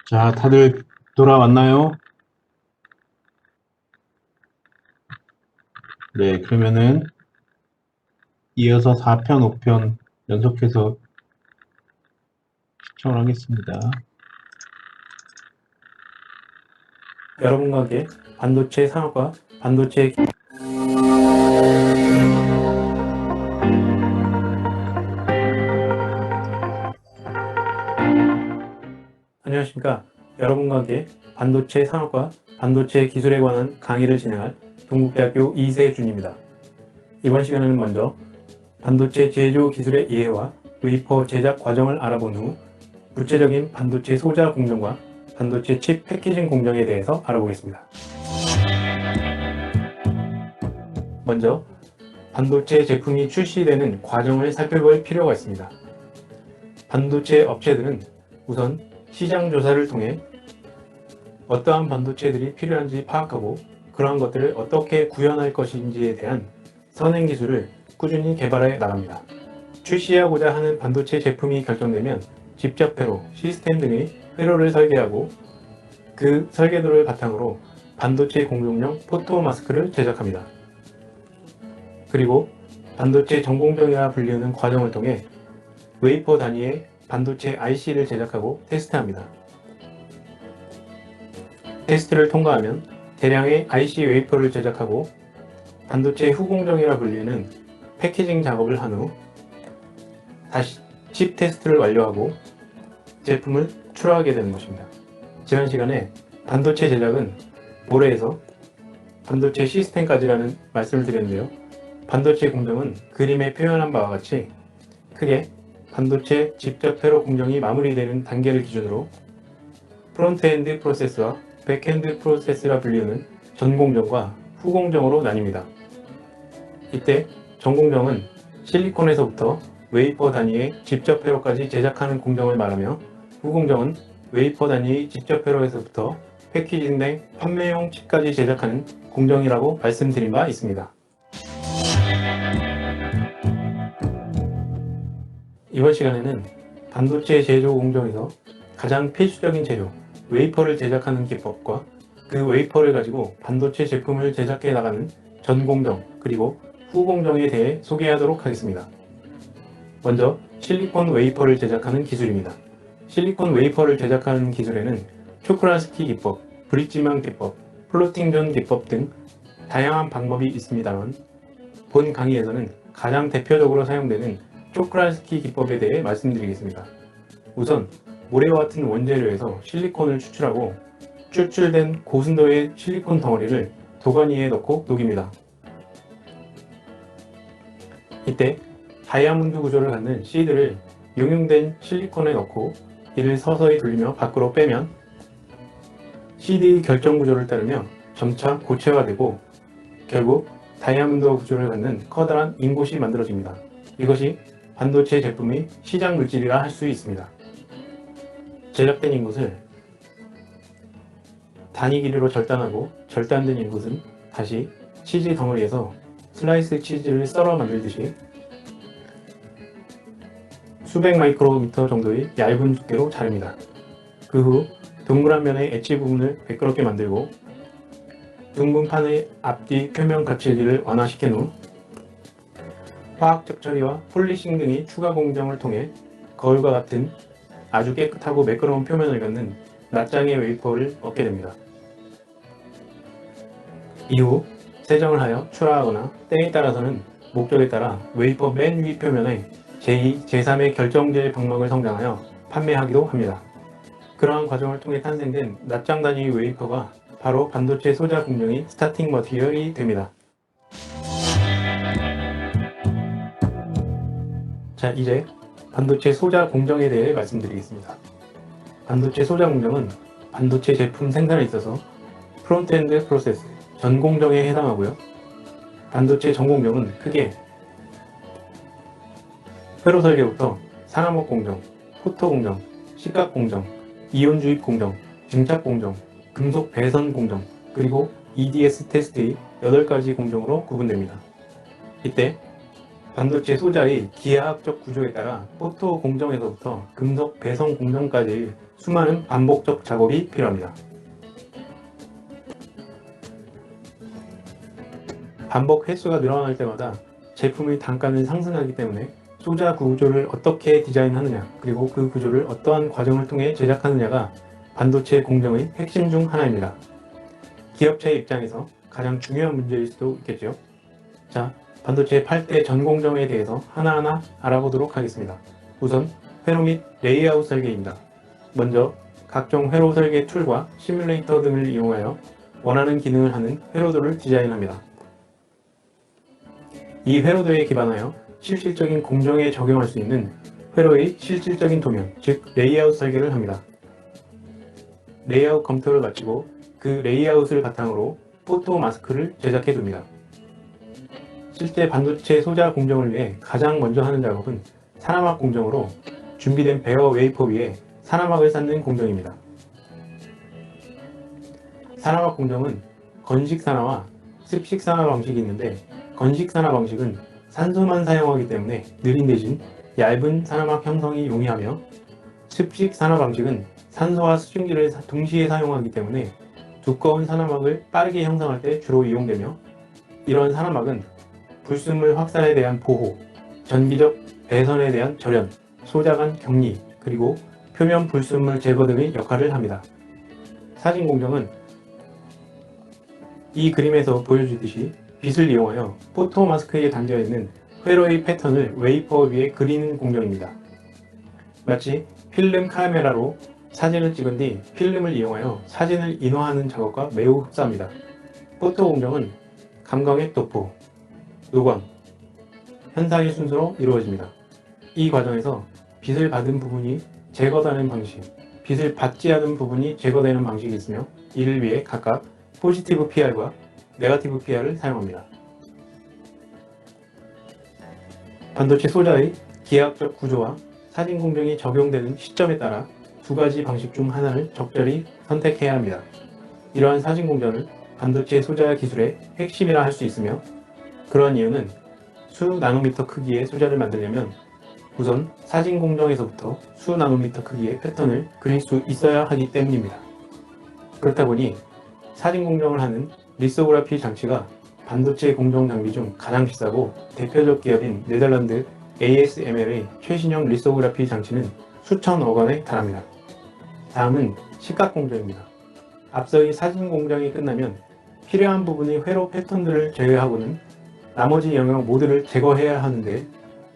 S1: 자, 다들 돌아왔나요? 네, 그러면은 이어서 4편, 5편 연속해서 시청을 하겠습니다.
S2: 여러분과 함께 반도체 산업과 반도체 안녕하십니까. 여러분과 함께 반도체 산업과 반도체 기술에 관한 강의를 진행할 동국대학교 이세준입니다. 이번 시간에는 먼저 반도체 제조 기술의 이해와 웨이퍼 제작 과정을 알아본 후 구체적인 반도체 소자 공정과 반도체 칩 패키징 공정에 대해서 알아보겠습니다. 먼저 반도체 제품이 출시되는 과정을 살펴볼 필요가 있습니다. 반도체 업체들은 우선 시장 조사를 통해 어떠한 반도체들이 필요한지 파악하고 그러한 것들을 어떻게 구현할 것인지에 대한 선행 기술을 꾸준히 개발해 나갑니다. 출시하고자 하는 반도체 제품이 결정되면 집적회로, 시스템 등의 회로를 설계하고 그 설계도를 바탕으로 반도체 공정용 포토 마스크를 제작합니다. 그리고 반도체 전공정이라 불리는 과정을 통해 웨이퍼 단위의 반도체 IC를 제작하고 테스트합니다. 테스트를 통과하면 대량의 IC 웨이퍼를 제작하고 반도체 후공정이라 불리는 패키징 작업을 한 후 다시 칩 테스트를 완료하고 제품을 출하하게 되는 것입니다. 지난 시간에 반도체 제작은 모래에서 반도체 시스템까지라는 말씀을 드렸는데요. 반도체 공정은 그림에 표현한 바와 같이 크게 반도체 직접 회로 공정이 마무리되는 단계를 기준으로 프론트엔드 프로세스와 백엔드 프로세스라 불리는 전공정과 후공정으로 나뉩니다. 이때 전공정은 실리콘에서부터 웨이퍼 단위의 직접 회로까지 제작하는 공정을 말하며 후공정은 웨이퍼 단위의 직접 회로에서부터 패키징된 판매용 칩까지 제작하는 공정이라고 말씀드린 바 있습니다. 이번 시간에는 반도체 제조 공정에서 가장 필수적인 재료, 웨이퍼를 제작하는 기법과 그 웨이퍼를 가지고 반도체 제품을 제작해 나가는 전공정 그리고 후공정에 대해 소개하도록 하겠습니다. 먼저 실리콘 웨이퍼를 제작하는 기술입니다. 실리콘 웨이퍼를 제작하는 기술에는 초크라스키 기법, 브릿지망 기법, 플로팅존 기법 등 다양한 방법이 있습니다만 본 강의에서는 가장 대표적으로 사용되는 초크라스키 기법에 대해 말씀드리겠습니다. 우선 모래와 같은 원재료에서 실리콘을 추출하고 추출된 고순도의 실리콘 덩어리를 도가니에 넣고 녹입니다. 이때 다이아몬드 구조를 갖는 시드를 용융된 실리콘에 넣고 이를 서서히 돌리며 밖으로 빼면 시드의 결정 구조를 따르며 점차 고체화되고 결국 다이아몬드 구조를 갖는 커다란 인곳이 만들어집니다. 이것이 반도체 제품의 시작 물질이라 할 수 있습니다. 제작된 인곳을 단위 길이로 절단하고 절단된 인곳은 다시 치즈 덩어리에서 슬라이스 치즈를 썰어 만들듯이 수백 마이크로미터 정도의 얇은 두께로 자릅니다. 그 후 동그란 면의 엣지 부분을 매끄럽게 만들고 둥근 판의 앞뒤 표면 거칠기를 완화시킨 후 화학적 처리와 폴리싱 등의 추가 공정을 통해 거울과 같은 아주 깨끗하고 매끄러운 표면을 갖는 낱장의 웨이퍼를 얻게 됩니다. 이후 세정을 하여 출하하거나 때에 따라서는 목적에 따라 웨이퍼 맨 위 표면에 제2, 제3의 결정질 방망을 성장하여 판매하기도 합니다. 그러한 과정을 통해 탄생된 낱장 단위의 웨이퍼가 바로 반도체 소자 공정의 스타팅 머티리얼이 됩니다. 자, 이제 반도체 소자 공정에 대해 말씀드리겠습니다. 반도체 소자 공정은 반도체 제품 생산에 있어서 프론트엔드 프로세스, 전 공정에 해당하고요. 반도체 전 공정은 크게 회로 설계부터 산화목 공정, 포토 공정, 시각 공정, 이온 주입 공정, 증착 공정, 금속 배선 공정, 그리고 EDS 테스트의 8가지 공정으로 구분됩니다. 이때 반도체 소자의 기하학적 구조에 따라 포토 공정에서부터 금속 배선 공정까지 수많은 반복적 작업이 필요합니다. 반복 횟수가 늘어날 때마다 제품의 단가는 상승하기 때문에 소자 구조를 어떻게 디자인하느냐, 그리고 그 구조를 어떠한 과정을 통해 제작하느냐가 반도체 공정의 핵심 중 하나입니다. 기업체의 입장에서 가장 중요한 문제일 수도 있겠죠. 자, 반도체 8대 전공정에 대해서 하나하나 알아보도록 하겠습니다. 우선 회로 및 레이아웃 설계입니다. 먼저 각종 회로 설계 툴과 시뮬레이터 등을 이용하여 원하는 기능을 하는 회로도를 디자인합니다. 이 회로도에 기반하여 실질적인 공정에 적용할 수 있는 회로의 실질적인 도면, 즉 레이아웃 설계를 합니다. 레이아웃 검토를 마치고 그 레이아웃을 바탕으로 포토 마스크를 제작해 둡니다. 실제 반도체 소자 공정을 위해 가장 먼저 하는 작업은 산화막 공정으로 준비된 베어 웨이퍼 위에 산화막을 쌓는 공정입니다. 산화막 공정은 건식 산화와 습식 산화 방식이 있는데, 건식 산화 방식은 산소만 사용하기 때문에 느린 대신 얇은 산화막 형성이 용이하며, 습식 산화 방식은 산소와 수증기를 동시에 사용하기 때문에 두꺼운 산화막을 빠르게 형성할 때 주로 이용되며, 이런 산화막은 불순물 확산에 대한 보호, 전기적 배선에 대한 절연, 소자 간 격리, 그리고 표면 불순물 제거 등의 역할을 합니다. 사진 공정은 이 그림에서 보여주듯이 빛을 이용하여 포토 마스크에 담겨있는 회로의 패턴을 웨이퍼 위에 그리는 공정입니다. 마치 필름 카메라로 사진을 찍은 뒤 필름을 이용하여 사진을 인화하는 작업과 매우 흡사합니다. 포토 공정은 감광액 도포, 녹원, 현상의 순서로 이루어집니다. 이 과정에서 빛을 받은 부분이 제거되는 방식, 빛을 받지 않은 부분이 제거되는 방식이 있으며, 이를 위해 각각 포지티브 PR과 네거티브 PR을 사용합니다. 반도체 소자의 기하학적 구조와 사진 공정이 적용되는 시점에 따라 두 가지 방식 중 하나를 적절히 선택해야 합니다. 이러한 사진 공정을 반도체 소자 기술의 핵심이라 할 수 있으며, 그러한 이유는 수 나노미터 크기의 소자를 만들려면 우선 사진 공정에서부터 수 나노미터 크기의 패턴을 그릴 수 있어야 하기 때문입니다. 그렇다 보니 사진 공정을 하는 리소그라피 장치가 반도체 공정 장비 중 가장 비싸고, 대표적 기업인 네덜란드 ASML의 최신형 리소그라피 장치는 수천억 원에 달합니다. 다음은 시각 공정입니다. 앞서의 사진 공정이 끝나면 필요한 부분의 회로 패턴들을 제외하고는 나머지 영역 모두를 제거해야 하는데,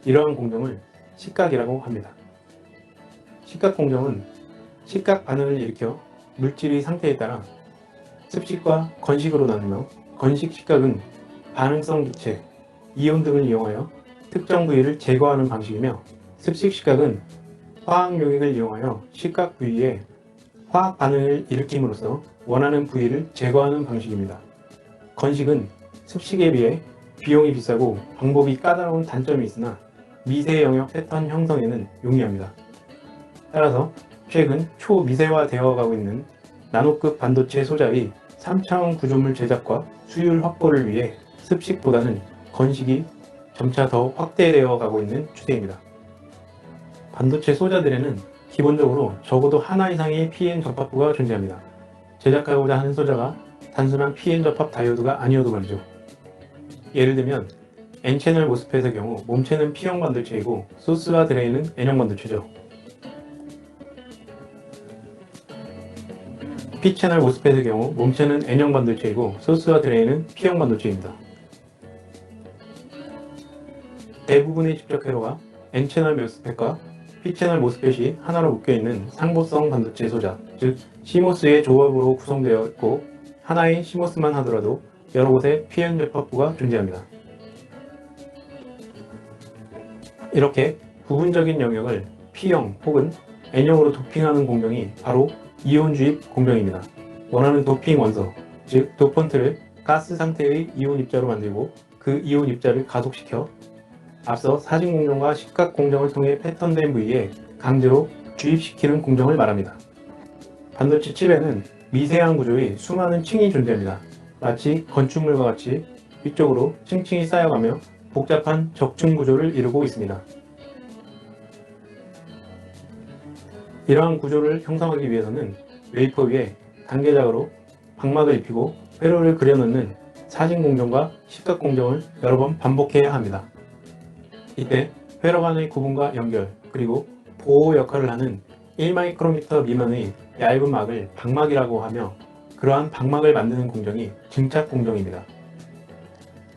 S2: 이러한 공정을 시각이라고 합니다. 시각 공정은 시각 반응을 일으켜 물질의 상태에 따라 습식과 건식으로 나누며, 건식 시각은 반응성 기체, 이온 등을 이용하여 특정 부위를 제거하는 방식이며, 습식 시각은 화학 용액을 이용하여 시각 부위에 화학 반응을 일으킴으로써 원하는 부위를 제거하는 방식입니다. 건식은 습식에 비해 비용이 비싸고 방법이 까다로운 단점이 있으나 미세 영역 패턴 형성에는 용이합니다. 따라서 최근 초미세화되어 가고 있는 나노급 반도체 소자의 3차원 구조물 제작과 수율 확보를 위해 습식보다는 건식이 점차 더 확대되어 가고 있는 추세입니다. 반도체 소자들에는 기본적으로 적어도 하나 이상의 PN 접합부가 존재합니다. 제작하고자 하는 소자가 단순한 PN 접합 다이오드가 아니어도 말이죠. 예를 들면 N채널 모스펫의 경우 몸체는 P형 반도체이고 소스와 드레인은 N형 반도체죠. P채널 모스펫의 경우 몸체는 N형 반도체이고 소스와 드레인은 P형 반도체입니다. 대부분의 직접 회로가 N채널 모스펫과 P채널 모스펫이 하나로 묶여있는 상보성 반도체 소자, 즉 CMOS의 조합으로 구성되어 있고, 하나의 CMOS만 하더라도 여러 곳에 PN 접합부가 존재합니다. 이렇게 부분적인 영역을 P형 혹은 N형으로 도핑하는 공정이 바로 이온 주입 공정입니다. 원하는 도핑 원소, 즉 도펀트를 가스 상태의 이온 입자로 만들고 그 이온 입자를 가속시켜 앞서 사진 공정과 시각 공정을 통해 패턴된 부위에 강제로 주입시키는 공정을 말합니다. 반도체 칩에는 미세한 구조의 수많은 층이 존재합니다. 마치 건축물과 같이 위쪽으로 층층이 쌓여가며 복잡한 적층 구조를 이루고 있습니다. 이러한 구조를 형성하기 위해서는 웨이퍼 위에 단계작으로 방막을 입히고 회로를 그려넣는 사진 공정과 십각 공정을 여러 번 반복해야 합니다. 이때 회로 간의 구분과 연결, 그리고 보호 역할을 하는 1마이크로미터 미만의 얇은 막을 방막이라고 하며, 그러한 방막을 만드는 공정이 증착 공정입니다.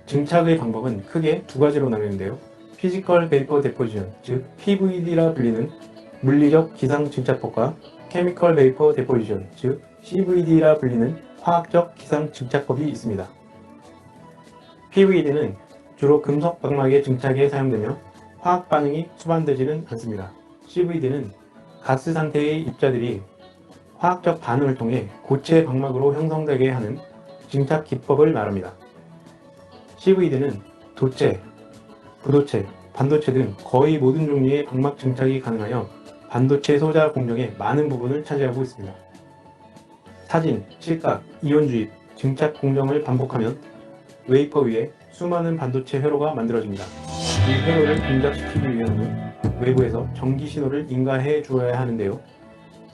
S2: 증착의 방법은 크게 두 가지로 나뉘는데요. 피지컬 베이퍼 데포지션, 즉 PVD라 불리는 물리적 기상 증착법과 케미컬 베이퍼 데포지션, 즉 CVD라 불리는 화학적 기상 증착법이 있습니다. PVD는 주로 금속 방막의 증착에 사용되며 화학 반응이 수반되지는 않습니다. CVD는 가스 상태의 입자들이 화학적 반응을 통해 고체 방막으로 형성되게 하는 증착 기법을 말합니다. CVD는 도체, 부도체, 반도체 등 거의 모든 종류의 방막 증착이 가능하여 반도체 소자 공정의 많은 부분을 차지하고 있습니다. 사진, 실각, 이온 주입, 증착 공정을 반복하면 웨이퍼 위에 수많은 반도체 회로가 만들어집니다. 이 회로를 동작시키기 위해서는 외부에서 전기 신호를 인가해 주어야 하는데요.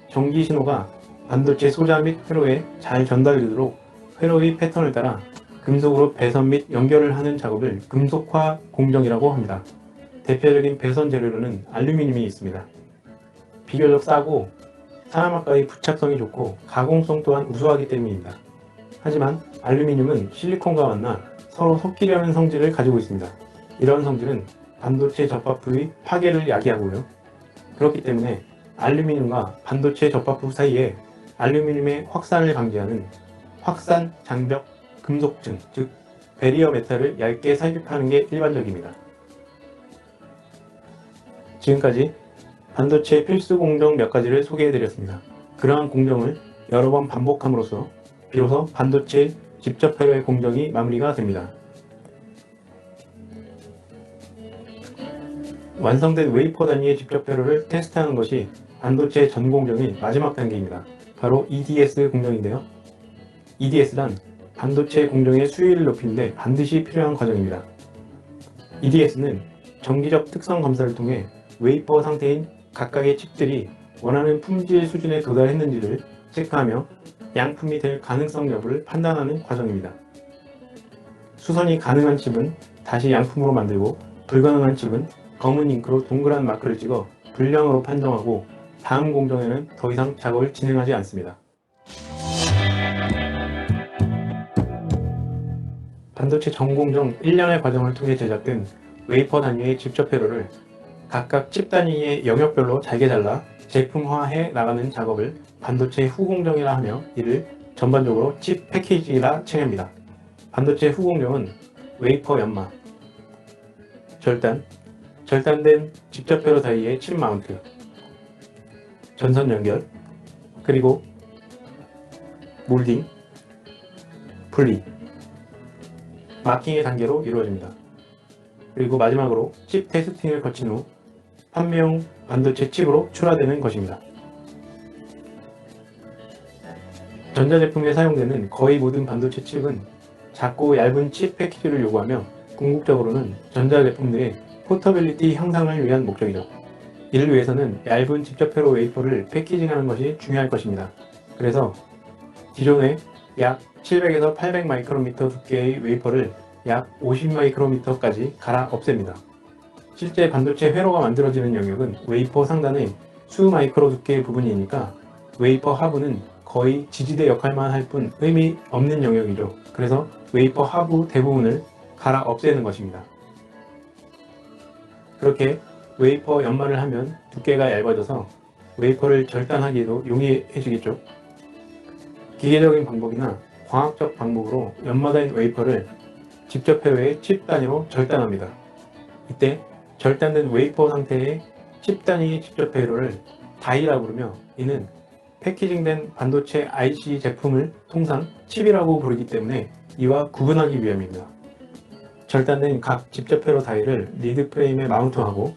S2: 전기 신호가 반도체 소자 및 회로에 잘 전달되도록 회로의 패턴을 따라 금속으로 배선 및 연결을 하는 작업을 금속화 공정이라고 합니다. 대표적인 배선 재료로는 알루미늄이 있습니다. 비교적 싸고 사람학과의 부착성이 좋고 가공성 또한 우수하기 때문입니다. 하지만 알루미늄은 실리콘과 만나 서로 섞이려는 성질을 가지고 있습니다. 이런 성질은 반도체 접합부의 파괴를 야기하고요. 그렇기 때문에 알루미늄과 반도체 접합부 사이에 알루미늄의 확산을 방지하는 확산 장벽 금속층, 즉 베리어 메탈을 얇게 삽입하는 게 일반적입니다. 지금까지 반도체 필수 공정 몇 가지를 소개해드렸습니다. 그러한 공정을 여러 번 반복함으로써 비로소 반도체 직접 회로의 공정이 마무리가 됩니다. 완성된 웨이퍼 단위의 직접 회로를 테스트하는 것이 반도체 전 공정의 마지막 단계입니다. 바로 EDS 공정인데요. EDS란 반도체 공정의 수위를 높이는데 반드시 필요한 과정입니다. EDS는 정기적 특성 검사를 통해 웨이퍼 상태인 각각의 칩들이 원하는 품질 수준에 도달했는지를 체크하며 양품이 될 가능성 여부를 판단하는 과정입니다. 수선이 가능한 칩은 다시 양품으로 만들고, 불가능한 칩은 검은 잉크로 동그란 마크를 찍어 불량으로 판정하고 다음 공정에는 더 이상 작업을 진행하지 않습니다. 반도체 전 공정 1년의 과정을 통해 제작된 웨이퍼 단위의 직접 회로를 각각 칩 단위의 영역별로 잘게 잘라 제품화해 나가는 작업을 반도체 후공정이라 하며, 이를 전반적으로 칩 패키지라 칭합니다. 반도체 후공정은 웨이퍼 연마, 절단된 직접 회로 사이의 칩 마운트, 전선 연결, 그리고 몰딩, 분리, 마킹의 단계로 이루어집니다. 그리고 마지막으로 칩 테스팅을 거친 후 판매용 반도체 칩으로 출하되는 것입니다. 전자제품에 사용되는 거의 모든 반도체 칩은 작고 얇은 칩 패키지를 요구하며, 궁극적으로는 전자제품들의 포터빌리티 향상을 위한 목적이죠. 이를 위해서는 얇은 직접 회로 웨이퍼를 패키징하는 것이 중요할 것입니다. 그래서 기존의 약 700에서 800 마이크로미터 두께의 웨이퍼를 약 50 마이크로미터까지 갈아 없앱니다. 실제 반도체 회로가 만들어지는 영역은 웨이퍼 상단의 수 마이크로 두께의 부분이니까 웨이퍼 하부는 거의 지지대 역할만 할 뿐 의미 없는 영역이죠. 그래서 웨이퍼 하부 대부분을 갈아 없애는 것입니다. 그렇게 웨이퍼 연마를 하면 두께가 얇아져서 웨이퍼를 절단하기에도 용이해지겠죠. 기계적인 방법이나 광학적 방법으로 연마된 웨이퍼를 직접 회로의 칩 단위로 절단합니다. 이때 절단된 웨이퍼 상태의 칩 단위의 직접 회로를 다이라고 부르며, 이는 패키징된 반도체 IC 제품을 통상 칩이라고 부르기 때문에 이와 구분하기 위함입니다. 절단된 각 직접 회로 다이를 리드 프레임에 마운트하고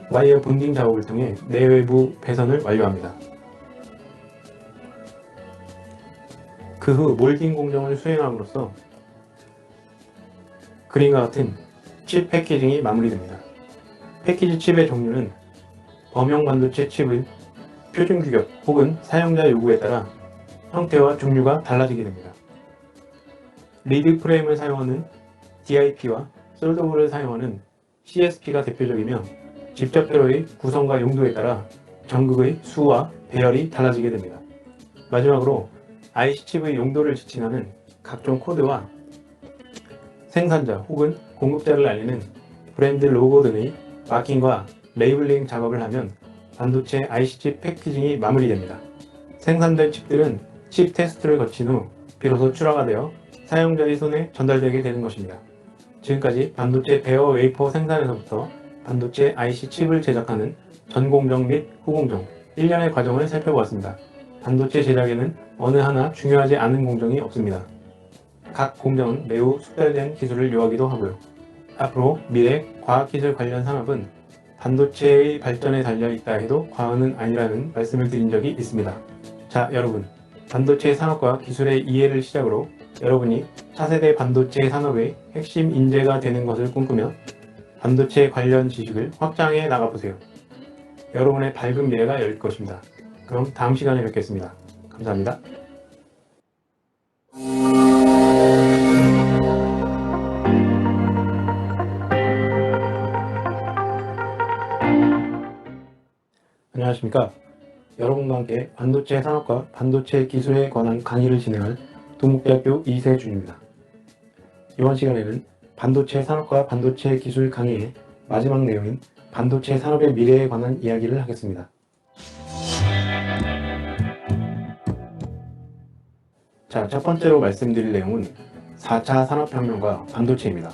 S2: 와이어 본딩 작업을 통해 내외부 배선을 완료합니다. 그 후 몰딩 공정을 수행함으로써 그림과 같은 칩 패키징이 마무리됩니다. 패키지 칩의 종류는 범용 반도체 칩의 표준 규격 혹은 사용자 요구에 따라 형태와 종류가 달라지게 됩니다. 리드 프레임을 사용하는 DIP와 솔더볼을 사용하는 CSP가 대표적이며 직접회로의 구성과 용도에 따라 전극의 수와 배열이 달라지게 됩니다. 마지막으로 IC칩의 용도를 지칭하는 각종 코드와 생산자 혹은 공급자를 알리는 브랜드 로고 등의 마킹과 레이블링 작업을 하면 반도체 IC칩 패키징이 마무리됩니다. 생산된 칩들은 칩 테스트를 거친 후 비로소 출하가 되어 사용자의 손에 전달되게 되는 것입니다. 지금까지 반도체 베어 웨이퍼 생산에서부터 반도체 IC 칩을 제작하는 전공정 및 후공정 1년의 과정을 살펴보았습니다. 반도체 제작에는 어느 하나 중요하지 않은 공정이 없습니다. 각 공정은 매우 숙달된 기술을 요하기도 하고요. 앞으로 미래 과학기술 관련 산업은 반도체의 발전에 달려있다 해도 과언은 아니라는 말씀을 드린 적이 있습니다. 자, 여러분, 반도체 산업과 기술의 이해를 시작으로 여러분이 차세대 반도체 산업의 핵심 인재가 되는 것을 꿈꾸며 반도체 관련 지식을 확장해 나가보세요. 여러분의 밝은 미래가 열릴 것입니다. 그럼 다음 시간에 뵙겠습니다. 감사합니다. 안녕하십니까. 여러분과 함께 반도체 산업과 반도체 기술에 관한 강의를 진행할 동국대학교 이세준입니다. 이번 시간에는 반도체 산업과 반도체 기술 강의의 마지막 내용인 반도체 산업의 미래에 관한 이야기를 하겠습니다. 자, 첫 번째로 말씀드릴 내용은 4차 산업혁명과 반도체입니다.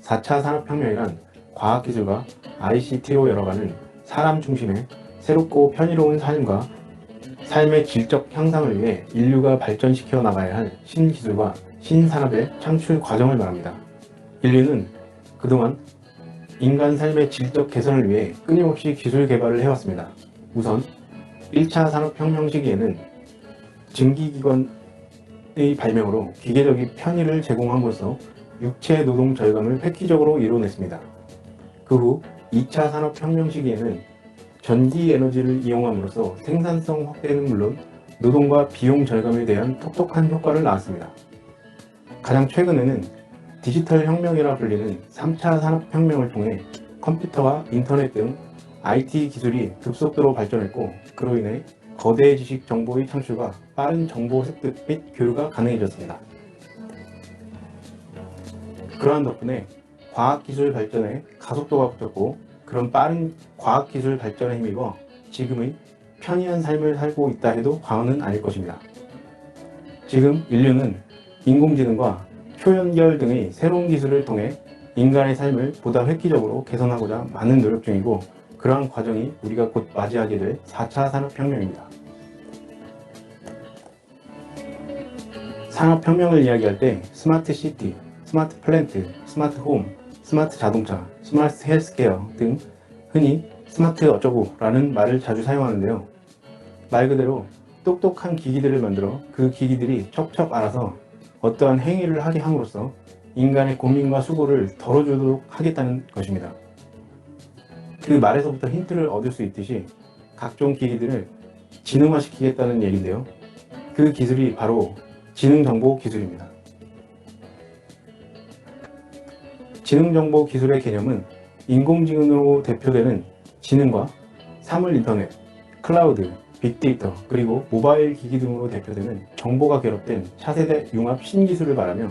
S2: 4차 산업혁명이란 과학기술과 ICT로 열어가는 사람 중심의 새롭고 편의로운 삶과 삶의 질적 향상을 위해 인류가 발전시켜 나가야 할 신기술과 신산업의 창출 과정을 말합니다. 인류는 그동안 인간 삶의 질적 개선을 위해 끊임없이 기술 개발을 해왔습니다. 우선 1차 산업혁명 시기에는 증기기관의 발명으로 기계적인 편의를 제공함으로써 육체 노동 절감을 획기적으로 이뤄냈습니다. 그 후 2차 산업혁명 시기에는 전기 에너지를 이용함으로써 생산성 확대는 물론 노동과 비용 절감에 대한 똑똑한 효과를 낳았습니다. 가장 최근에는 디지털 혁명이라 불리는 3차 산업혁명을 통해 컴퓨터와 인터넷 등 IT 기술이 급속도로 발전했고, 그로 인해 거대 지식 정보의 창출과 빠른 정보 습득 및 교류가 가능해졌습니다. 그러한 덕분에 과학기술 발전에 가속도가 붙었고, 그런 빠른 과학기술 발전에 힘입어 지금의 편리한 삶을 살고 있다 해도 과언은 아닐 것입니다. 지금 인류는 인공지능과 초연결 등의 새로운 기술을 통해 인간의 삶을 보다 획기적으로 개선하고자 많은 노력 중이고, 그러한 과정이 우리가 곧 맞이하게 될 4차 산업혁명입니다. 산업혁명을 이야기할 때 스마트 시티, 스마트 플랜트, 스마트 홈, 스마트 자동차, 스마트 헬스케어 등 흔히 스마트 어쩌고 라는 말을 자주 사용하는데요. 말 그대로 똑똑한 기기들을 만들어 그 기기들이 척척 알아서 어떠한 행위를 하게 함으로써 인간의 고민과 수고를 덜어주도록 하겠다는 것입니다. 그 말에서부터 힌트를 얻을 수 있듯이 각종 기기들을 지능화시키겠다는 얘기인데요. 그 기술이 바로 지능정보 기술입니다. 지능정보 기술의 개념은 인공지능으로 대표되는 지능과 사물인터넷, 클라우드, 빅데이터, 그리고 모바일 기기 등으로 대표되는 정보가 결합된 차세대 융합 신기술을 말하며,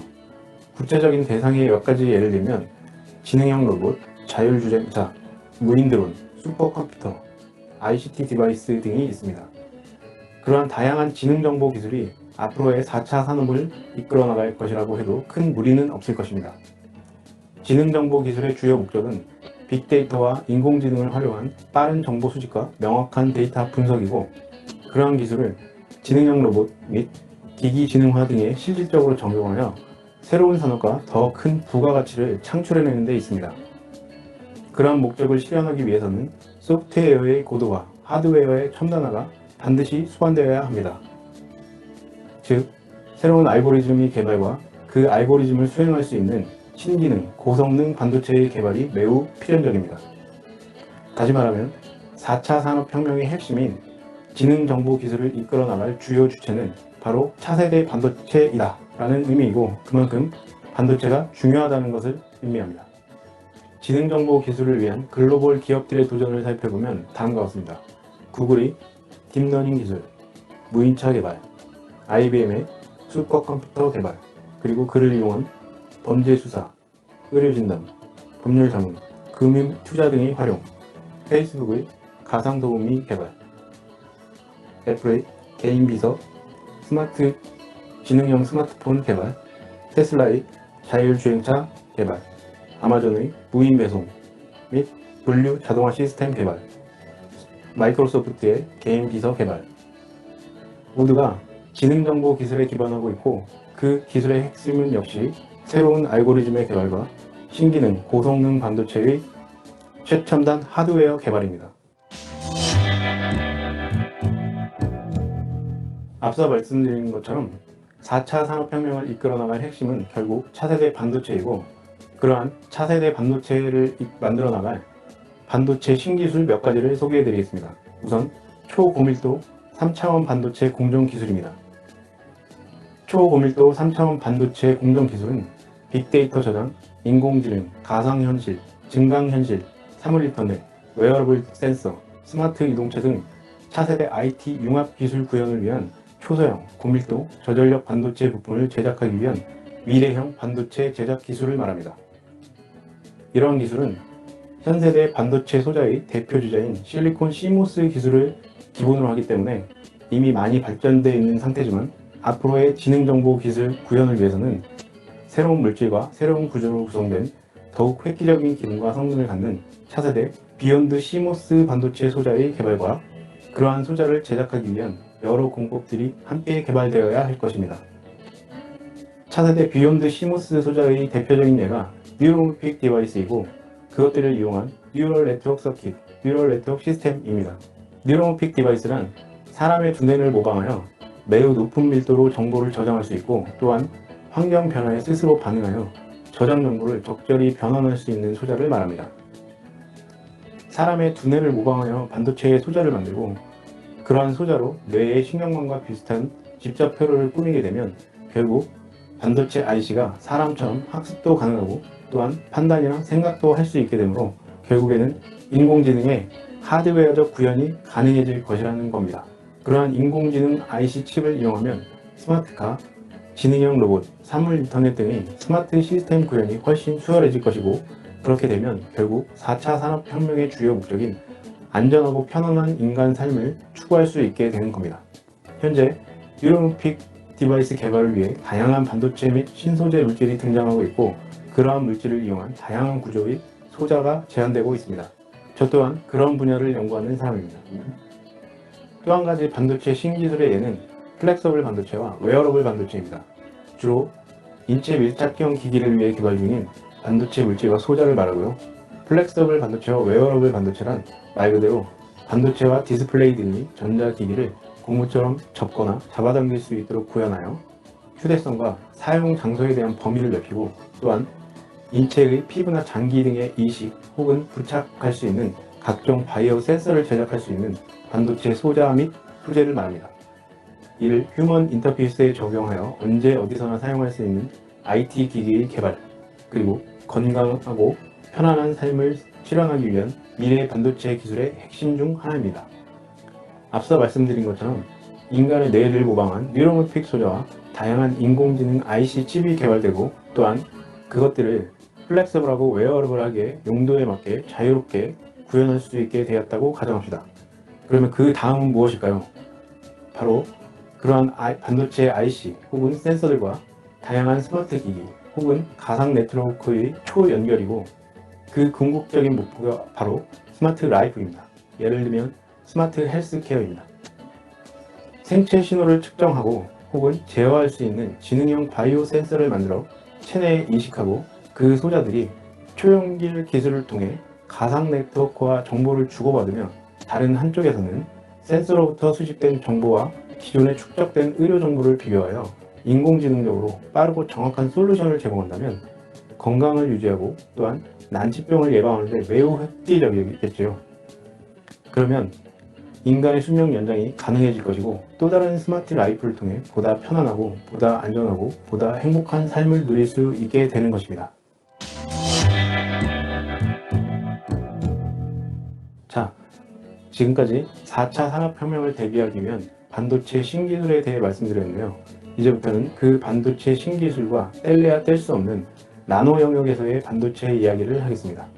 S2: 구체적인 대상의 몇 가지 예를 들면 지능형 로봇, 자율주행차, 무인드론, 슈퍼컴퓨터, ICT 디바이스 등이 있습니다. 그러한 다양한 지능정보 기술이 앞으로의 4차 산업을 이끌어 나갈 것이라고 해도 큰 무리는 없을 것입니다. 지능정보 기술의 주요 목적은 빅데이터와 인공지능을 활용한 빠른 정보 수집과 명확한 데이터 분석이고, 그러한 기술을 지능형 로봇 및 기기 지능화 등에 실질적으로 적용하여 새로운 산업과 더 큰 부가가치를 창출해내는 데 있습니다. 그러한 목적을 실현하기 위해서는 소프트웨어의 고도화, 하드웨어의 첨단화가 반드시 수반되어야 합니다. 즉, 새로운 알고리즘의 개발과 그 알고리즘을 수행할 수 있는 신기능, 고성능 반도체의 개발이 매우 필연적입니다. 다시 말하면 4차 산업혁명의 핵심인 지능정보기술을 이끌어 나갈 주요 주체는 바로 차세대 반도체이다 라는 의미이고, 그만큼 반도체가 중요하다는 것을 의미합니다. 지능정보기술을 위한 글로벌 기업들의 도전을 살펴보면 다음과 같습니다. 구글이 딥러닝 기술, 무인차 개발, IBM의 슈퍼컴퓨터 개발, 그리고 그를 이용한 범죄 수사, 의료진단, 법률 자문, 금융 투자 등의 활용, 페이스북의 가상도우미 개발, 애플의 개인 비서, 지능형 스마트폰 개발, 테슬라의 자율주행차 개발, 아마존의 무인 배송 및 분류 자동화 시스템 개발, 마이크로소프트의 개인 비서 개발, 모두가 지능정보 기술에 기반하고 있고, 그 기술의 핵심은 역시 새로운 알고리즘의 개발과 신기능, 고성능 반도체의 최첨단 하드웨어 개발입니다. 앞서 말씀드린 것처럼 4차 산업혁명을 이끌어 나갈 핵심은 결국 차세대 반도체이고, 그러한 차세대 반도체를 만들어 나갈 반도체 신기술 몇 가지를 소개해 드리겠습니다. 우선 초고밀도 3차원 반도체 공정 기술입니다. 초고밀도 3차원 반도체 공정 기술은 빅데이터 저장, 인공지능, 가상현실, 증강현실, 사물인터넷, 웨어러블 센서, 스마트 이동체 등 차세대 IT 융합 기술 구현을 위한 초소형, 고밀도, 저전력 반도체 부품을 제작하기 위한 미래형 반도체 제작 기술을 말합니다. 이러한 기술은 현세대 반도체 소자의 대표 주자인 실리콘 시모스 기술을 기본으로 하기 때문에 이미 많이 발전되어 있는 상태지만, 앞으로의 지능정보 기술 구현을 위해서는 새로운 물질과 새로운 구조로 구성된 더욱 획기적인 기능과 성능을 갖는 차세대 비욘드 시모스 반도체 소자의 개발과 그러한 소자를 제작하기 위한 여러 공법들이 함께 개발되어야 할 것입니다. 차세대 비욘드 시모스 소자의 대표적인 예가 뉴럴픽 디바이스이고, 그것들을 이용한 뉴럴 네트워크 서킷, 뉴럴 네트워크 시스템입니다. 뉴럴픽 디바이스란 사람의 두뇌를 모방하여 매우 높은 밀도로 정보를 저장할 수 있고, 또한 환경 변화에 스스로 반응하여 저장 정보를 적절히 변환할 수 있는 소자를 말합니다. 사람의 두뇌를 모방하여 반도체의 소자를 만들고, 그러한 소자로 뇌의 신경망과 비슷한 집적표를 꾸미게 되면 결국 반도체 IC가 사람처럼 학습도 가능하고, 또한 판단이나 생각도 할 수 있게 되므로 결국에는 인공지능의 하드웨어적 구현이 가능해질 것이라는 겁니다. 그러한 인공지능 IC 칩을 이용하면 스마트카, 지능형 로봇, 사물 인터넷 등의 스마트 시스템 구현이 훨씬 수월해질 것이고, 그렇게 되면 결국 4차 산업혁명의 주요 목적인 안전하고 편안한 인간 삶을 추구할 수 있게 되는 겁니다. 현재 뉴럴픽 디바이스 개발을 위해 다양한 반도체 및 신소재 물질이 등장하고 있고, 그러한 물질을 이용한 다양한 구조의 소자가 제한되고 있습니다. 저 또한 그런 분야를 연구하는 사람입니다. 또 한 가지 반도체 신기술의 예는 플렉서블 반도체와 웨어러블 반도체입니다. 주로 인체 밀착형 기기를 위해 개발 중인 반도체 물질과 소자를 말하고요. 플렉서블 반도체와 웨어러블 반도체란 말 그대로 반도체와 디스플레이 등의 전자기기를 고무처럼 접거나 잡아당길 수 있도록 구현하여 휴대성과 사용 장소에 대한 범위를 넓히고, 또한 인체의 피부나 장기 등의 이식 혹은 부착할 수 있는 각종 바이오 센서를 제작할 수 있는 반도체 소자 및 소재를 말합니다. 이를 휴먼 인터페이스에 적용하여 언제 어디서나 사용할 수 있는 IT 기기의 개발, 그리고 건강하고 편안한 삶을 실현하기 위한 미래 반도체 기술의 핵심 중 하나입니다. 앞서 말씀드린 것처럼 인간의 뇌를 모방한 뉴럴픽 소자와 다양한 인공지능 IC 칩이 개발되고, 또한 그것들을 플렉서블하고 웨어러블하게 용도에 맞게 자유롭게 구현할 수 있게 되었다고 가정합시다. 그러면 그 다음은 무엇일까요? 바로 그러한 반도체 IC 혹은 센서들과 다양한 스마트 기기 혹은 가상 네트워크의 초연결이고, 그 궁극적인 목표가 바로 스마트 라이프입니다. 예를 들면 스마트 헬스케어입니다. 생체 신호를 측정하고 혹은 제어할 수 있는 지능형 바이오 센서를 만들어 체내에 이식하고, 그 소자들이 초연길 기술을 통해 가상 네트워크와 정보를 주고받으며 다른 한쪽에서는 센서로부터 수집된 정보와 기존에 축적된 의료 정보를 비교하여 인공지능적으로 빠르고 정확한 솔루션을 제공한다면 건강을 유지하고 또한 난치병을 예방하는 데 매우 획기적이겠죠. 그러면 인간의 수명 연장이 가능해질 것이고 또 다른 스마트 라이프를 통해 보다 편안하고 보다 안전하고 보다 행복한 삶을 누릴 수 있게 되는 것입니다. 자, 지금까지 4차 산업혁명을 대비하기 위한 반도체 신기술에 대해 말씀드렸는데요. 이제부터는 그 반도체 신기술과 뗄래야 뗄 수 없는 나노 영역에서의 반도체 이야기를 하겠습니다.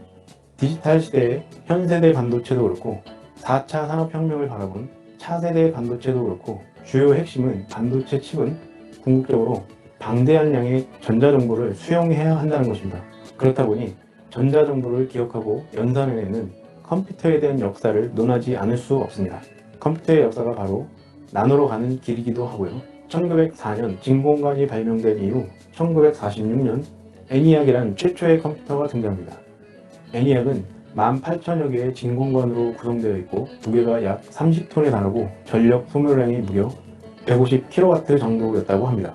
S2: 디지털 시대의 현 세대 반도체도 그렇고 4차 산업혁명을 바라본 차세대 반도체도 그렇고 주요 핵심은 반도체 칩은 궁극적으로 방대한 양의 전자정보를 수용해야 한다는 것입니다. 그렇다 보니 전자정보를 기억하고 연산해내는 컴퓨터에 대한 역사를 논하지 않을 수 없습니다. 컴퓨터의 역사가 바로 나노로 가는 길이기도 하고요. 1904년 진공관이 발명된 이후 1946년 ENIAC이란 최초의 컴퓨터가 등장합니다. ENIAC은 18,000여 개의 진공관으로 구성되어 있고 무게가 약 30톤에 달하고 전력 소모량이 무려 150kW 정도였다고 합니다.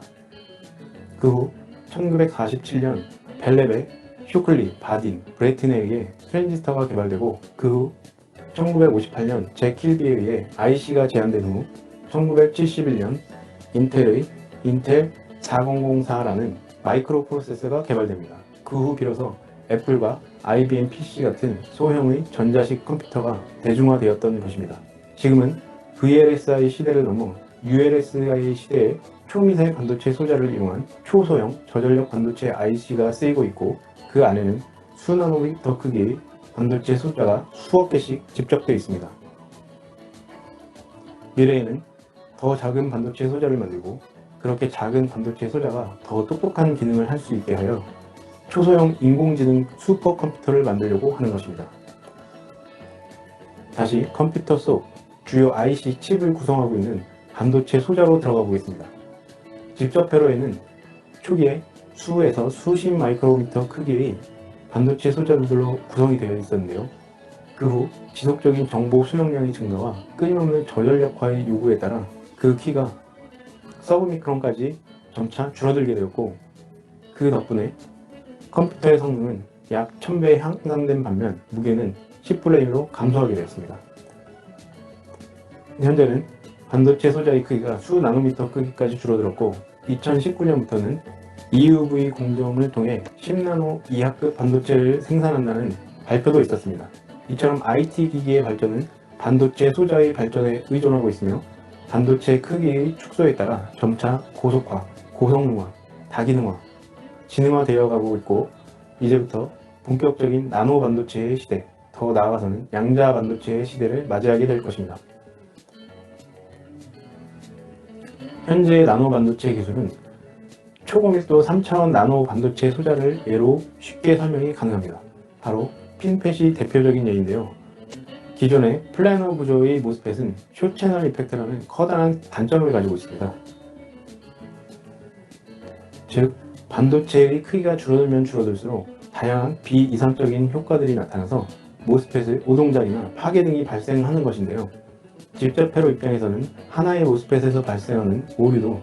S2: 그 후 1947년 벨레베, 슈클리, 바딘, 브레튼에 의해 트랜지스터가 개발되고 그 후 1958년 잭 킬비에 의해 IC가 제안된 후 1971년 인텔의 인텔 4004라는 마이크로 프로세서가 개발됩니다. 그 후 비로소 애플과 IBM PC 같은 소형의 전자식 컴퓨터가 대중화되었던 것입니다. 지금은 VLSI 시대를 넘어 ULSI 시대에 초미세 반도체 소자를 이용한 초소형 저전력 반도체 IC가 쓰이고 있고 그 안에는 수나노미터 크기의 반도체 소자가 수억 개씩 집적되어 있습니다. 미래에는 더 작은 반도체 소자를 만들고 그렇게 작은 반도체 소자가 더 똑똑한 기능을 할 수 있게 하여 초소형 인공지능 슈퍼컴퓨터를 만들려고 하는 것입니다. 다시 컴퓨터 속 주요 IC 칩을 구성하고 있는 반도체 소자로 들어가 보겠습니다. 직접 회로에는 초기에 수에서 수십 마이크로미터 크기의 반도체 소자들로 구성이 되어 있었는데요. 그 후 지속적인 정보 수용량의 증가와 끊임없는 저전력화의 요구에 따라 그 키가 서브미크론까지 점차 줄어들게 되었고 그 덕분에 컴퓨터의 성능은 약 1000배 향상된 반면 무게는 10분의 1로 감소하게 되었습니다. 현재는 반도체 소자의 크기가 수 나노미터 크기까지 줄어들었고 2019년부터는 EUV 공정을 통해 10나노 이하급 반도체를 생산한다는 발표도 있었습니다. 이처럼 IT 기기의 발전은 반도체 소자의 발전에 의존하고 있으며 반도체 크기의 축소에 따라 점차 고속화, 고성능화, 다기능화, 지능화되어 가고 있고 이제부터 본격적인 나노 반도체의 시대, 더 나아가서는 양자 반도체의 시대를 맞이하게 될 것입니다. 현재의 나노 반도체 기술은 초고밀도 3차원 나노 반도체 소자를 예로 쉽게 설명이 가능합니다. 바로 핀펫이 대표적인 예인데요. 기존의 플래너 구조의 모스펫은 숏채널 이펙트라는 커다란 단점을 가지고 있습니다. 즉, 반도체의 크기가 줄어들면 줄어들수록 다양한 비이상적인 효과들이 나타나서 모스펫의 오동작이나 파괴 등이 발생하는 것인데요. 직접 회로 입장에서는 하나의 모스펫에서 발생하는 오류도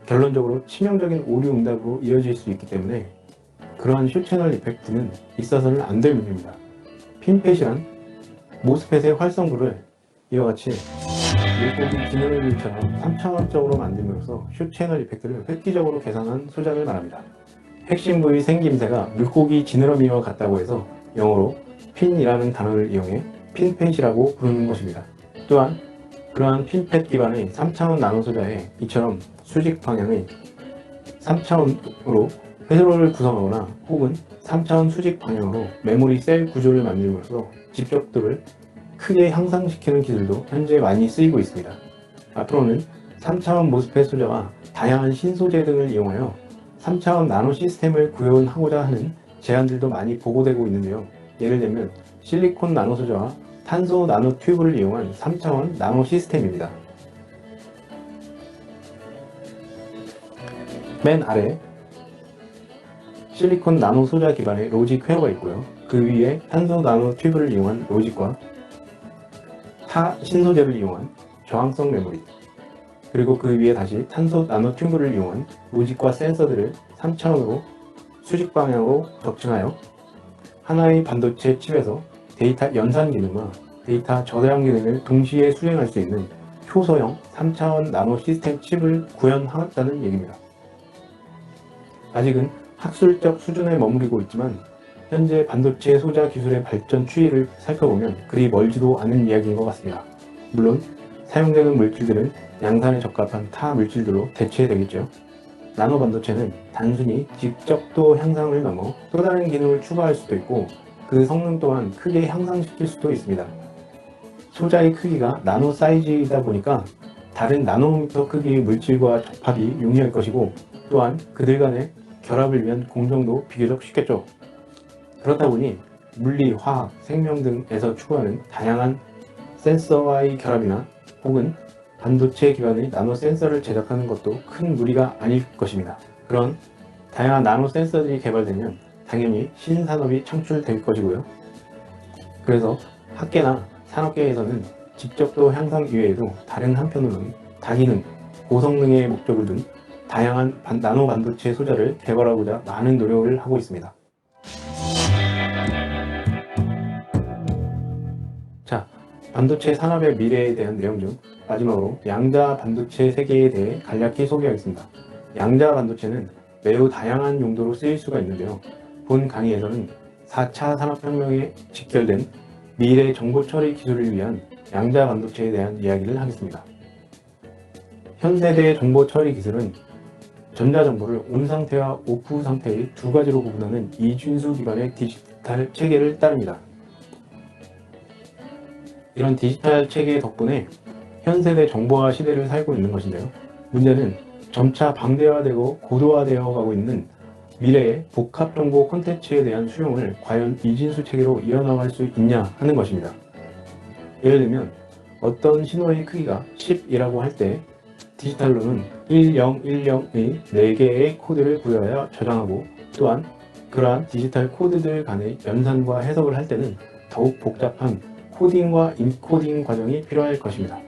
S2: 결론적으로 치명적인 오류 응답으로 이어질 수 있기 때문에 그러한 숏채널 이펙트는 있어서는 안 될 문제입니다. 핀펫이란 모스펫의 활성도를 이와 같이 물고기 지느러미처럼 3차원적으로 만듦으로써 숏채널 이펙트를 획기적으로 계산한 소자를 말합니다. 핵심 부위 생김새가 물고기 지느러미와 같다고 해서 영어로 핀이라는 단어를 이용해 핀펫이라고 부르는 것입니다. 또한 그러한 핀펫 기반의 3차원 나노 소자에 이처럼 수직 방향의 3차원으로 회로를 구성하거나 혹은 3차원 수직 방향으로 메모리 셀 구조를 만들므로써 집적도를 크게 향상시키는 기술도 현재 많이 쓰이고 있습니다. 앞으로는 3차원 모스펫 소자와 다양한 신소재 등을 이용하여 3차원 나노 시스템을 구현하고자 하는 제안들도 많이 보고되고 있는데요. 예를 들면 실리콘 나노 소자와 탄소 나노 튜브를 이용한 3차원 나노 시스템입니다. 맨 아래 실리콘 나노 소자 기반의 로직 회로가 있고요. 그 위에 탄소 나노 튜브를 이용한 로직과 타 신소재를 이용한 저항성 메모리, 그리고 그 위에 다시 탄소 나노 튜브를 이용한 로직과 센서들을 3차원으로 수직 방향으로 적층하여 하나의 반도체 칩에서 데이터 연산 기능과 데이터 저장 기능을 동시에 수행할 수 있는 효소형 3차원 나노 시스템 칩을 구현하였다는 얘기입니다. 아직은 학술적 수준에 머무르고 있지만 현재 반도체 소자 기술의 발전 추이를 살펴보면 그리 멀지도 않은 이야기인 것 같습니다. 물론 사용되는 물질들은 양산에 적합한 타 물질들로 대체되겠죠. 나노 반도체는 단순히 직접도 향상을 넘어 또 다른 기능을 추가할 수도 있고 그 성능 또한 크게 향상시킬 수도 있습니다. 소자의 크기가 나노 사이즈이다 보니까 다른 나노미터 크기의 물질과 접합이 용이할 것이고 또한 그들 간의 결합을 위한 공정도 비교적 쉽겠죠. 그렇다 보니 물리, 화학, 생명 등에서 추구하는 다양한 센서와의 결합이나 혹은 반도체 기반의 나노 센서를 제작하는 것도 큰 무리가 아닐 것입니다. 그런 다양한 나노 센서들이 개발되면 당연히 신산업이 창출될 것이고요. 그래서 학계나 산업계에서는 직접도 향상 이외에도 다른 한편으로는 다기능, 고성능의 목적을 둔 다양한 나노 반도체 소자를 개발하고자 많은 노력을 하고 있습니다. 자, 반도체 산업의 미래에 대한 내용 중 마지막으로 양자 반도체 세계에 대해 간략히 소개하겠습니다. 양자 반도체는 매우 다양한 용도로 쓰일 수가 있는데요. 본 강의에서는 4차 산업혁명에 직결된 미래 정보 처리 기술을 위한 양자 반도체에 대한 이야기를 하겠습니다. 현 세대의 정보 처리 기술은 전자정보를 온 상태와 오프 상태의 두 가지로 구분하는 이진수 기반의 디지털 체계를 따릅니다. 이런 디지털 체계 덕분에 현 세대 정보화 시대를 살고 있는 것인데요. 문제는 점차 방대화되고 고도화되어 가고 있는 미래의 복합정보 콘텐츠에 대한 수용을 과연 이진수 체계로 이어나갈 수 있냐 하는 것입니다. 예를 들면 어떤 신호의 크기가 10이라고 할 때 디지털로는 1010의 4개의 코드를 부여하여 저장하고 또한 그러한 디지털 코드들 간의 연산과 해석을 할 때는 더욱 복잡한 코딩과 인코딩 과정이 필요할 것입니다.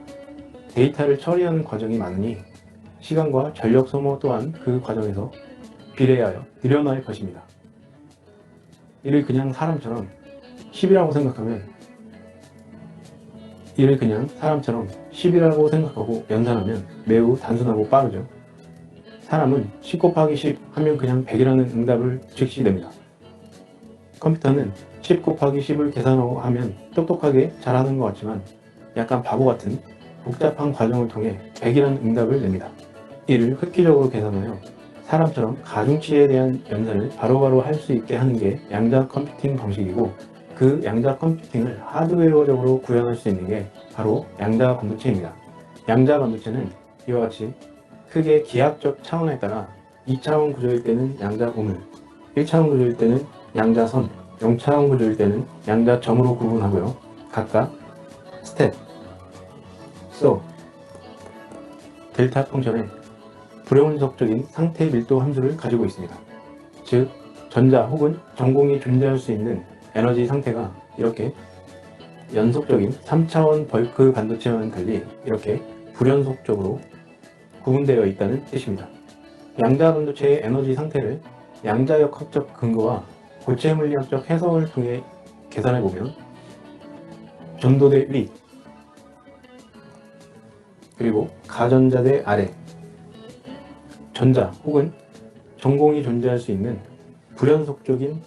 S2: 데이터를 처리하는 과정이 많으니 시간과 전력 소모 또한 그 과정에서 비례하여 늘어날 것입니다. 이를 그냥 사람처럼 10이라고 생각하고 연산하면 매우 단순하고 빠르죠. 사람은 10 곱하기 10 하면 그냥 100이라는 응답을 즉시 냅니다. 컴퓨터는 10 곱하기 10을 계산하면 똑똑하게 잘하는 것 같지만 약간 바보 같은 복잡한 과정을 통해 100이라는 응답을 냅니다. 이를 획기적으로 계산하여 사람처럼 가중치에 대한 연산을 바로바로 할 수 있게 하는 게 양자 컴퓨팅 방식이고 그 양자 컴퓨팅을 하드웨어적으로 구현할 수 있는 게 바로 양자 반도체입니다. 양자 반도체는 이와 같이 크게 기하학적 차원에 따라 2차원 구조일 때는 양자 우물, 1차원 구조일 때는 양자선, 0차원 구조일 때는 양자점으로 구분하고요. 각각 스텝, 소, 델타 펑션의 불연속적인 상태 밀도 함수를 가지고 있습니다. 즉, 전자 혹은 전공이 존재할 수 있는 에너지 상태가 이렇게 연속적인 3차원 벌크 반도체와는 달리 이렇게 불연속적으로 구분되어 있다는 뜻입니다. 양자 반도체의 에너지 상태를 양자역학적 근거와 고체 물리학적 해석을 통해 계산해보면 전도 대 위, 그리고 가전자 대 아래, 전자 혹은 전공이 존재할 수 있는 불연속적인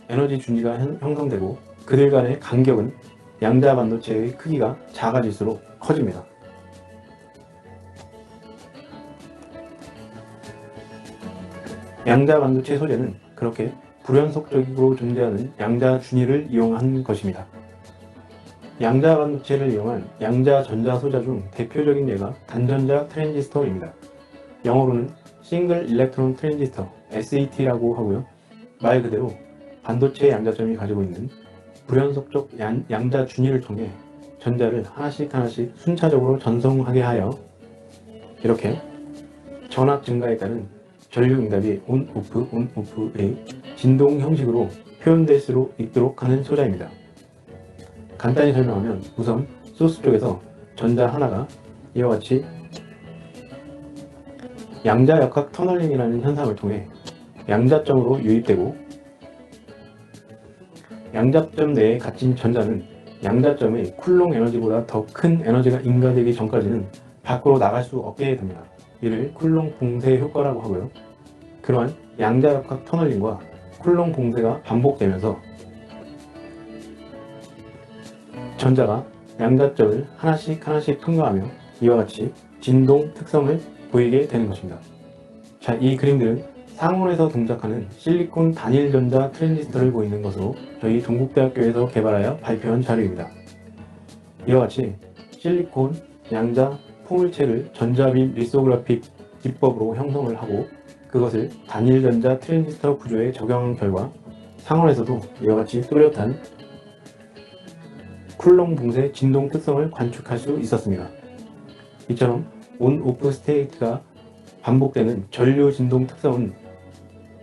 S2: 에너지 준위가 형성되고 그들 간의 간격은 양자 반도체의 크기가 작아질수록 커집니다. 양자 반도체 소재는 그렇게 불연속적으로 존재하는 양자 준위를 이용한 것입니다. 양자 반도체를 이용한 양자 전자 소자 중 대표적인 예가 단전자 트랜지스터입니다. 영어로는 싱글 일렉트론 트랜지스터 SET라고 하고요. 말 그대로 반도체 양자점이 가지고 있는 불연속적 양자 준위를 통해 전자를 하나씩 순차적으로 전송하게 하여 이렇게 전압 증가에 따른 전류 응답이 온오프의 진동 형식으로 표현될 수 있도록 하는 소자입니다. 간단히 설명하면 우선 소스 쪽에서 전자 하나가 이와 같이 양자역학 터널링이라는 현상을 통해 양자점으로 유입되고 양자점 내에 갇힌 전자는 양자점의 쿨롱 에너지보다 더 큰 에너지가 인가되기 전까지는 밖으로 나갈 수 없게 됩니다. 이를 쿨롱 봉쇄 효과라고 하고요. 그러한 양자역학 터널링과 쿨롱 봉쇄가 반복되면서 전자가 양자점을 하나씩 통과하며 이와 같이 진동 특성을 보이게 되는 것입니다. 자, 이 그림들은 상온에서 동작하는 실리콘 단일 전자 트랜지스터를 보이는 것으로 저희 동국대학교에서 개발하여 발표한 자료입니다. 이와 같이 실리콘 양자 포물체를 전자빔 리소그래픽 기법으로 형성을 하고 그것을 단일 전자 트랜지스터 구조에 적용한 결과 상온에서도 이와 같이 뚜렷한 쿨롱 봉쇄 진동 특성을 관측할 수 있었습니다. 이처럼 온-오프 스테이트가 반복되는 전류 진동 특성은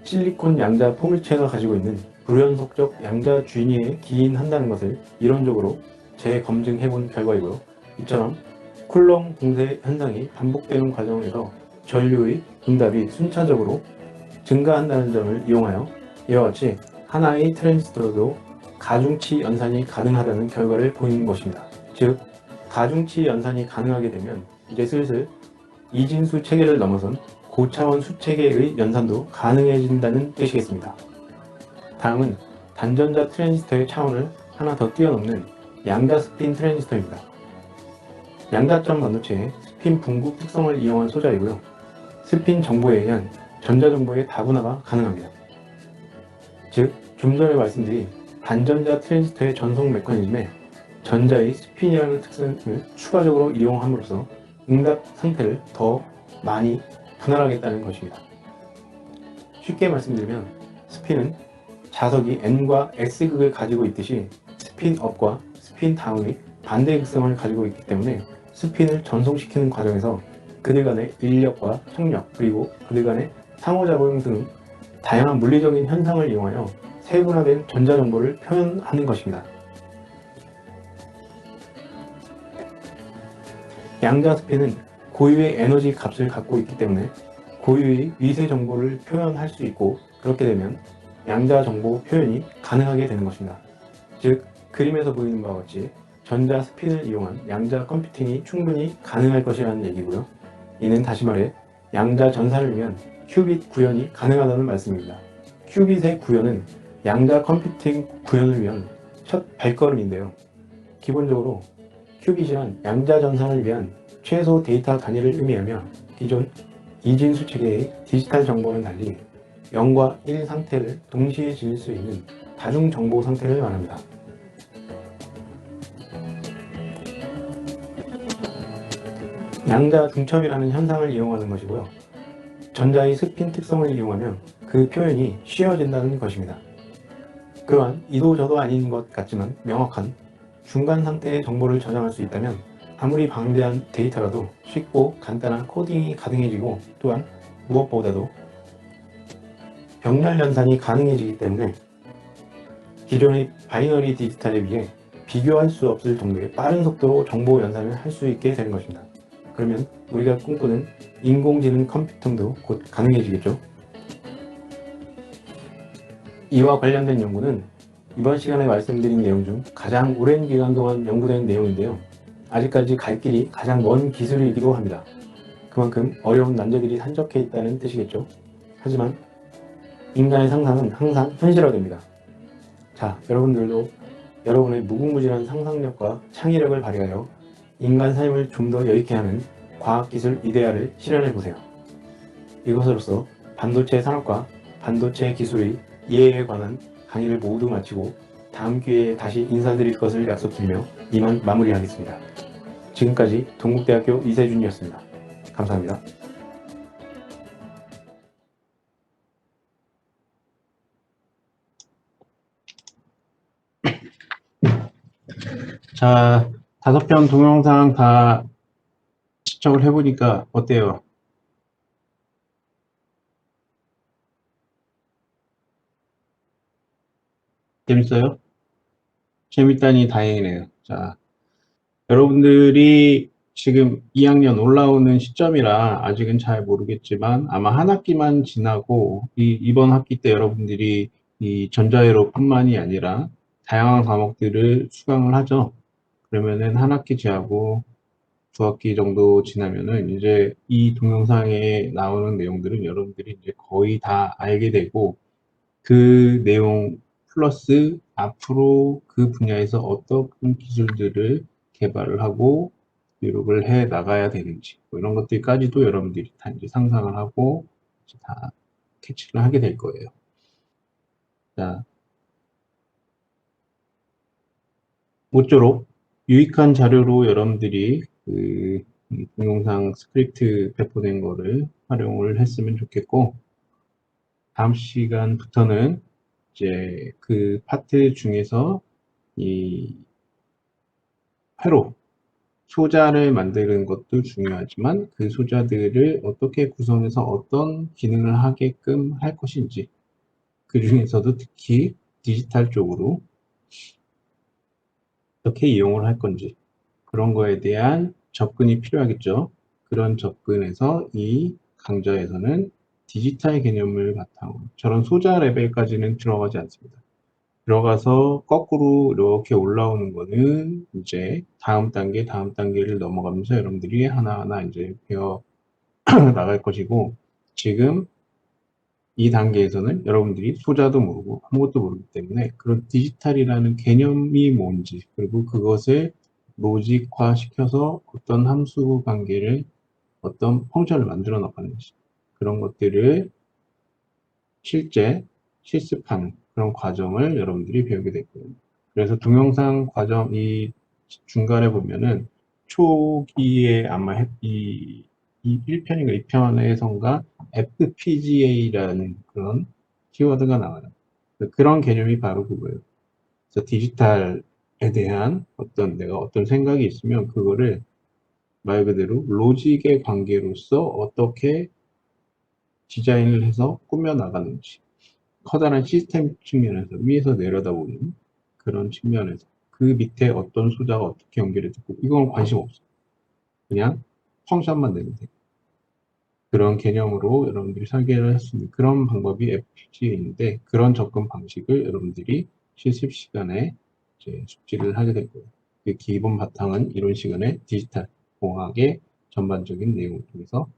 S2: 실리콘 양자 포물체가 가지고 있는 불연속적 양자 주인에 기인한다는 것을 이론적으로 재검증해 본 결과이고요. 이처럼 쿨롱 봉쇄 현상이 반복되는 과정에서 전류의 응답이 순차적으로 증가한다는 점을 이용하여 이와 같이 하나의 트랜지스터로도 가중치 연산이 가능하다는 결과를 보이는 것입니다. 즉, 가중치 연산이 가능하게 되면 이제 슬슬 이진수 체계를 넘어선 고차원 수체계의 연산도 가능해진다는 뜻이겠습니다. 다음은 단전자 트랜지스터의 차원을 하나 더 뛰어넘는 양자 스핀 트랜지스터입니다. 양자점 반도체의 스핀 분국 특성을 이용한 소자이고요. 스핀 정보에 의한 전자 정보의 다분화가 가능합니다. 즉, 좀 전에 말씀드린 단전자 트랜지스터의 전송 메커니즘에 전자의 스핀이라는 특성을 추가적으로 이용함으로써 응답 상태를 더 많이 분할하겠다는 것입니다. 쉽게 말씀드리면 스핀은 자석이 N과 S극을 가지고 있듯이 스핀업과 스핀다운의 반대 극성을 가지고 있기 때문에 스핀을 전송시키는 과정에서 그들 간의 인력과 청력 그리고 그들 간의 상호작용 등 다양한 물리적인 현상을 이용하여 세분화된 전자정보를 표현하는 것입니다. 양자 스핀은 고유의 에너지 값을 갖고 있기 때문에 고유의 위세 정보를 표현할 수 있고 그렇게 되면 양자 정보 표현이 가능하게 되는 것입니다. 즉, 그림에서 보이는 바와 같이 전자 스핀을 이용한 양자 컴퓨팅이 충분히 가능할 것이라는 얘기고요. 이는 다시 말해 양자 전산을 위한 큐빗 구현이 가능하다는 말씀입니다. 큐빗의 구현은 양자 컴퓨팅 구현을 위한 첫 발걸음인데요. 기본적으로 큐빗이란 양자 전산을 위한 최소 데이터 단위를 의미하며 기존 이진수 체계의 디지털 정보와는 달리 0과 1 상태를 동시에 지닐 수 있는 다중 정보 상태를 말합니다. 양자 중첩이라는 현상을 이용하는 것이고요. 전자의 스핀 특성을 이용하며 그 표현이 쉬워진다는 것입니다. 그러한 이도저도 아닌 것 같지만 명확한 중간 상태의 정보를 저장할 수 있다면 아무리 방대한 데이터라도 쉽고 간단한 코딩이 가능해지고 또한 무엇보다도 병렬 연산이 가능해지기 때문에 기존의 바이너리 디지털에 비해 비교할 수 없을 정도의 빠른 속도로 정보 연산을 할 수 있게 되는 것입니다. 그러면 우리가 꿈꾸는 인공지능 컴퓨팅도 곧 가능해지겠죠. 이와 관련된 연구는 이번 시간에 말씀드린 내용 중 가장 오랜 기간 동안 연구된 내용인데요. 아직까지 갈 길이 가장 먼 기술이기도 합니다. 그만큼 어려운 난제들이 산적해 있다는 뜻이겠죠. 하지만 인간의 상상은 항상 현실화됩니다. 자, 여러분들도 여러분의 무궁무진한 상상력과 창의력을 발휘하여 인간 삶을 좀 더 여유있게 하는 과학기술 이데아를 실현해보세요. 이것으로써 반도체 산업과 반도체 기술의 이해에 관한 강의를 모두 마치고 다음 기회에 다시 인사드릴 것을 약속드리며 이만 마무리하겠습니다. 지금까지 동국대학교 이세준이었습니다. 감사합니다.
S1: 자, 5편 동영상 다 시청을 해보니까 어때요? 재밌어요? 재밌다니 다행이네요. 자, 여러분들이 지금 2학년 올라오는 시점이라 아직은 잘 모르겠지만 아마 한 학기만 지나고 이번 학기 때 여러분들이 이 전자회로 뿐만이 아니라 다양한 과목들을 수강을 하죠. 그러면은 한 학기 지나고 두 학기 정도 지나면은 이제 이 동영상에 나오는 내용들은 여러분들이 이제 거의 다 알게 되고 그 내용 플러스 앞으로 그 분야에서 어떤 기술들을 개발을 하고 노력을 해 나가야 되는지 뭐 이런 것들까지도 여러분들이 다 이제 상상을 하고 이제 다 캐치를 하게 될 거예요. 자, 모쪼록 유익한 자료로 여러분들이 이 동영상 스크립트 배포된 거를 활용을 했으면 좋겠고, 다음 시간부터는 이제 그 파트 중에서 이 회로, 소자를 만드는 것도 중요하지만 그 소자들을 어떻게 구성해서 어떤 기능을 하게끔 할 것인지, 그 중에서도 특히 디지털 쪽으로 어떻게 이용을 할 건지, 그런 거에 대한 접근이 필요하겠죠. 그런 접근에서 이 강좌에서는 디지털 개념을 바탕으로, 저런 소자 레벨까지는 들어가지 않습니다. 들어가서 거꾸로 이렇게 올라오는 거는 이제 다음 단계를 넘어가면서 여러분들이 하나하나 이제 배워 나갈 것이고, 지금 이 단계에서는 여러분들이 소자도 모르고 아무것도 모르기 때문에 그런 디지털이라는 개념이 뭔지, 그리고 그것을 로직화 시켜서 어떤 함수 관계를, 어떤 펑션을 만들어 나가는지, 그런 것들을 실제 실습하는 그런 과정을 여러분들이 배우게 됐고요. 그래서 동영상 과정 이 중간에 보면은 초기에 아마 이 1편인가 2편에선가 FPGA라는 그런 키워드가 나와요. 그런 개념이 바로 그거예요. 그래서 디지털에 대한 내가 어떤 생각이 있으면 그거를 말 그대로 로직의 관계로서 어떻게 디자인을 해서 꾸며 나가는지, 커다란 시스템 측면에서 위에서 내려다보는 그런 측면에서 그 밑에 어떤 소자가 어떻게 연결이 되고 이건 관심 없어. 그냥 펑션만 내면 돼. 그런 개념으로 여러분들이 설계를 할 수 있는 그런 방법이 FPGA인데, 그런 접근 방식을 여러분들이 실습 시간에 이제 숙지를 하게 될 거예요. 그 기본 바탕은 이론 시간에 디지털 공학의 전반적인 내용을 통해서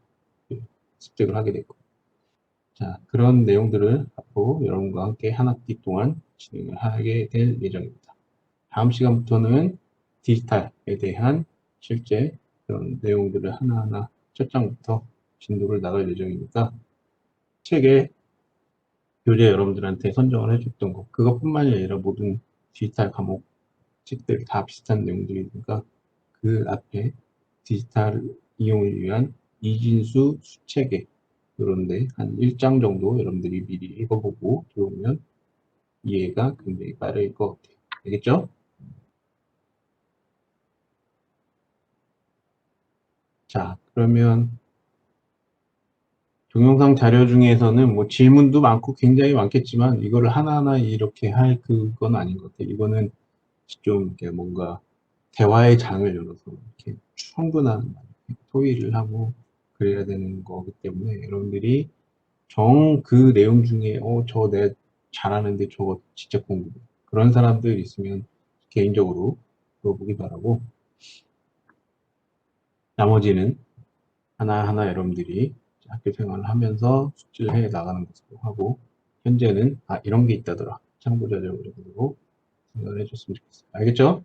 S1: 습득을 하게 될 거예요. 자, 그런 내용들을 앞으로 여러분과 함께 한 학기 동안 진행을 하게 될 예정입니다. 다음 시간부터는 디지털에 대한 실제 그런 내용들을 하나하나 첫 장부터 진도를 나갈 예정이니까 책에 교재 여러분들한테 선정을 해줬던 거, 그것뿐만이 아니라 모든 디지털 과목 책들 다 비슷한 내용들이니까 그 앞에 디지털 이용을 위한 이진수 수체계, 그런데 한 1장 정도 여러분들이 미리 읽어보고 들어오면 이해가 굉장히 빠를 것 같아요. 알겠죠? 자, 그러면 동영상 자료 중에서는 뭐 질문도 많고 굉장히 많겠지만 이거를 하나하나 이렇게 할 그건 아닌 것 같아요. 이거는 좀 이렇게 뭔가 대화의 장을 열어서 이렇게 충분한 토의를 하고 그래야 되는 거기 때문에 여러분들이 그 내용 중에 저거 내가 잘하는데 저거 진짜 궁금해, 그런 사람들 있으면 개인적으로 물어보기 바라고, 나머지는 하나하나 여러분들이 학교 생활을 하면서 숙지를 해 나가는 것으로 하고, 현재는 이런 게 있다더라 참고 자료로 생각을 해줬으면 좋겠어요. 알겠죠?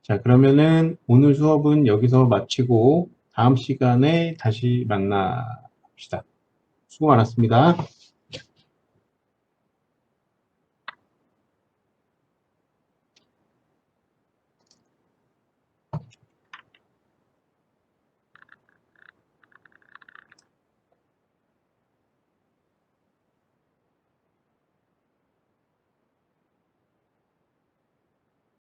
S1: 자, 그러면은 오늘 수업은 여기서 마치고 다음 시간에 다시 만나 봅시다. 수고 많았습니다.